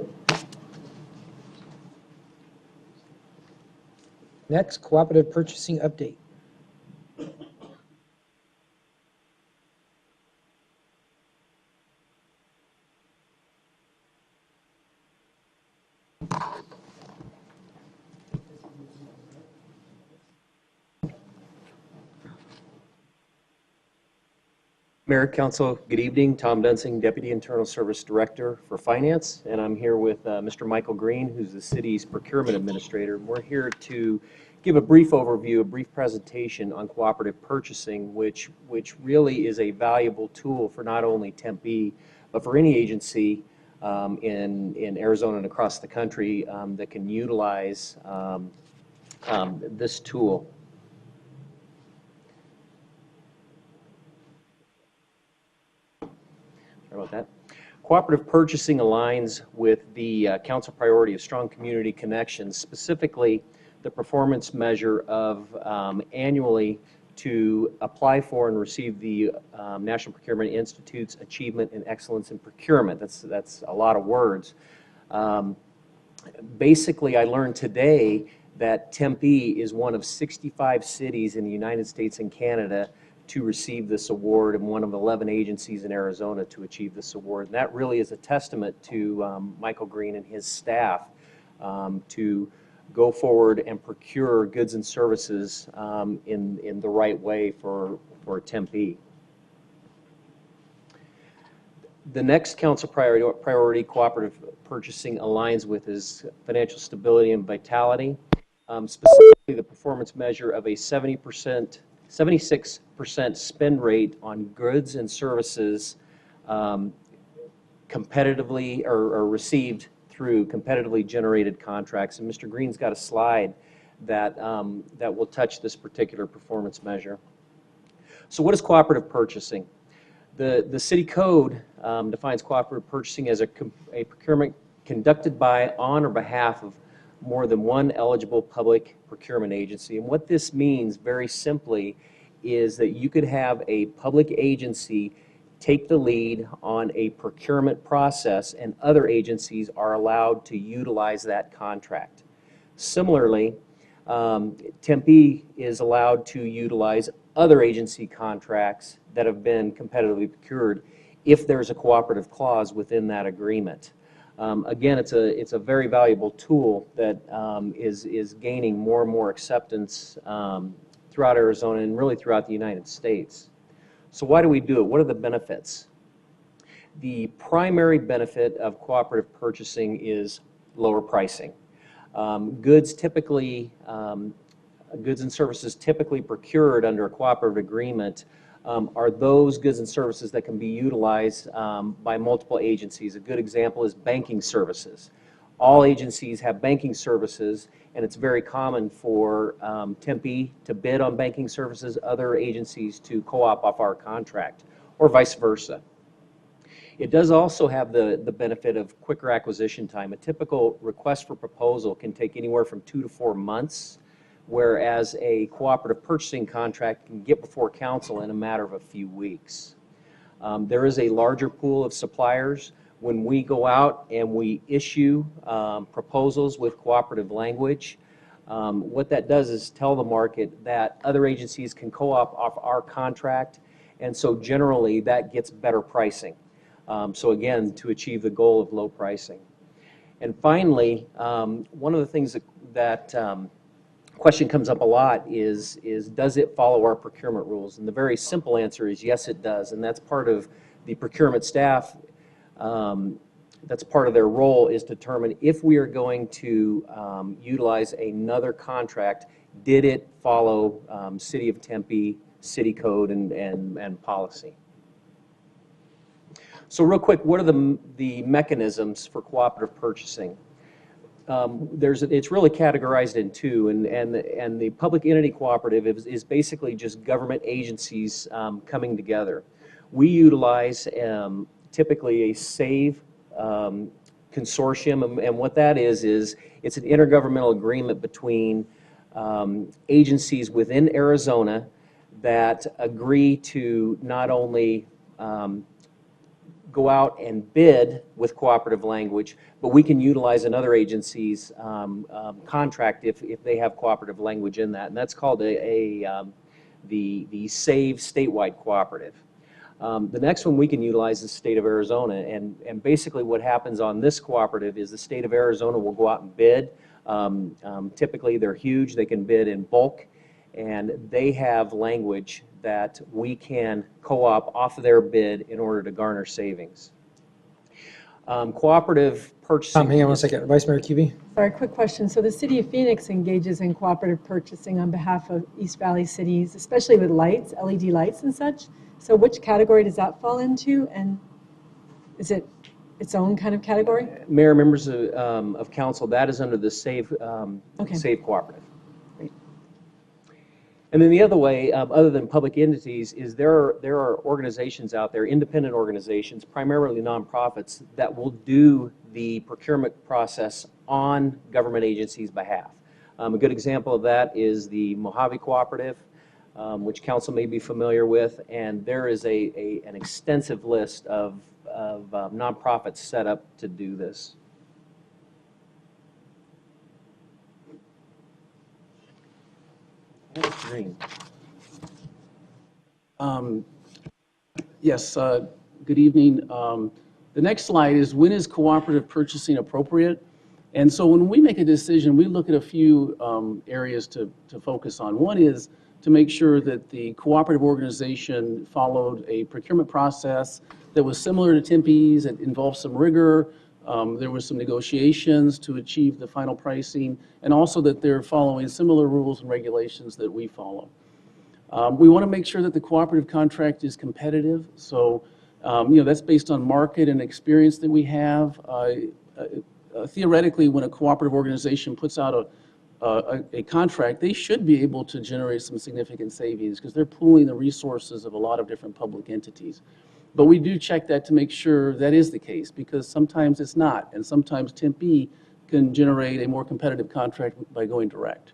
Next, cooperative purchasing update. Mayor, Council, good evening. Tom Dunsing, Deputy Internal Service Director for Finance, and I'm here with Mr. Michael Green, who's the city's procurement administrator. We're here to give a brief overview, a brief presentation on cooperative purchasing, which really is a valuable tool for not only Tempe, but for any agency in Arizona and across the country that can utilize this tool. Sorry about that. Cooperative purchasing aligns with the council priority of strong community connections, specifically the performance measure of annually to apply for and receive the National Procurement Institute's Achievement in Excellence in Procurement. That's a lot of words. Basically, I learned today that Tempe is one of 65 cities in the United States and Canada to receive this award, and one of 11 agencies in Arizona to achieve this award. And that really is a testament to Michael Green and his staff to go forward and procure goods and services in the right way for Tempe. The next council priority cooperative purchasing aligns with is financial stability and vitality, specifically the performance measure of a 76% spend rate on goods and services competitively or received through competitively generated contracts. And Mr. Green's got a slide that will touch this particular performance measure. So what is cooperative purchasing? The city code defines cooperative purchasing as a procurement conducted by, on, or behalf of more than one eligible public procurement agency. And what this means, very simply, is that you could have a public agency take the lead on a procurement process, and other agencies are allowed to utilize that contract. Similarly, Tempe is allowed to utilize other agency contracts that have been competitively procured if there's a cooperative clause within that agreement. Again, it's a very valuable tool that is gaining more and more acceptance throughout Arizona and really throughout the United States. So why do we do it? What are the benefits? The primary benefit of cooperative purchasing is lower pricing. Goods and services typically procured under a cooperative agreement are those goods and services that can be utilized by multiple agencies. A good example is banking services. All agencies have banking services, and it's very common for Tempe to bid on banking services, other agencies to co-op off our contract, or vice versa. It does also have the benefit of quicker acquisition time. A typical request for proposal can take anywhere from 2 to 4 months, whereas a cooperative purchasing contract can get before council in a matter of a few weeks. There is a larger pool of suppliers. When we go out and we issue proposals with cooperative language, what that does is tell the market that other agencies can co-op off our contract, and so generally that gets better pricing. So again, to achieve the goal of low pricing. And finally, one of the things that question comes up a lot is does it follow our procurement rules? And the very simple answer is yes, it does. And that's part of the procurement staff, that's part of their role, is determine if we are going to utilize another contract, did it follow City of Tempe, city code, and policy. So real quick, what are the mechanisms for cooperative purchasing? It's really categorized in two, and the public entity cooperative is basically just government agencies coming together. We utilize typically a SAVE consortium, and what that is it's an intergovernmental agreement between agencies within Arizona that agree to not only go out and bid with cooperative language, but we can utilize another agency's contract if they have cooperative language in that, and that's called the SAVE statewide cooperative. The next one we can utilize is the state of Arizona, and basically what happens on this cooperative is the state of Arizona will go out and bid. Typically they're huge, they can bid in bulk, and they have language that we can co-op off of their bid in order to garner savings. Cooperative purchasing. Hang on one second. Vice Mayor Cuvey. Sorry, quick question. So the city of Phoenix engages in cooperative purchasing on behalf of East Valley cities, especially with lights, LED lights and such. So which category does that fall into? And is it its own kind of category? Mayor, members of council, that is under the Save Cooperative. And then the other way, other than public entities, is there are organizations out there, independent organizations, primarily nonprofits, that will do the procurement process on government agencies' behalf. A good example of that is the Mojave Cooperative, which council may be familiar with, and there is an extensive list of nonprofits set up to do this. Green. Yes, good evening. The next slide is, when is cooperative purchasing appropriate? And so when we make a decision, we look at a few areas to focus on. One is to make sure that the cooperative organization followed a procurement process that was similar to Tempe's. It involved some rigor. There was some negotiations to achieve the final pricing, and also that they're following similar rules and regulations that we follow. We want to make sure that the cooperative contract is competitive. So, that's based on market and experience that we have. Theoretically, when a cooperative organization puts out a contract, they should be able to generate some significant savings because they're pooling the resources of a lot of different public entities. But we do check that to make sure that is the case, because sometimes it's not, and sometimes Tempe can generate a more competitive contract by going direct.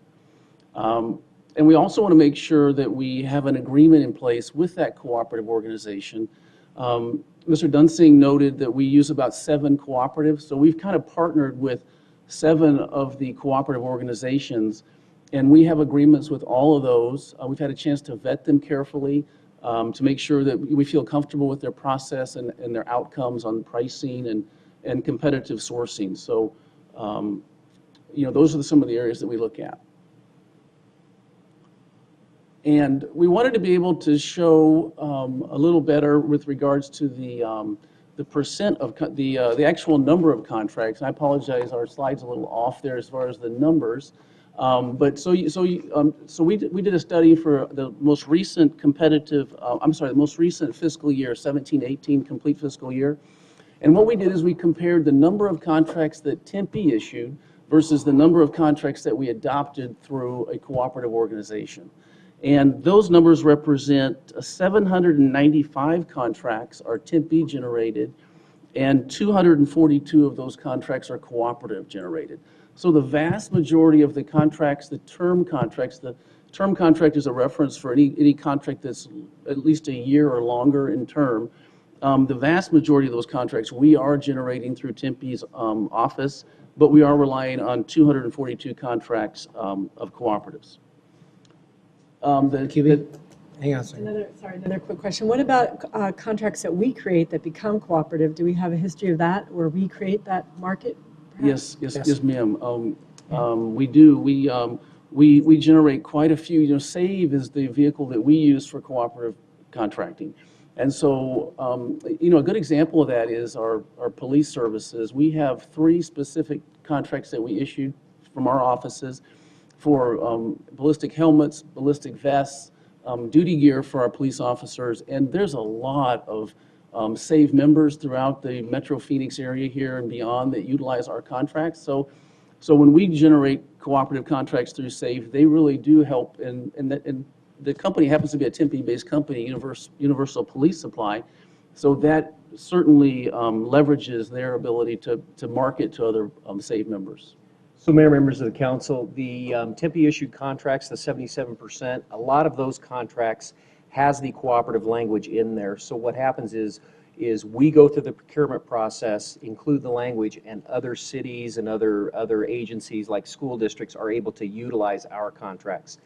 And we also want to make sure that we have an agreement in place with that cooperative organization. Mr. Dunsing noted that we use about 7 cooperatives, so we've kind of partnered with 7 of the cooperative organizations, and we have agreements with all of those. We've had a chance to vet them carefully to make sure that we feel comfortable with their process and their outcomes on pricing and competitive sourcing. So, those are some of the areas that we look at. And we wanted to be able to show a little better with regards to the percent of the actual number of contracts. And I apologize, our slide's a little off there as far as the numbers. But so we did a study for the most recent the most recent fiscal year, 17-18 complete fiscal year. And what we did is we compared the number of contracts that Tempe issued versus the number of contracts that we adopted through a cooperative organization. And those numbers represent 795 contracts are Tempe generated, and 242 of those contracts are cooperative generated. So the vast majority of the contracts, the term contract is a reference for any contract that's at least a year or longer in term. The vast majority of those contracts we are generating through Tempe's office, but we are relying on 242 contracts of cooperatives. Hang on a second. Another quick question. What about contracts that we create that become cooperative? Do we have a history of that, where we create that market? Yes, ma'am. We do. We generate quite a few. SAVE is the vehicle that we use for cooperative contracting. And so, a good example of that is our police services. We have 3 specific contracts that we issued from our offices for ballistic helmets, ballistic vests, duty gear for our police officers, and there's a lot of SAVE members throughout the Metro Phoenix area here and beyond that utilize our contracts. So when we generate cooperative contracts through SAVE, they really do help, and the company happens to be a Tempe-based company, Universal Police Supply, so that certainly leverages their ability to market to other SAVE members. So, Mayor, members of the council, the Tempe issued contracts, the 77%, a lot of those contracts has the cooperative language in there. So what happens is we go through the procurement process, include the language, and other cities and other agencies like school districts are able to utilize our contracts.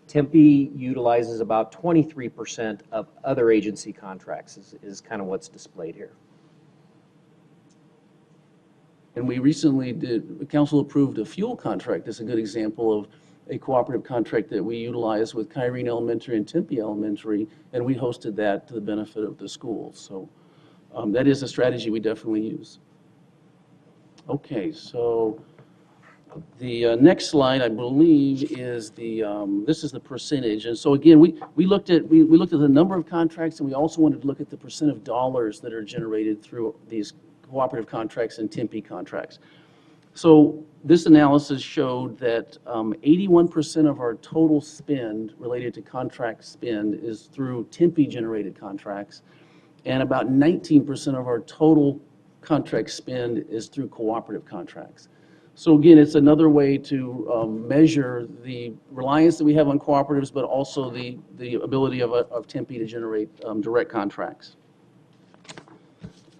Tempe utilizes about 23% of other agency contracts is kind of what's displayed here. And we recently the council approved a fuel contract. That's a good example a cooperative contract that we utilize with Kyrene Elementary and Tempe Elementary, and we hosted that to the benefit of the schools. So that is a strategy we definitely use. Okay, so the next slide, I believe, is this is the percentage. And so again, we looked at the number of contracts, and we also wanted to look at the percent of dollars that are generated through these cooperative contracts and Tempe contracts. So this analysis showed that 81% of our total spend related to contract spend is through Tempe-generated contracts, and about 19% of our total contract spend is through cooperative contracts. So again, it's another way to measure the reliance that we have on cooperatives, but also the ability of Tempe to generate direct contracts.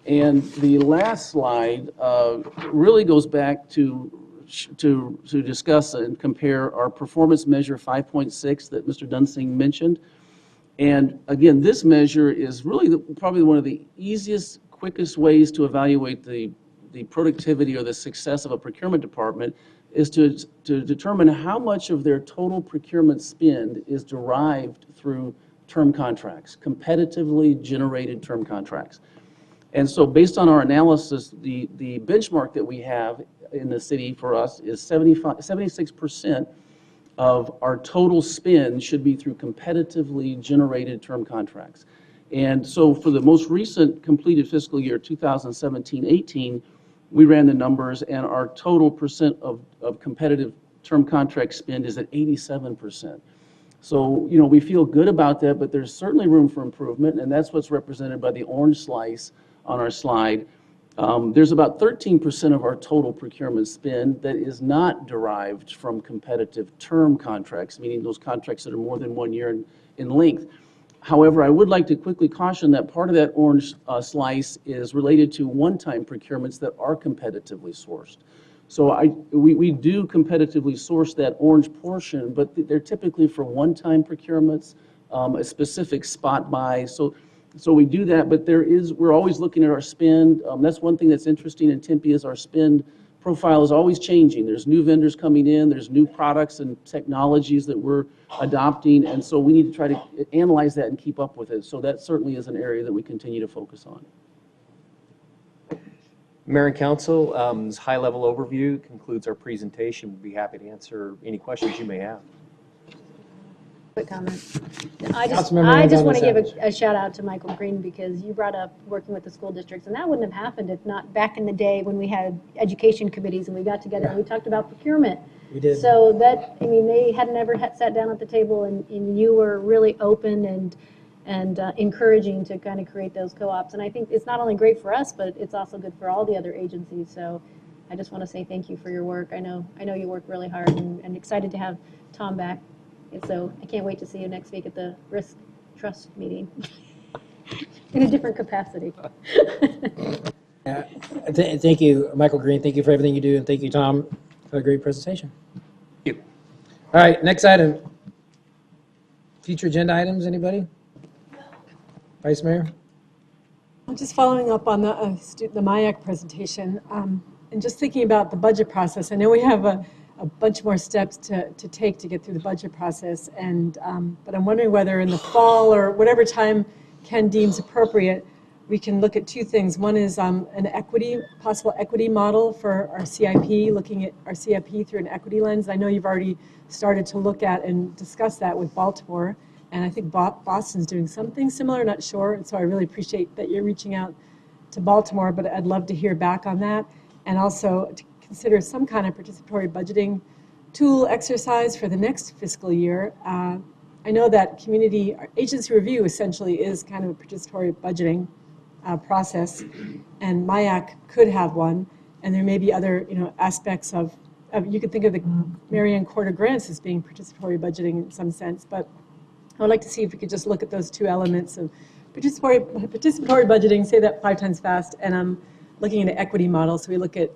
And the last slide really goes back to discuss and compare our performance measure 5.6 that Mr. Dunsing mentioned. And again, this measure is really probably one of the easiest, quickest ways to evaluate the productivity or the success of a procurement department is to determine how much of their total procurement spend is derived through term contracts, competitively generated term contracts. And so based on our analysis, the benchmark that we have in the city for us is 76% of our total spend should be through competitively generated term contracts. And so for the most recent completed fiscal year, 2017-18, we ran the numbers, and our total percent of competitive term contract spend is at 87%. So, you know, we feel good about that, but there's certainly room for improvement, and that's what's represented by the orange slice on our slide. There's about 13% of our total procurement spend that is not derived from competitive term contracts, meaning those contracts that are more than 1 year in length. However, I would like to quickly caution that part of that orange slice is related to one-time procurements that are competitively sourced. So we do competitively source that orange portion, but they're typically for one-time procurements, a specific spot buy. So we do that, but we're always looking at our spend. That's one thing that's interesting in Tempe is our spend profile is always changing. There's new vendors coming in, there's new products and technologies that we're adopting, and so we need to try to analyze that and keep up with it. So that certainly is an area that we continue to focus on. Mayor and Council, this high-level overview concludes our presentation. We'd be happy to answer any questions you may have. Quick comment. I just Councilmember want to give Savage. a shout out to Michael Green because you brought up working with the school districts, and that wouldn't have happened if not back in the day when we had education committees and we got together and we talked about procurement. We did. So that, I mean, they had never sat down at the table, and you were really open and encouraging to kind of create those co-ops. And I think it's not only great for us, but it's also good for all the other agencies. So I just want to say thank you for your work. I know you work really hard, and excited to have Tom back. And so I can't wait to see you next week at the Risk Trust meeting in a different capacity. Thank you, Michael Green. Thank you for everything you do, and thank you, Tom, for a great presentation. Thank you. All right, next item. Future agenda items, anybody? Vice Mayor? I'm just following up on the MIAC presentation and just thinking about the budget process. I know we have a bunch more steps to take to get through the budget process, but I'm wondering whether in the fall or whatever time Ken deems appropriate, we can look at two things. One is an possible equity model for our CIP, looking at our CIP through an equity lens. I know you've already started to look at and discuss that with Baltimore, and I think Boston's doing something similar, not sure, and so I really appreciate that you're reaching out to Baltimore, but I'd love to hear back on that, and also to consider some kind of participatory budgeting tool exercise for the next fiscal year. I know that community agency review essentially is kind of a participatory budgeting process, and MIAC could have one, and there may be other aspects of you could think of the Marion Court of Grants as being participatory budgeting in some sense, but I would like to see if we could just look at those two elements of participatory budgeting, say that 5 times fast, and I'm looking at an equity model, so we look at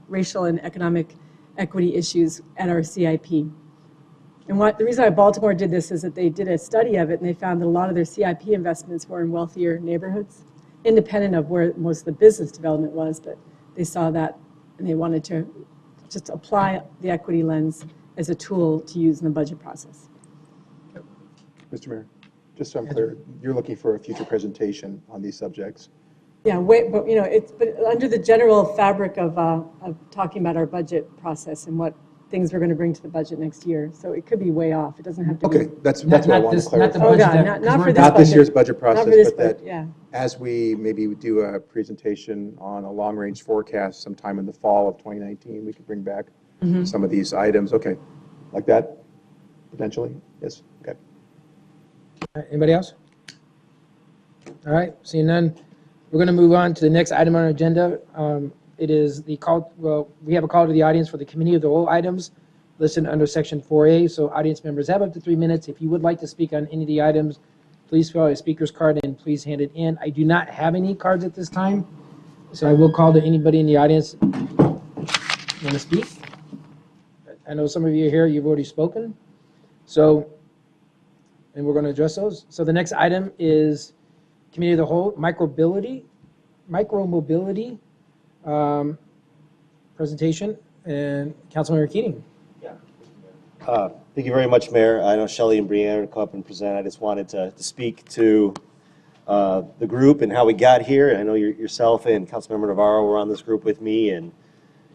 racial and economic equity issues at our CIP. And the reason why Baltimore did this is that they did a study of it, and they found that a lot of their CIP investments were in wealthier neighborhoods, independent of where most of the business development was, but they saw that, and they wanted to just apply the equity lens as a tool to use in the budget process. Mr. Mayor, just so I'm clear, you're looking for a future presentation on these subjects. Yeah, wait, but but under the general fabric of talking about our budget process and what things we're going to bring to the budget next year. So it could be way off. It doesn't have to be. Okay, that's what I wanted to clarify. Oh, God, not for this budget. Not this year's budget process, Not for this but that budget, yeah. as we maybe do a presentation on a long-range forecast sometime in the fall of 2019, we could bring back Mhm. some of these items. Okay, like that, potentially? Yes, okay. All right, anybody else? All right, seeing none, we're going to move on to the next item on our agenda. It is the call, well, we have a call to the audience for the committee of the whole items listed under section 4A. So audience members have up to 3 minutes. If you would like to speak on any of the items, please fill out a speaker's card and please hand it in. I do not have any cards at this time, so I will call to anybody in the audience want to speak. I know some of you here, you've already spoken. So, and we're going to address those. So the next item is Committee of the Whole, micromobility presentation, and Councilmember Keating. Thank you very much, Mayor. I know Shelley and Brianna are come up and present. I just wanted to speak to the group and how we got here. And I know yourself and Councilmember Navarro were on this group with me, and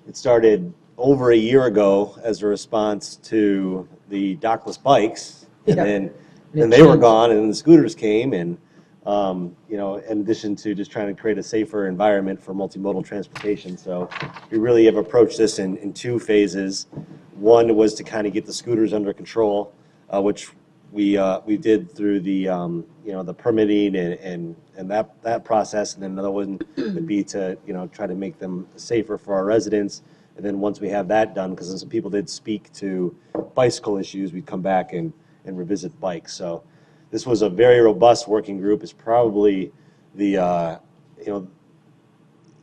it started over a year ago as a response to the dockless bikes, and then they were gone, and then the scooters came, and you know, in addition to just trying to create a safer environment for multimodal transportation. So we really have approached this in two phases. One was to kind of get the scooters under control, which we did through the you know, the permitting and that process, and then another one would be to, you know, try to make them safer for our residents. And then once we have that done, because some people did speak to bicycle issues, we'd come back and revisit bikes. So this was a very robust working group. It's probably the you know,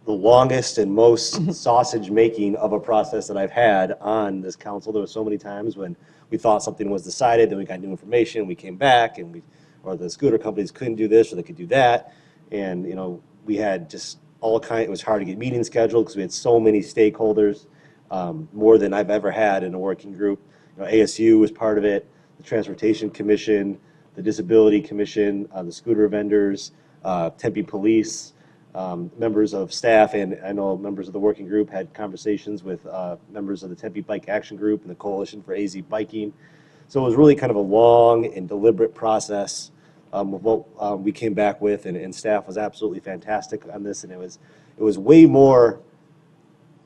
the longest and most sausage making of a process that I've had on this council. There were so many times when we thought something was decided, then we got new information, we came back, and or the scooter companies couldn't do this or they could do that. And, you know, we had just all kind, it was hard to get meetings scheduled because we had so many stakeholders, more than I've ever had in a working group. You know, ASU was part of it, the Transportation Commission, the Disability Commission, the scooter vendors, Tempe Police, members of staff, and I know members of the working group had conversations with members of the Tempe Bike Action Group and the Coalition for AZ Biking. So it was really kind of a long and deliberate process of what we came back with, and staff was absolutely fantastic on this, and it was way more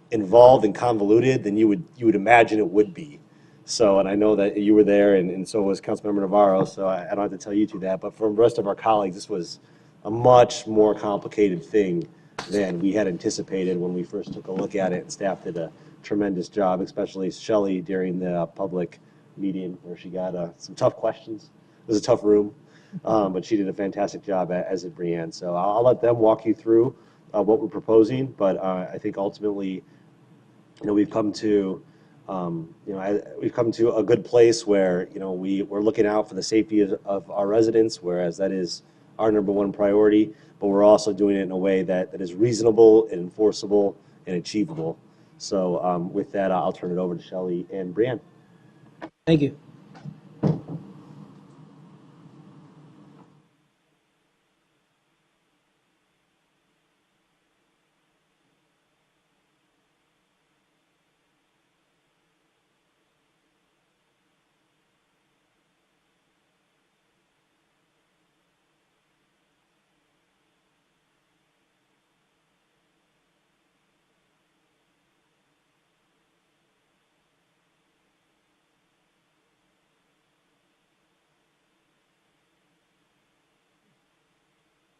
involved and convoluted than you would imagine it would be. So, and I know that you were there, and so was Councilmember Navarro, so I don't have to tell you two that, but for the rest of our colleagues, this was a much more complicated thing than we had anticipated when we first took a look at it, and staff did a tremendous job, especially Shelley during the public meeting where she got some tough questions. It was a tough room, but she did a fantastic job, as did Brianne. So I'll let them walk you through what we're proposing, but I think ultimately, you know, we've come to we've come to a good place where, you know, we're looking out for the safety of our residents, whereas that is our number one priority, but we're also doing it in a way that is reasonable and enforceable and achievable. So with that, I'll turn it over to Shelley and Brianne. Thank you.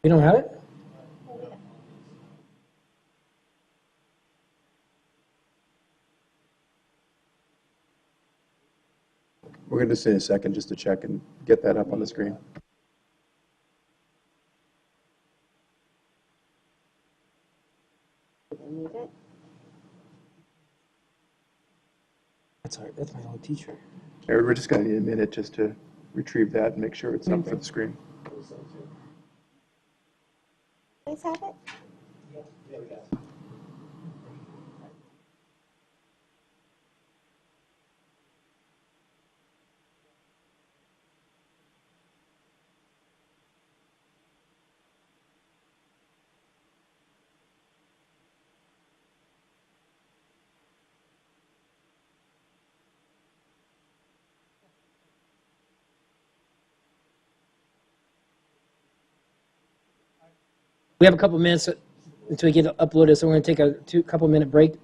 You don't have it? We're going to just in a second just to check and get that up on the screen. That's all right. That's my old teacher. We're just going to need a minute just to retrieve that and make sure it's up for the screen. Please have it. We have a couple minutes until we get it uploaded, so we're going to take a couple minute break.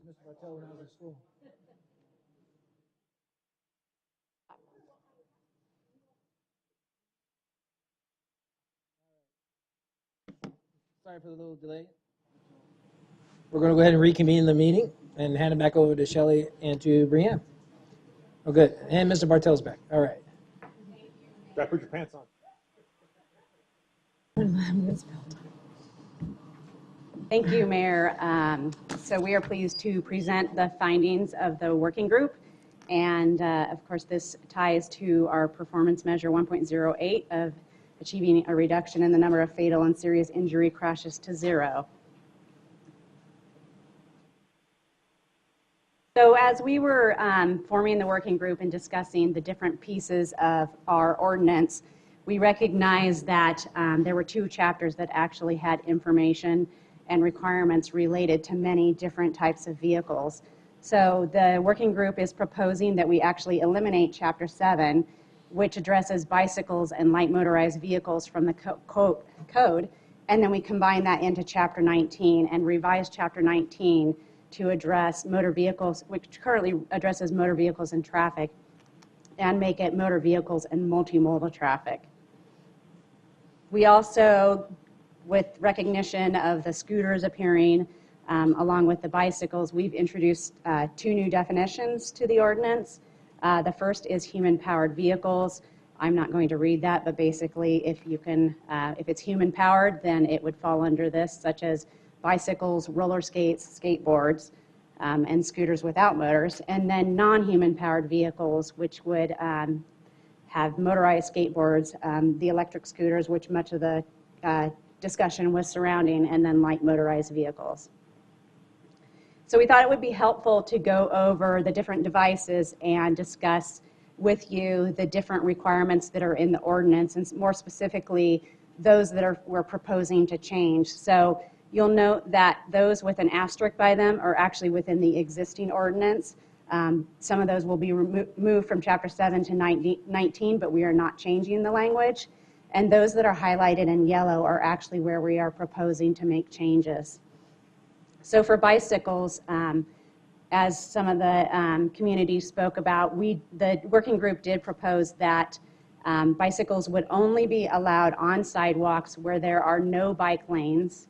Mr. Bartel when I was in school. Sorry for the little delay. We're going to go ahead and reconvene the meeting and hand it back over to Shelley and to Brianne. Oh, good. And Mr. Bartel's back. All right. Gotta put your pants on. Thank you, Mayor. So we are pleased to present the findings of the working group. And of course, this ties to our performance measure 1.08 of achieving a reduction in the number of fatal and serious injury crashes to 0. So as we were forming the working group and discussing the different pieces of our ordinance, we recognized that there were 2 chapters that actually had information and requirements related to many different types of vehicles. So the working group is proposing that we actually eliminate Chapter 7, which addresses bicycles and light motorized vehicles from the code, and then we combine that into Chapter 19 and revise Chapter 19 to address motor vehicles, which currently addresses motor vehicles and traffic, and make it motor vehicles and multimodal traffic. We also, with recognition of the scooters appearing along with the bicycles, we've introduced 2 new definitions to the ordinance. The first is human-powered vehicles. I'm not going to read that, but basically if it's human-powered, then it would fall under this, such as bicycles, roller skates, skateboards, and scooters without motors. And then non-human-powered vehicles, which would have motorized skateboards, the electric scooters, which much of the discussion was surrounding, and then light motorized vehicles. So we thought it would be helpful to go over the different devices and discuss with you the different requirements that are in the ordinance, and more specifically, those that we're proposing to change. So you'll note that those with an asterisk by them are actually within the existing ordinance. Some of those will be moved from Chapter 7 to 19, but we are not changing the language. And those that are highlighted in yellow are actually where we are proposing to make changes. So for bicycles, as some of the community spoke about, the working group did propose that bicycles would only be allowed on sidewalks where there are no bike lanes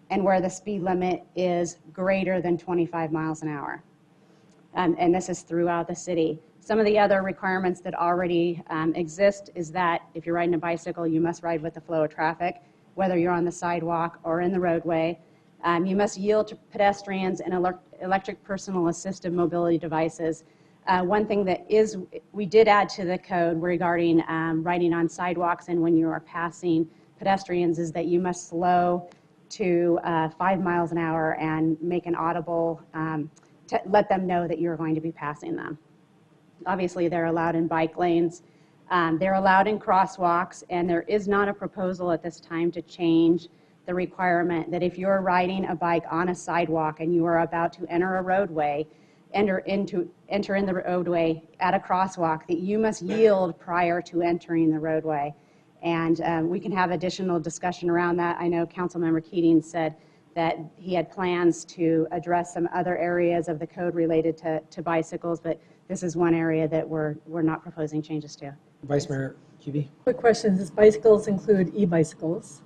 and where the speed limit is greater than 25 miles an hour. And this is throughout the city. Some of the other requirements that already exist is that if you're riding a bicycle, you must ride with the flow of traffic, whether you're on the sidewalk or in the roadway. You must yield to pedestrians and electric personal assistive mobility devices. One thing that we did add to the code regarding riding on sidewalks and when you are passing pedestrians is that you must slow to 5 miles an hour and make an audible to let them know that you're going to be passing them. Obviously, they're allowed in bike lanes. They're allowed in crosswalks, and there is not a proposal at this time to change the requirement that if you're riding a bike on a sidewalk and you are about to enter a roadway, enter in the roadway at a crosswalk, that you must yield prior to entering the roadway. And we can have additional discussion around that. I know Councilmember Keating said that he had plans to address some other areas of the code related to bicycles, but this is one area that we're not proposing changes to. Vice Mayor QB. Quick question, does bicycles include e-bicycles?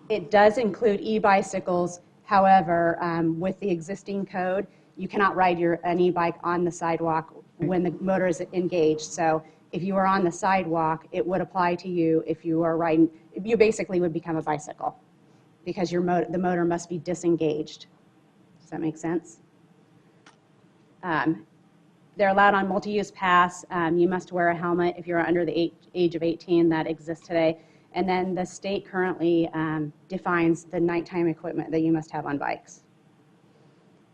It does include e-bicycles. However, with the existing code, you cannot ride an e-bike on the sidewalk when the motor is engaged. So if you are on the sidewalk, it would apply to you if you are riding. You basically would become a bicycle because the motor must be disengaged. Does that make sense? They're allowed on multi-use pass. You must wear a helmet if you're under the age of 18. That exists today. And then the state currently defines the nighttime equipment that you must have on bikes.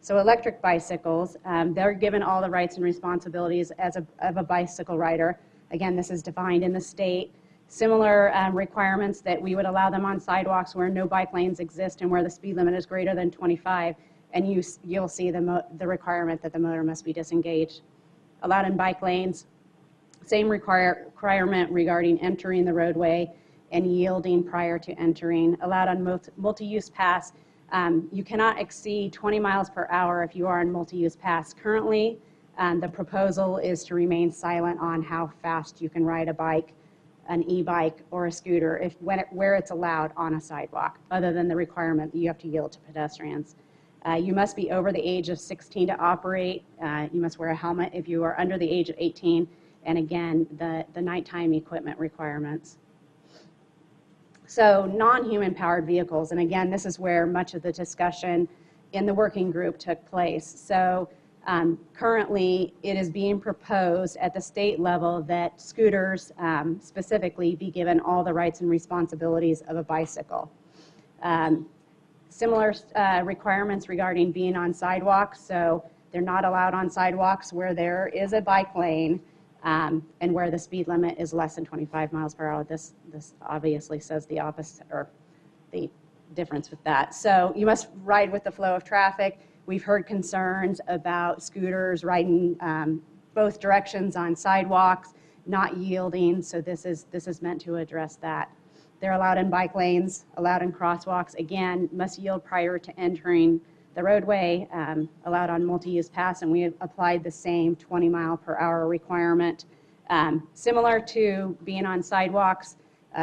So electric bicycles, they're given all the rights and responsibilities of a bicycle rider. Again, this is defined in the state. Similar requirements that we would allow them on sidewalks where no bike lanes exist and where the speed limit is greater than 25. And you'll see the requirement that the motor must be disengaged. Allowed in bike lanes, same requirement regarding entering the roadway and yielding prior to entering. Allowed on multi-use pass, You cannot exceed 20 miles per hour if you are on multi-use pass. Currently, the proposal is to remain silent on how fast you can ride a bike, an e-bike, or a scooter where it's allowed on a sidewalk, other than the requirement that you have to yield to pedestrians. You must be over the age of 16 to operate. You must wear a helmet if you are under the age of 18. And again, the nighttime equipment requirements. So non-human powered vehicles, and again, this is where much of the discussion in the working group took place. So currently, it is being proposed at the state level that scooters specifically be given all the rights and responsibilities of a bicycle. Similar requirements regarding being on sidewalks, so they're not allowed on sidewalks where there is a bike lane and where the speed limit is less than 25 miles per hour. This obviously says the opposite, or the difference with that. So you must ride with the flow of traffic. We've heard concerns about scooters riding both directions on sidewalks, not yielding, so this is meant to address that. They're allowed in bike lanes, allowed in crosswalks. Again, must yield prior to entering the roadway, allowed on multi-use pass, and we have applied the same 20 mile per hour requirement. Similar to being on sidewalks,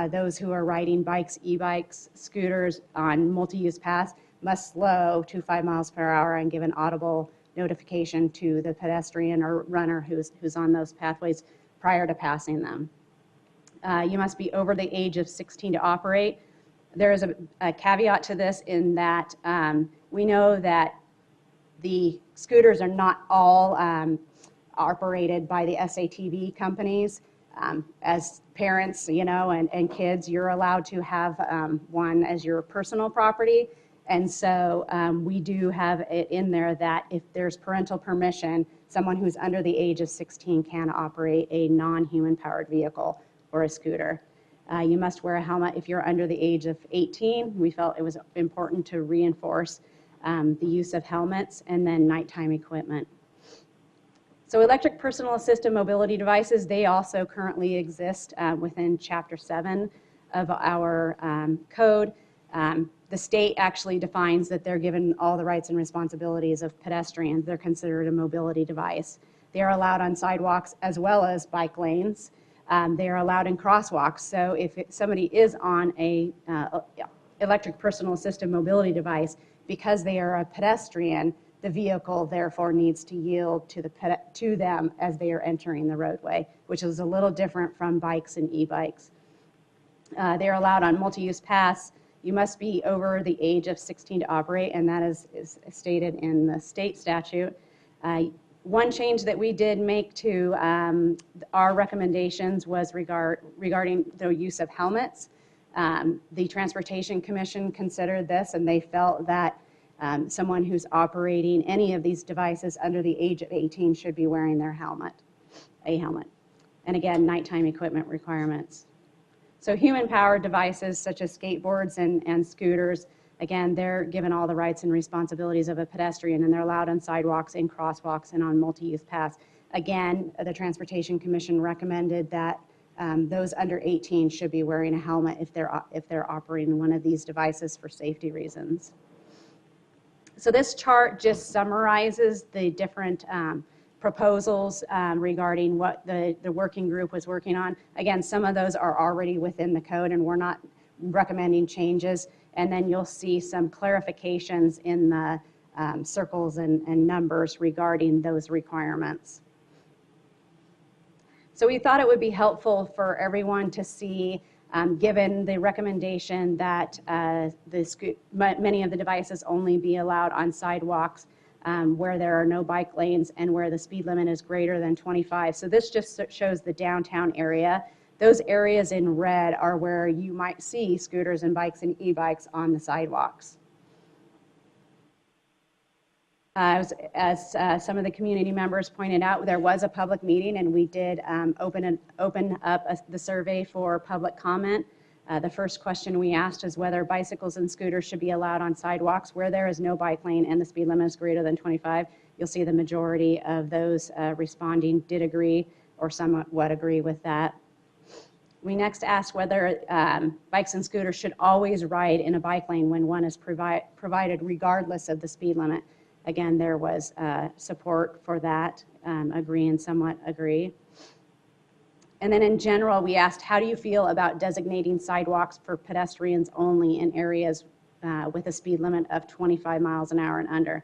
those who are riding bikes, e-bikes, scooters on multi-use pass must slow to 5 miles per hour and give an audible notification to the pedestrian or runner who's on those pathways prior to passing them. You must be over the age of 16 to operate. There is a caveat to this in that we know that the scooters are not all operated by the SATV companies. As parents, and kids, you're allowed to have one as your personal property. And so we do have it in there that if there's parental permission, someone who's under the age of 16 can operate a non-human powered vehicle or a scooter. You must wear a helmet if you're under the age of 18. We felt it was important to reinforce the use of helmets, and then nighttime equipment. So electric personal assistive mobility devices, they also currently exist within Chapter 7 of our code. The state actually defines that they're given all the rights and responsibilities of pedestrians. They're considered a mobility device. They are allowed on sidewalks as well as bike lanes. They are allowed in crosswalks. So if somebody is on a electric personal assistive mobility device, because they are a pedestrian, the vehicle therefore needs to yield to them as they are entering the roadway, which is a little different from bikes and e-bikes. They are allowed on multi-use pass. You must be over the age of 16 to operate, and that is stated in the state statute. One change that we did make to our recommendations was regarding the use of helmets. The Transportation Commission considered this, and they felt that someone who's operating any of these devices under the age of 18 should be wearing their helmet, a helmet. And again, nighttime equipment requirements. So human-powered devices such as skateboards and scooters, again, they're given all the rights and responsibilities of a pedestrian, and they're allowed on sidewalks, in crosswalks, and on multi-use paths. Again, the Transportation Commission recommended that those under 18 should be wearing a helmet if they're operating one of these devices for safety reasons. So this chart just summarizes the different proposals regarding what the working group was working on. Again, some of those are already within the code, and we're not recommending changes. And then you'll see some clarifications in the circles and numbers regarding those requirements. So we thought it would be helpful for everyone to see, given the recommendation that many of the devices only be allowed on sidewalks where there are no bike lanes and where the speed limit is greater than 25. So this just shows the downtown area. Those areas in red are where you might see scooters and bikes and e-bikes on the sidewalks. As some of the community members pointed out, there was a public meeting, and we did open up the survey for public comment. The first question we asked is whether bicycles and scooters should be allowed on sidewalks where there is no bike lane and the speed limit is greater than 25. You'll see the majority of those responding did agree or somewhat agree with that. We next asked whether bikes and scooters should always ride in a bike lane when one is provided regardless of the speed limit. Again, there was support for that, agree and somewhat agree. And then in general, we asked, how do you feel about designating sidewalks for pedestrians only in areas with a speed limit of 25 miles an hour and under?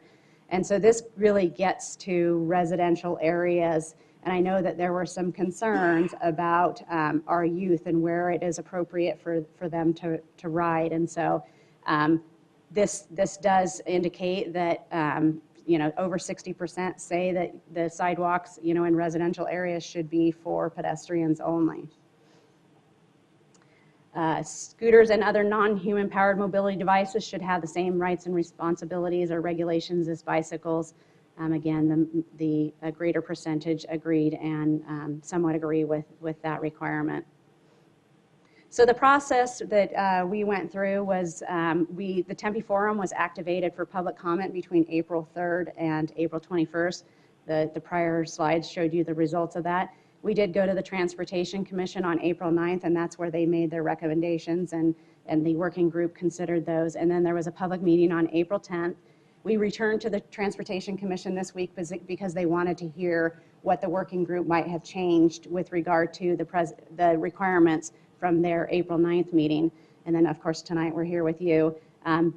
And so this really gets to residential areas. And I know that there were some concerns about our youth and where it is appropriate for them to ride. And so this does indicate that over 60% say that the sidewalks in residential areas should be for pedestrians only. Scooters and other non-human powered mobility devices should have the same rights and responsibilities or regulations as bicycles. Again, a greater percentage agreed and somewhat agree with that requirement. So the process that we went through was the Tempe Forum was activated for public comment between April 3rd and April 21st. The prior slides showed you the results of that. We did go to the Transportation Commission on April 9th, and that's where they made their recommendations, and the working group considered those. And then there was a public meeting on April 10th. We returned to the Transportation Commission this week because they wanted to hear what the working group might have changed with regard to the requirements from their April 9th meeting. And then, of course, tonight we're here with you.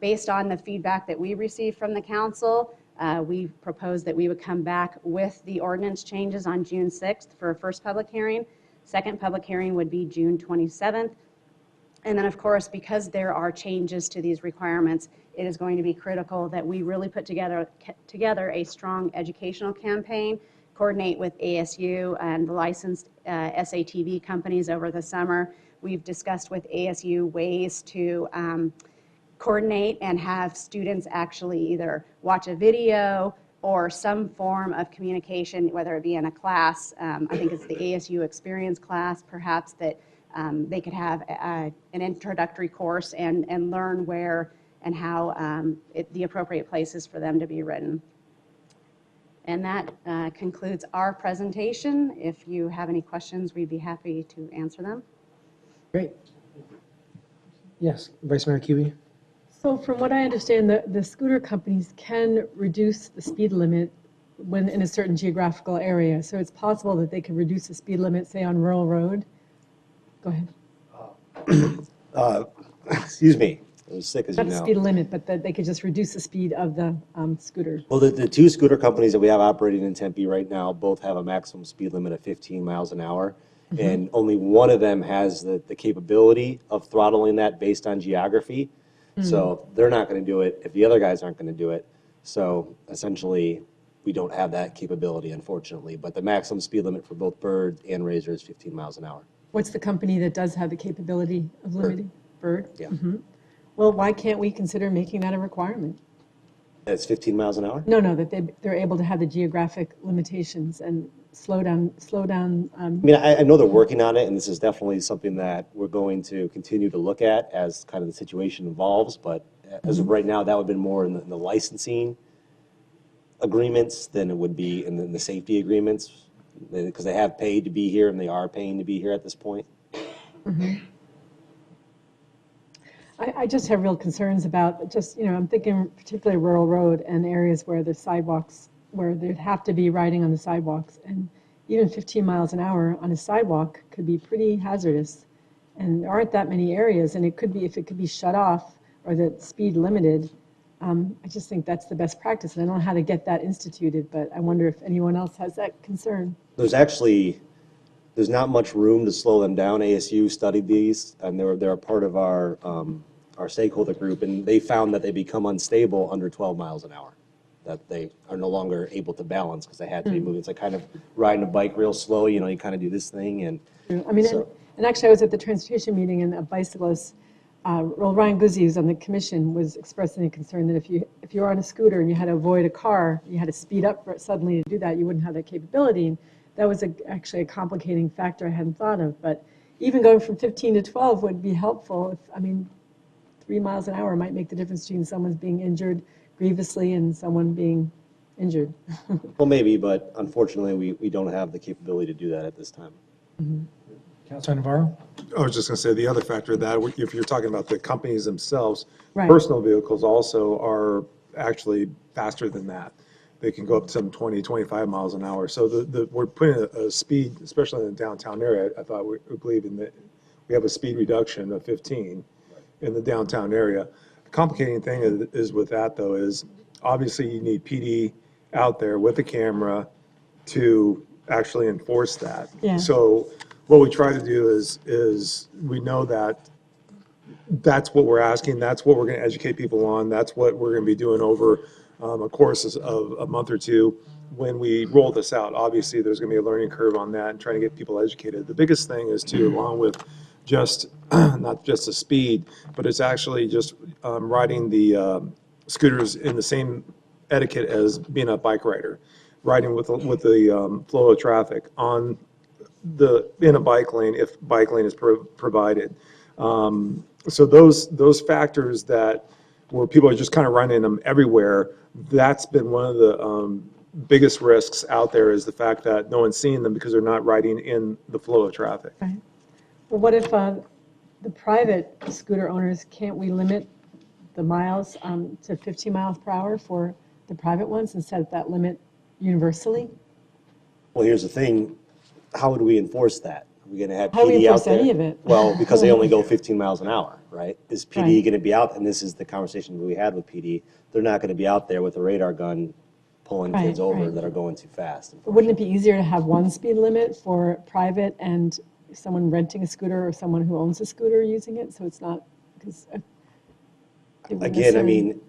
Based on the feedback that we received from the council, we proposed that we would come back with the ordinance changes on June 6th for a first public hearing. Second public hearing would be June 27th. And then, of course, because there are changes to these requirements, it is going to be critical that we really put together a strong educational campaign, coordinate with ASU and the licensed SATV companies over the summer. We've discussed with ASU ways to coordinate and have students actually either watch a video or some form of communication, whether it be in a class. I think it's the ASU Experience class, perhaps, that they could have an introductory course and learn where and how the appropriate places for them to be ridden. And that concludes our presentation. If you have any questions, we'd be happy to answer them. Great. Yes, Vice Mayor Cubey. So from what I understand, the scooter companies can reduce the speed limit when in a certain geographical area. So it's possible that they can reduce the speed limit, say, on Rural Road. Go ahead. Excuse me. I was sick, as you Not know. the speed limit, but that they could just reduce the speed of the scooter. Well, the two scooter companies that we have operating in Tempe right now both have a maximum speed limit of 15 miles an hour. Mm-hmm. And only one of them has the capability of throttling that based on geography. So they're not going to do it if the other guys aren't going to do it. So essentially, we don't have that capability, unfortunately. But the maximum speed limit for both Bird and Razor is 15 miles an hour. What's the company that does have the capability of limiting? Bird? Yeah. Mm-hmm. Well, why can't we consider making that a requirement? That's 15 miles an hour? No, that they're able to have the geographic limitations and slow down. I mean, I know they're working on it, and this is definitely something that we're going to continue to look at as kind of the situation evolves. But as of right now, that would have been more in the licensing agreements than it would be in the safety agreements, because they have paid to be here, and they are paying to be here at this point. Mm-hmm. I just have real concerns about I'm thinking particularly Rural Road and areas where the sidewalks, where there'd have to be riding on the sidewalks. And even 15 miles an hour on a sidewalk could be pretty hazardous. And there aren't that many areas, and it could be, if it could be shut off or the speed limited, I just think that's the best practice. And I don't know how to get that instituted, but I wonder if anyone else has that concern. There's not much room to slow them down. ASU studied these, and they're a part of our stakeholder group, and they found that they become unstable under 12 miles an hour, that they are no longer able to balance because they had to be moving. It's like kind of riding a bike real slow, you kind of do this thing. And I mean, and actually I was at the transportation meeting, and a bicyclist, Ryan Guzzi, who's on the commission, was expressing a concern that if you were on a scooter and you had to avoid a car, you had to speed up suddenly to do that, you wouldn't have that capability. And that was actually a complicating factor I hadn't thought of. But even going from 15 to 12 would be helpful. 3 miles an hour might make the difference between someone's being injured grievously and someone being injured. Well, maybe, but unfortunately, we don't have the capability to do that at this time. Mm-hmm. Councilman Navarro? I was just going to say the other factor of that, if you're talking about the companies themselves, Right. personal vehicles also are actually faster than that. They can go up to some 20, 25 miles an hour. So we're putting a speed, especially in the downtown area. I thought we believe in that we have a speed reduction of 15 in the downtown area. The complicating thing is with that though is obviously you need PD out there with a camera to actually enforce that. Yeah. So what we try to do is we know that that's what we're asking, that's what we're going to educate people on, that's what we're going to be doing over a course of a month or two when we roll this out. Obviously, there's going to be a learning curve on that and trying to get people educated. The biggest thing is too, along with just, not just the speed, but it's actually just riding the scooters in the same etiquette as being a bike rider, riding with the flow of traffic on in a bike lane if bike lane is provided. So those factors that where people are just kind of running them everywhere, that's been one of the biggest risks out there is the fact that no one's seeing them because they're not riding in the flow of traffic. Right. Well, what if the private scooter owners, can't we limit the miles to 15 miles per hour for the private ones and set that limit universally? Well, here's the thing, how would we enforce that? Are we going to have How do we PD out enforce there? any of it? Well, because they only go 15 miles an hour, right? Is PD Right. going to be out, and this is the conversation we had with PD, they're not going to be out there with a radar gun pulling kids Right, over right. that are going too fast. Wouldn't it be easier to have one speed limit for private and someone renting a scooter or someone who owns a scooter using it? So it's not, because Again, I mean,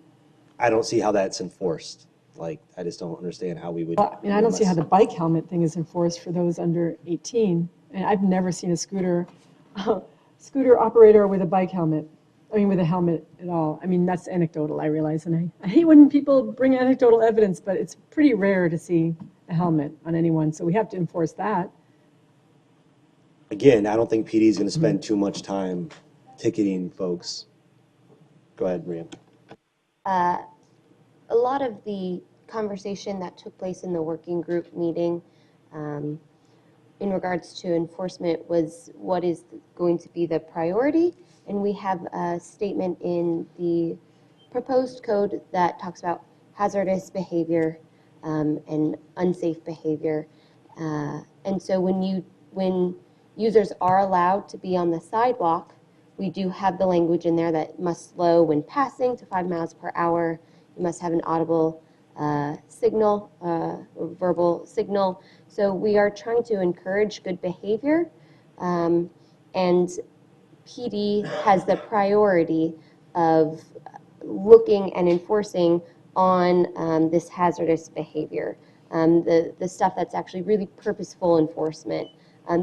I don't see how that's enforced. Like, I just don't understand how we would. Well, I mean, I don't see how the bike helmet thing is enforced for those under 18. And I've never seen a scooter operator with a bike helmet. I mean, with a helmet at all. I mean, that's anecdotal, I realize. And I hate when people bring anecdotal evidence, but it's pretty rare to see a helmet on anyone. So we have to enforce that. Again, I don't think PD is going to spend too much time ticketing folks. Go ahead, Maria. A lot of the conversation that took place in the working group meeting in regards to enforcement was what is going to be the priority. And we have a statement in the proposed code that talks about hazardous behavior and unsafe behavior. And so when users are allowed to be on the sidewalk, we do have the language in there that must slow when passing to 5 miles per hour. You must have an audible signal, or verbal signal. So we are trying to encourage good behavior, and PD has the priority of looking and enforcing on this hazardous behavior. The stuff that's actually really purposeful enforcement,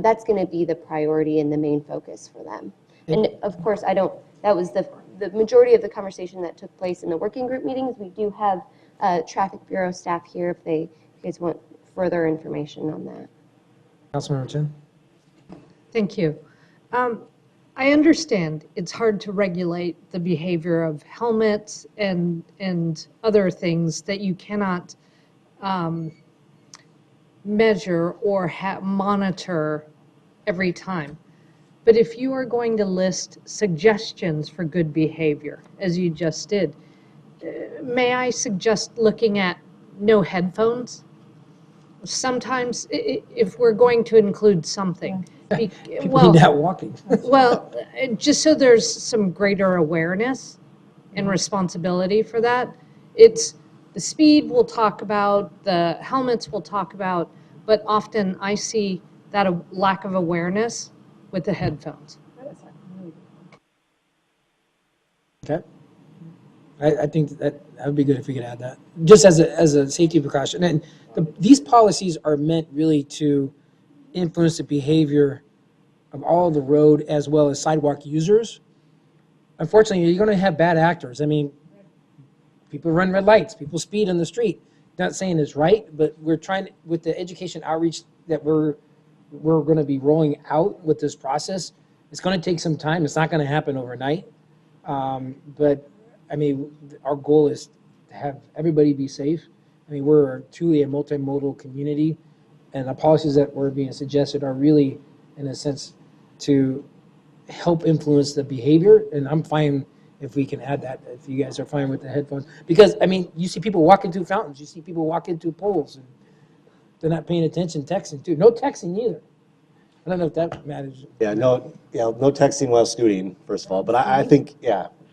that's going to be the priority and the main focus for them. And of course, that was the majority of the conversation that took place in the working group meetings. We do have Traffic Bureau staff here if you guys want further information on that. Councilmember Chin? Thank you. I understand it's hard to regulate the behavior of helmets and other things that you cannot measure or monitor every time. But if you are going to list suggestions for good behavior, as you just did, may I suggest looking at no headphones? Sometimes, if we're going to include something. People need that walking. Well, just so there's some greater awareness and responsibility for that. It's the speed we'll talk about, the helmets we'll talk about, but often I see that a lack of awareness with the headphones. Okay. I think that would be good if we could add that, just as a safety precaution. And these policies are meant really to influence the behavior of all the road as well as sidewalk users. Unfortunately, you're going to have bad actors. I mean, people run red lights, people speed on the street. Not saying it's right, but we're trying, with the education outreach that we're going to be rolling out with this process, it's going to take some time. It's not going to happen overnight. But I mean, our goal is to have everybody be safe. I mean, we're truly a multimodal community, and the policies that were being suggested are really, in a sense, to help influence the behavior, and I'm fine if we can add that, if you guys are fine with the headphones. Because, I mean, you see people walking through fountains, you see people walking through poles, and they're not paying attention, texting too. No texting either. I don't know if that matters. No texting while scooting, first of all. But I think,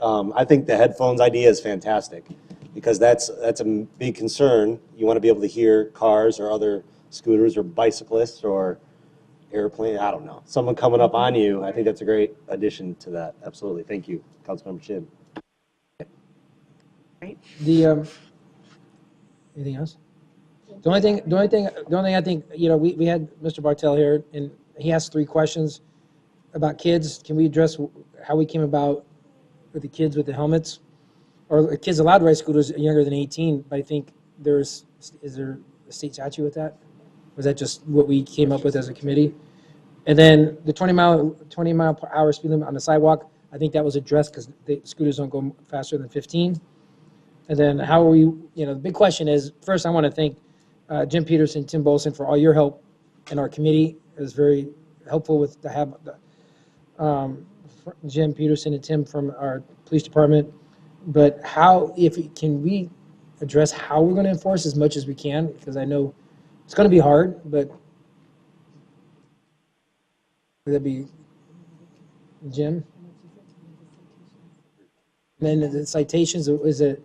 I think the headphones idea is fantastic because that's a big concern. You want to be able to hear cars or other scooters or bicyclists or airplane, I don't know, someone coming up on you. I think that's a great addition to that. Absolutely. Thank you, Councilmember Chin. The, anything else? The only thing I think, we had Mr. Bartel here, and he asked 3 questions about kids. Can we address how we came about with the kids with the helmets? Or the kids allowed to ride scooters younger than 18, but I think is there a state statute with that? Was that just what we came up with as a committee? And then the 20 mile per hour speed limit on the sidewalk, I think that was addressed because the scooters don't go faster than 15. And then how are we, the big question is, first I want to thank Jim Peterson, Tim Bolson for all your help in our committee. It was very helpful to have Jim Peterson and Tim from our police department. But can we address how we're going to enforce as much as we can? Because I know it's going to be hard, but would that be Jim? And then the citations, is it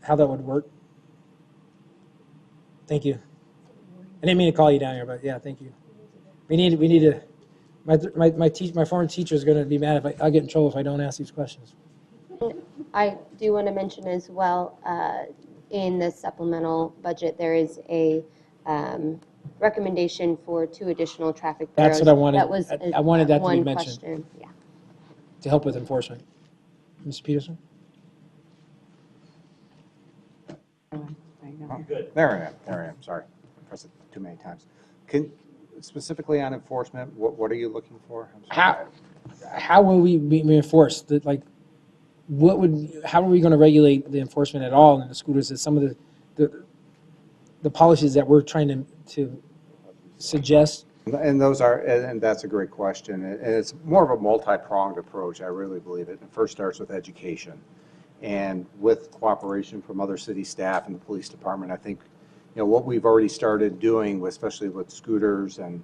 how that would work? Thank you. I didn't mean to call you down here, but yeah, thank you. We need to. My former teacher is going to be mad if I'll get in trouble if I don't ask these questions. I do want to mention as well, in the supplemental budget, there is a recommendation for 2 additional traffic bureaus. That's what I wanted. That was I wanted that to be one mentioned. question. Yeah. To help with enforcement. Mr. Peterson? Good. There I am, sorry. I pressed it too many times. Specifically on enforcement, what are you looking for? How will we enforce that? Like, how are we going to regulate the enforcement at all in the scooters? Is some of the policies that we're trying to suggest? And that's a great question. And it's more of a multi-pronged approach, I really believe it. It first starts with education. And with cooperation from other city staff and the police department, I think what we've already started doing, especially with scooters, and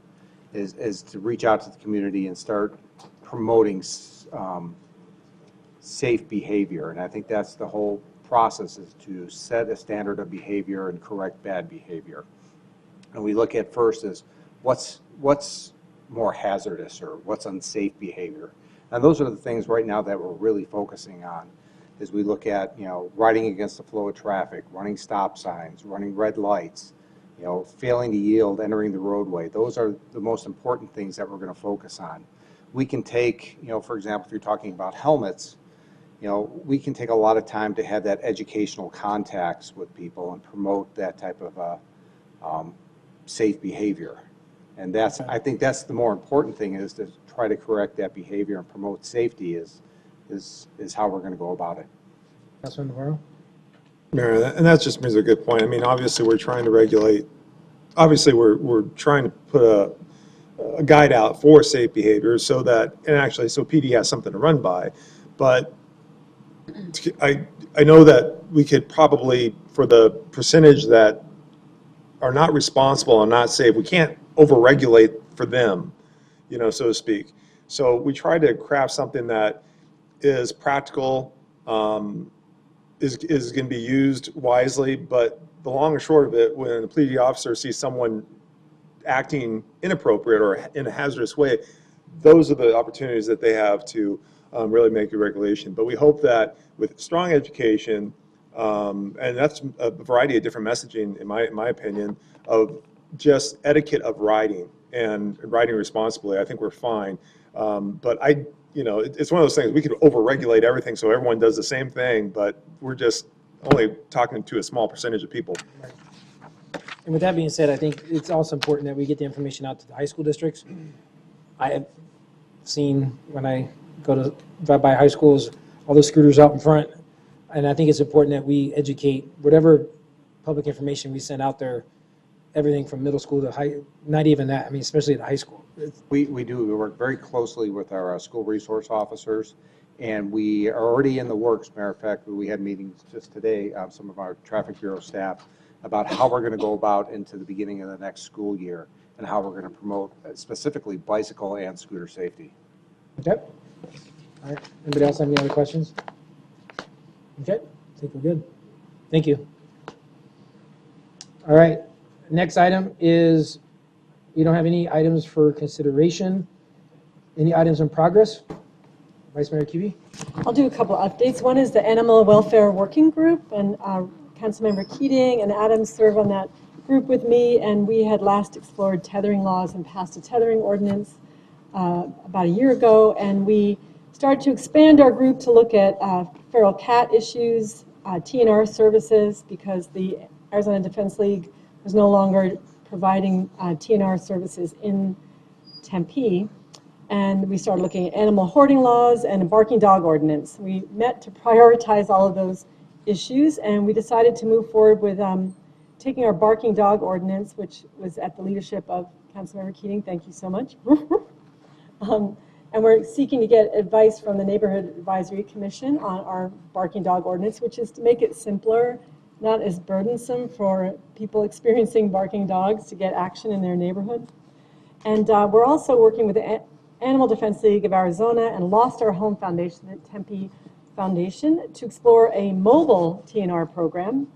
is to reach out to the community and start promoting safe behavior. And I think that's the whole process, is to set a standard of behavior and correct bad behavior. And we look at first as what's more hazardous or what's unsafe behavior. And those are the things right now that we're really focusing on. As we look at, riding against the flow of traffic, running stop signs, running red lights, failing to yield, entering the roadway. Those are the most important things that we're going to focus on. We can take, for example, if you're talking about helmets, we can take a lot of time to have that educational contacts with people and promote that type of safe behavior. And I think that's the more important thing, is to try to correct that behavior and promote safety is how we're going to go about it. Councilman Navarro? Mayor, and that just means a good point. I mean, obviously, we're trying to regulate. Obviously, we're trying to put a guide out for safe behavior so PD has something to run by. But I know that we could probably, for the percentage that are not responsible and not safe, we can't over-regulate for them, so to speak. So we try to craft something that is practical, is going to be used wisely, but the long and short of it, when the police officer sees someone acting inappropriate or in a hazardous way, those are the opportunities that they have to really make a regulation. But we hope that with strong education, and that's a variety of different messaging, in my opinion, of just etiquette of riding and riding responsibly, I think we're fine. But it's one of those things, we could over-regulate everything so everyone does the same thing, but we're just only talking to a small percentage of people. Right. And with that being said, I think it's also important that we get the information out to the high school districts. I have seen, when I drive by high schools, all the scooters out in front, and I think it's important that we educate whatever public information we send out there everything from middle school to high, not even that, I mean, especially at high school. We do. We work very closely with our school resource officers, and we are already in the works. Matter of fact, we had meetings just today, some of our traffic bureau staff, about how we're going to go about into the beginning of the next school year and how we're going to promote specifically bicycle and scooter safety. Okay. All right. Anybody else have any other questions? Okay. I think we're good. Thank you. All right. Next item is, we don't have any items for consideration. Any items in progress? Vice Mayor Kuby? I'll do a couple of updates. One is the Animal Welfare Working Group, and Councilmember Keating and Adams serve on that group with me, and we had last explored tethering laws and passed a tethering ordinance about a year ago, and we started to expand our group to look at feral cat issues, TNR services, because the Arizona Defense League was no longer providing TNR services in Tempe. And we started looking at animal hoarding laws and a barking dog ordinance. We met to prioritize all of those issues, and we decided to move forward with taking our barking dog ordinance, which was at the leadership of Councilmember Keating. Thank you so much. And we're seeking to get advice from the Neighborhood Advisory Commission on our barking dog ordinance, which is to make it simpler, not as burdensome for people experiencing barking dogs to get action in their neighborhood. And we're also working with the Animal Defense League of Arizona and Lost Our Home Foundation, the Tempe Foundation, to explore a mobile TNR program.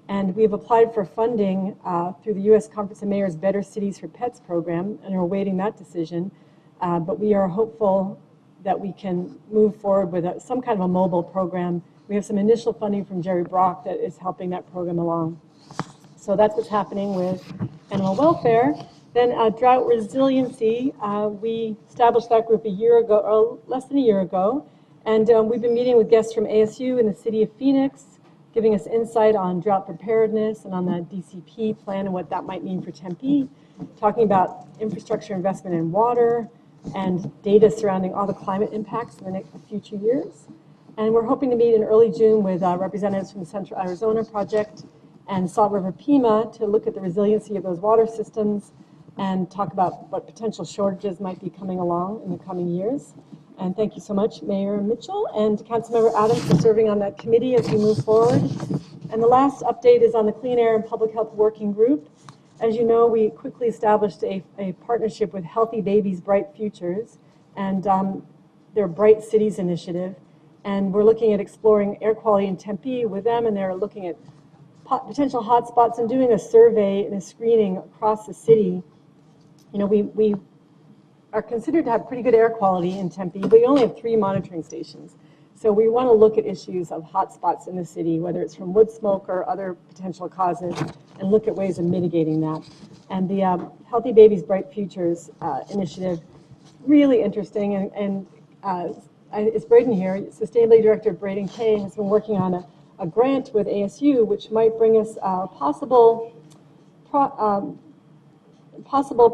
And we've applied for funding through the U.S. Conference of Mayors Better Cities for Pets program, and are awaiting that decision. But we are hopeful that we can move forward with some kind of a mobile program. We have some initial funding from Jerry Brock that is helping that program along. So that's what's happening with animal welfare. Then drought resiliency, we established that group a year ago, or less than a year ago, and we've been meeting with guests from ASU and the city of Phoenix, giving us insight on drought preparedness and on the DCP plan and what that might mean for Tempe, talking about infrastructure investment in water and data surrounding all the climate impacts in the next future years. And we're hoping to meet in early June with representatives from the Central Arizona Project and Salt River Pima to look at the resiliency of those water systems and talk about what potential shortages might be coming along in the coming years. And thank you so much, Mayor Mitchell and Councilmember Adams, for serving on that committee as we move forward. And the last update is on the Clean Air and Public Health Working Group. As you know, we quickly established a partnership with Healthy Babies, Bright Futures, and their Bright Cities initiative. And we're looking at exploring air quality in Tempe with them, and they're looking at potential hotspots and doing a survey and a screening across the city. You know, we are considered to have pretty good air quality in Tempe, but we only have 3 monitoring stations. So we want to look at issues of hotspots in the city, whether it's from wood smoke or other potential causes, and look at ways of mitigating that. And the Healthy Babies, Bright Futures initiative, really interesting. And it's Braden here, Sustainability Director Braden Kay has been working on a grant with ASU, which might bring us a possible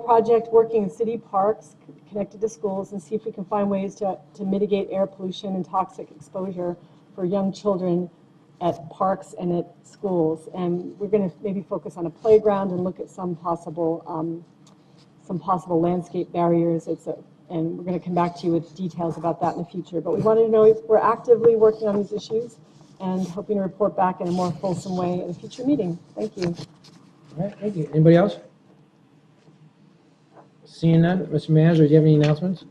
project working in city parks connected to schools, and see if we can find ways to mitigate air pollution and toxic exposure for young children at parks and at schools. And we're going to maybe focus on a playground and look at some possible landscape barriers. And we're going to come back to you with details about that in the future. But we wanted to know if we're actively working on these issues and hoping to report back in a more fulsome way in a future meeting. Thank you. All right, thank you. Anybody else? Seeing none, Mr. Manager, do you have any announcements?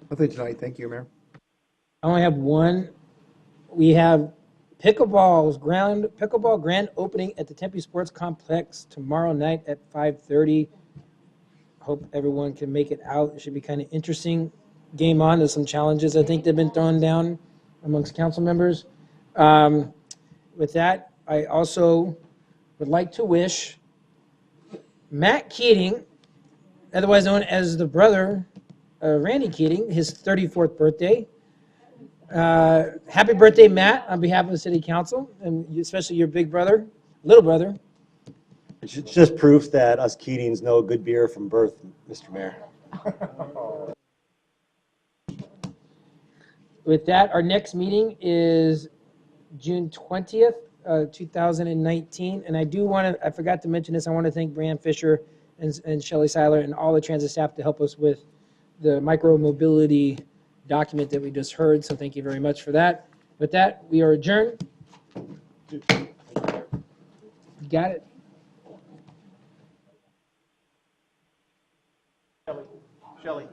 Nothing tonight. Thank you, Mayor. I only have one. We have pickleball grand opening at the Tempe Sports Complex tomorrow night at 5:30. Hope everyone can make it out. It should be kind of interesting. Game on. There's some challenges I think that have been thrown down amongst council members. With that, I also would like to wish Matt Keating, otherwise known as the brother of Randy Keating, his 34th birthday. Happy birthday, Matt, on behalf of the City Council, and especially your big brother, little brother. It's just proof that us Keatings know good beer from birth, Mr. Mayor. With that, our next meeting is June 20th 2019. And I do want to, I forgot to mention this, I want to thank Brianne Fisher and Shelley Seiler and all the transit staff to help us with the micro-mobility document that we just heard. So thank you very much for that. With that, we are adjourned. Got it. Shelley.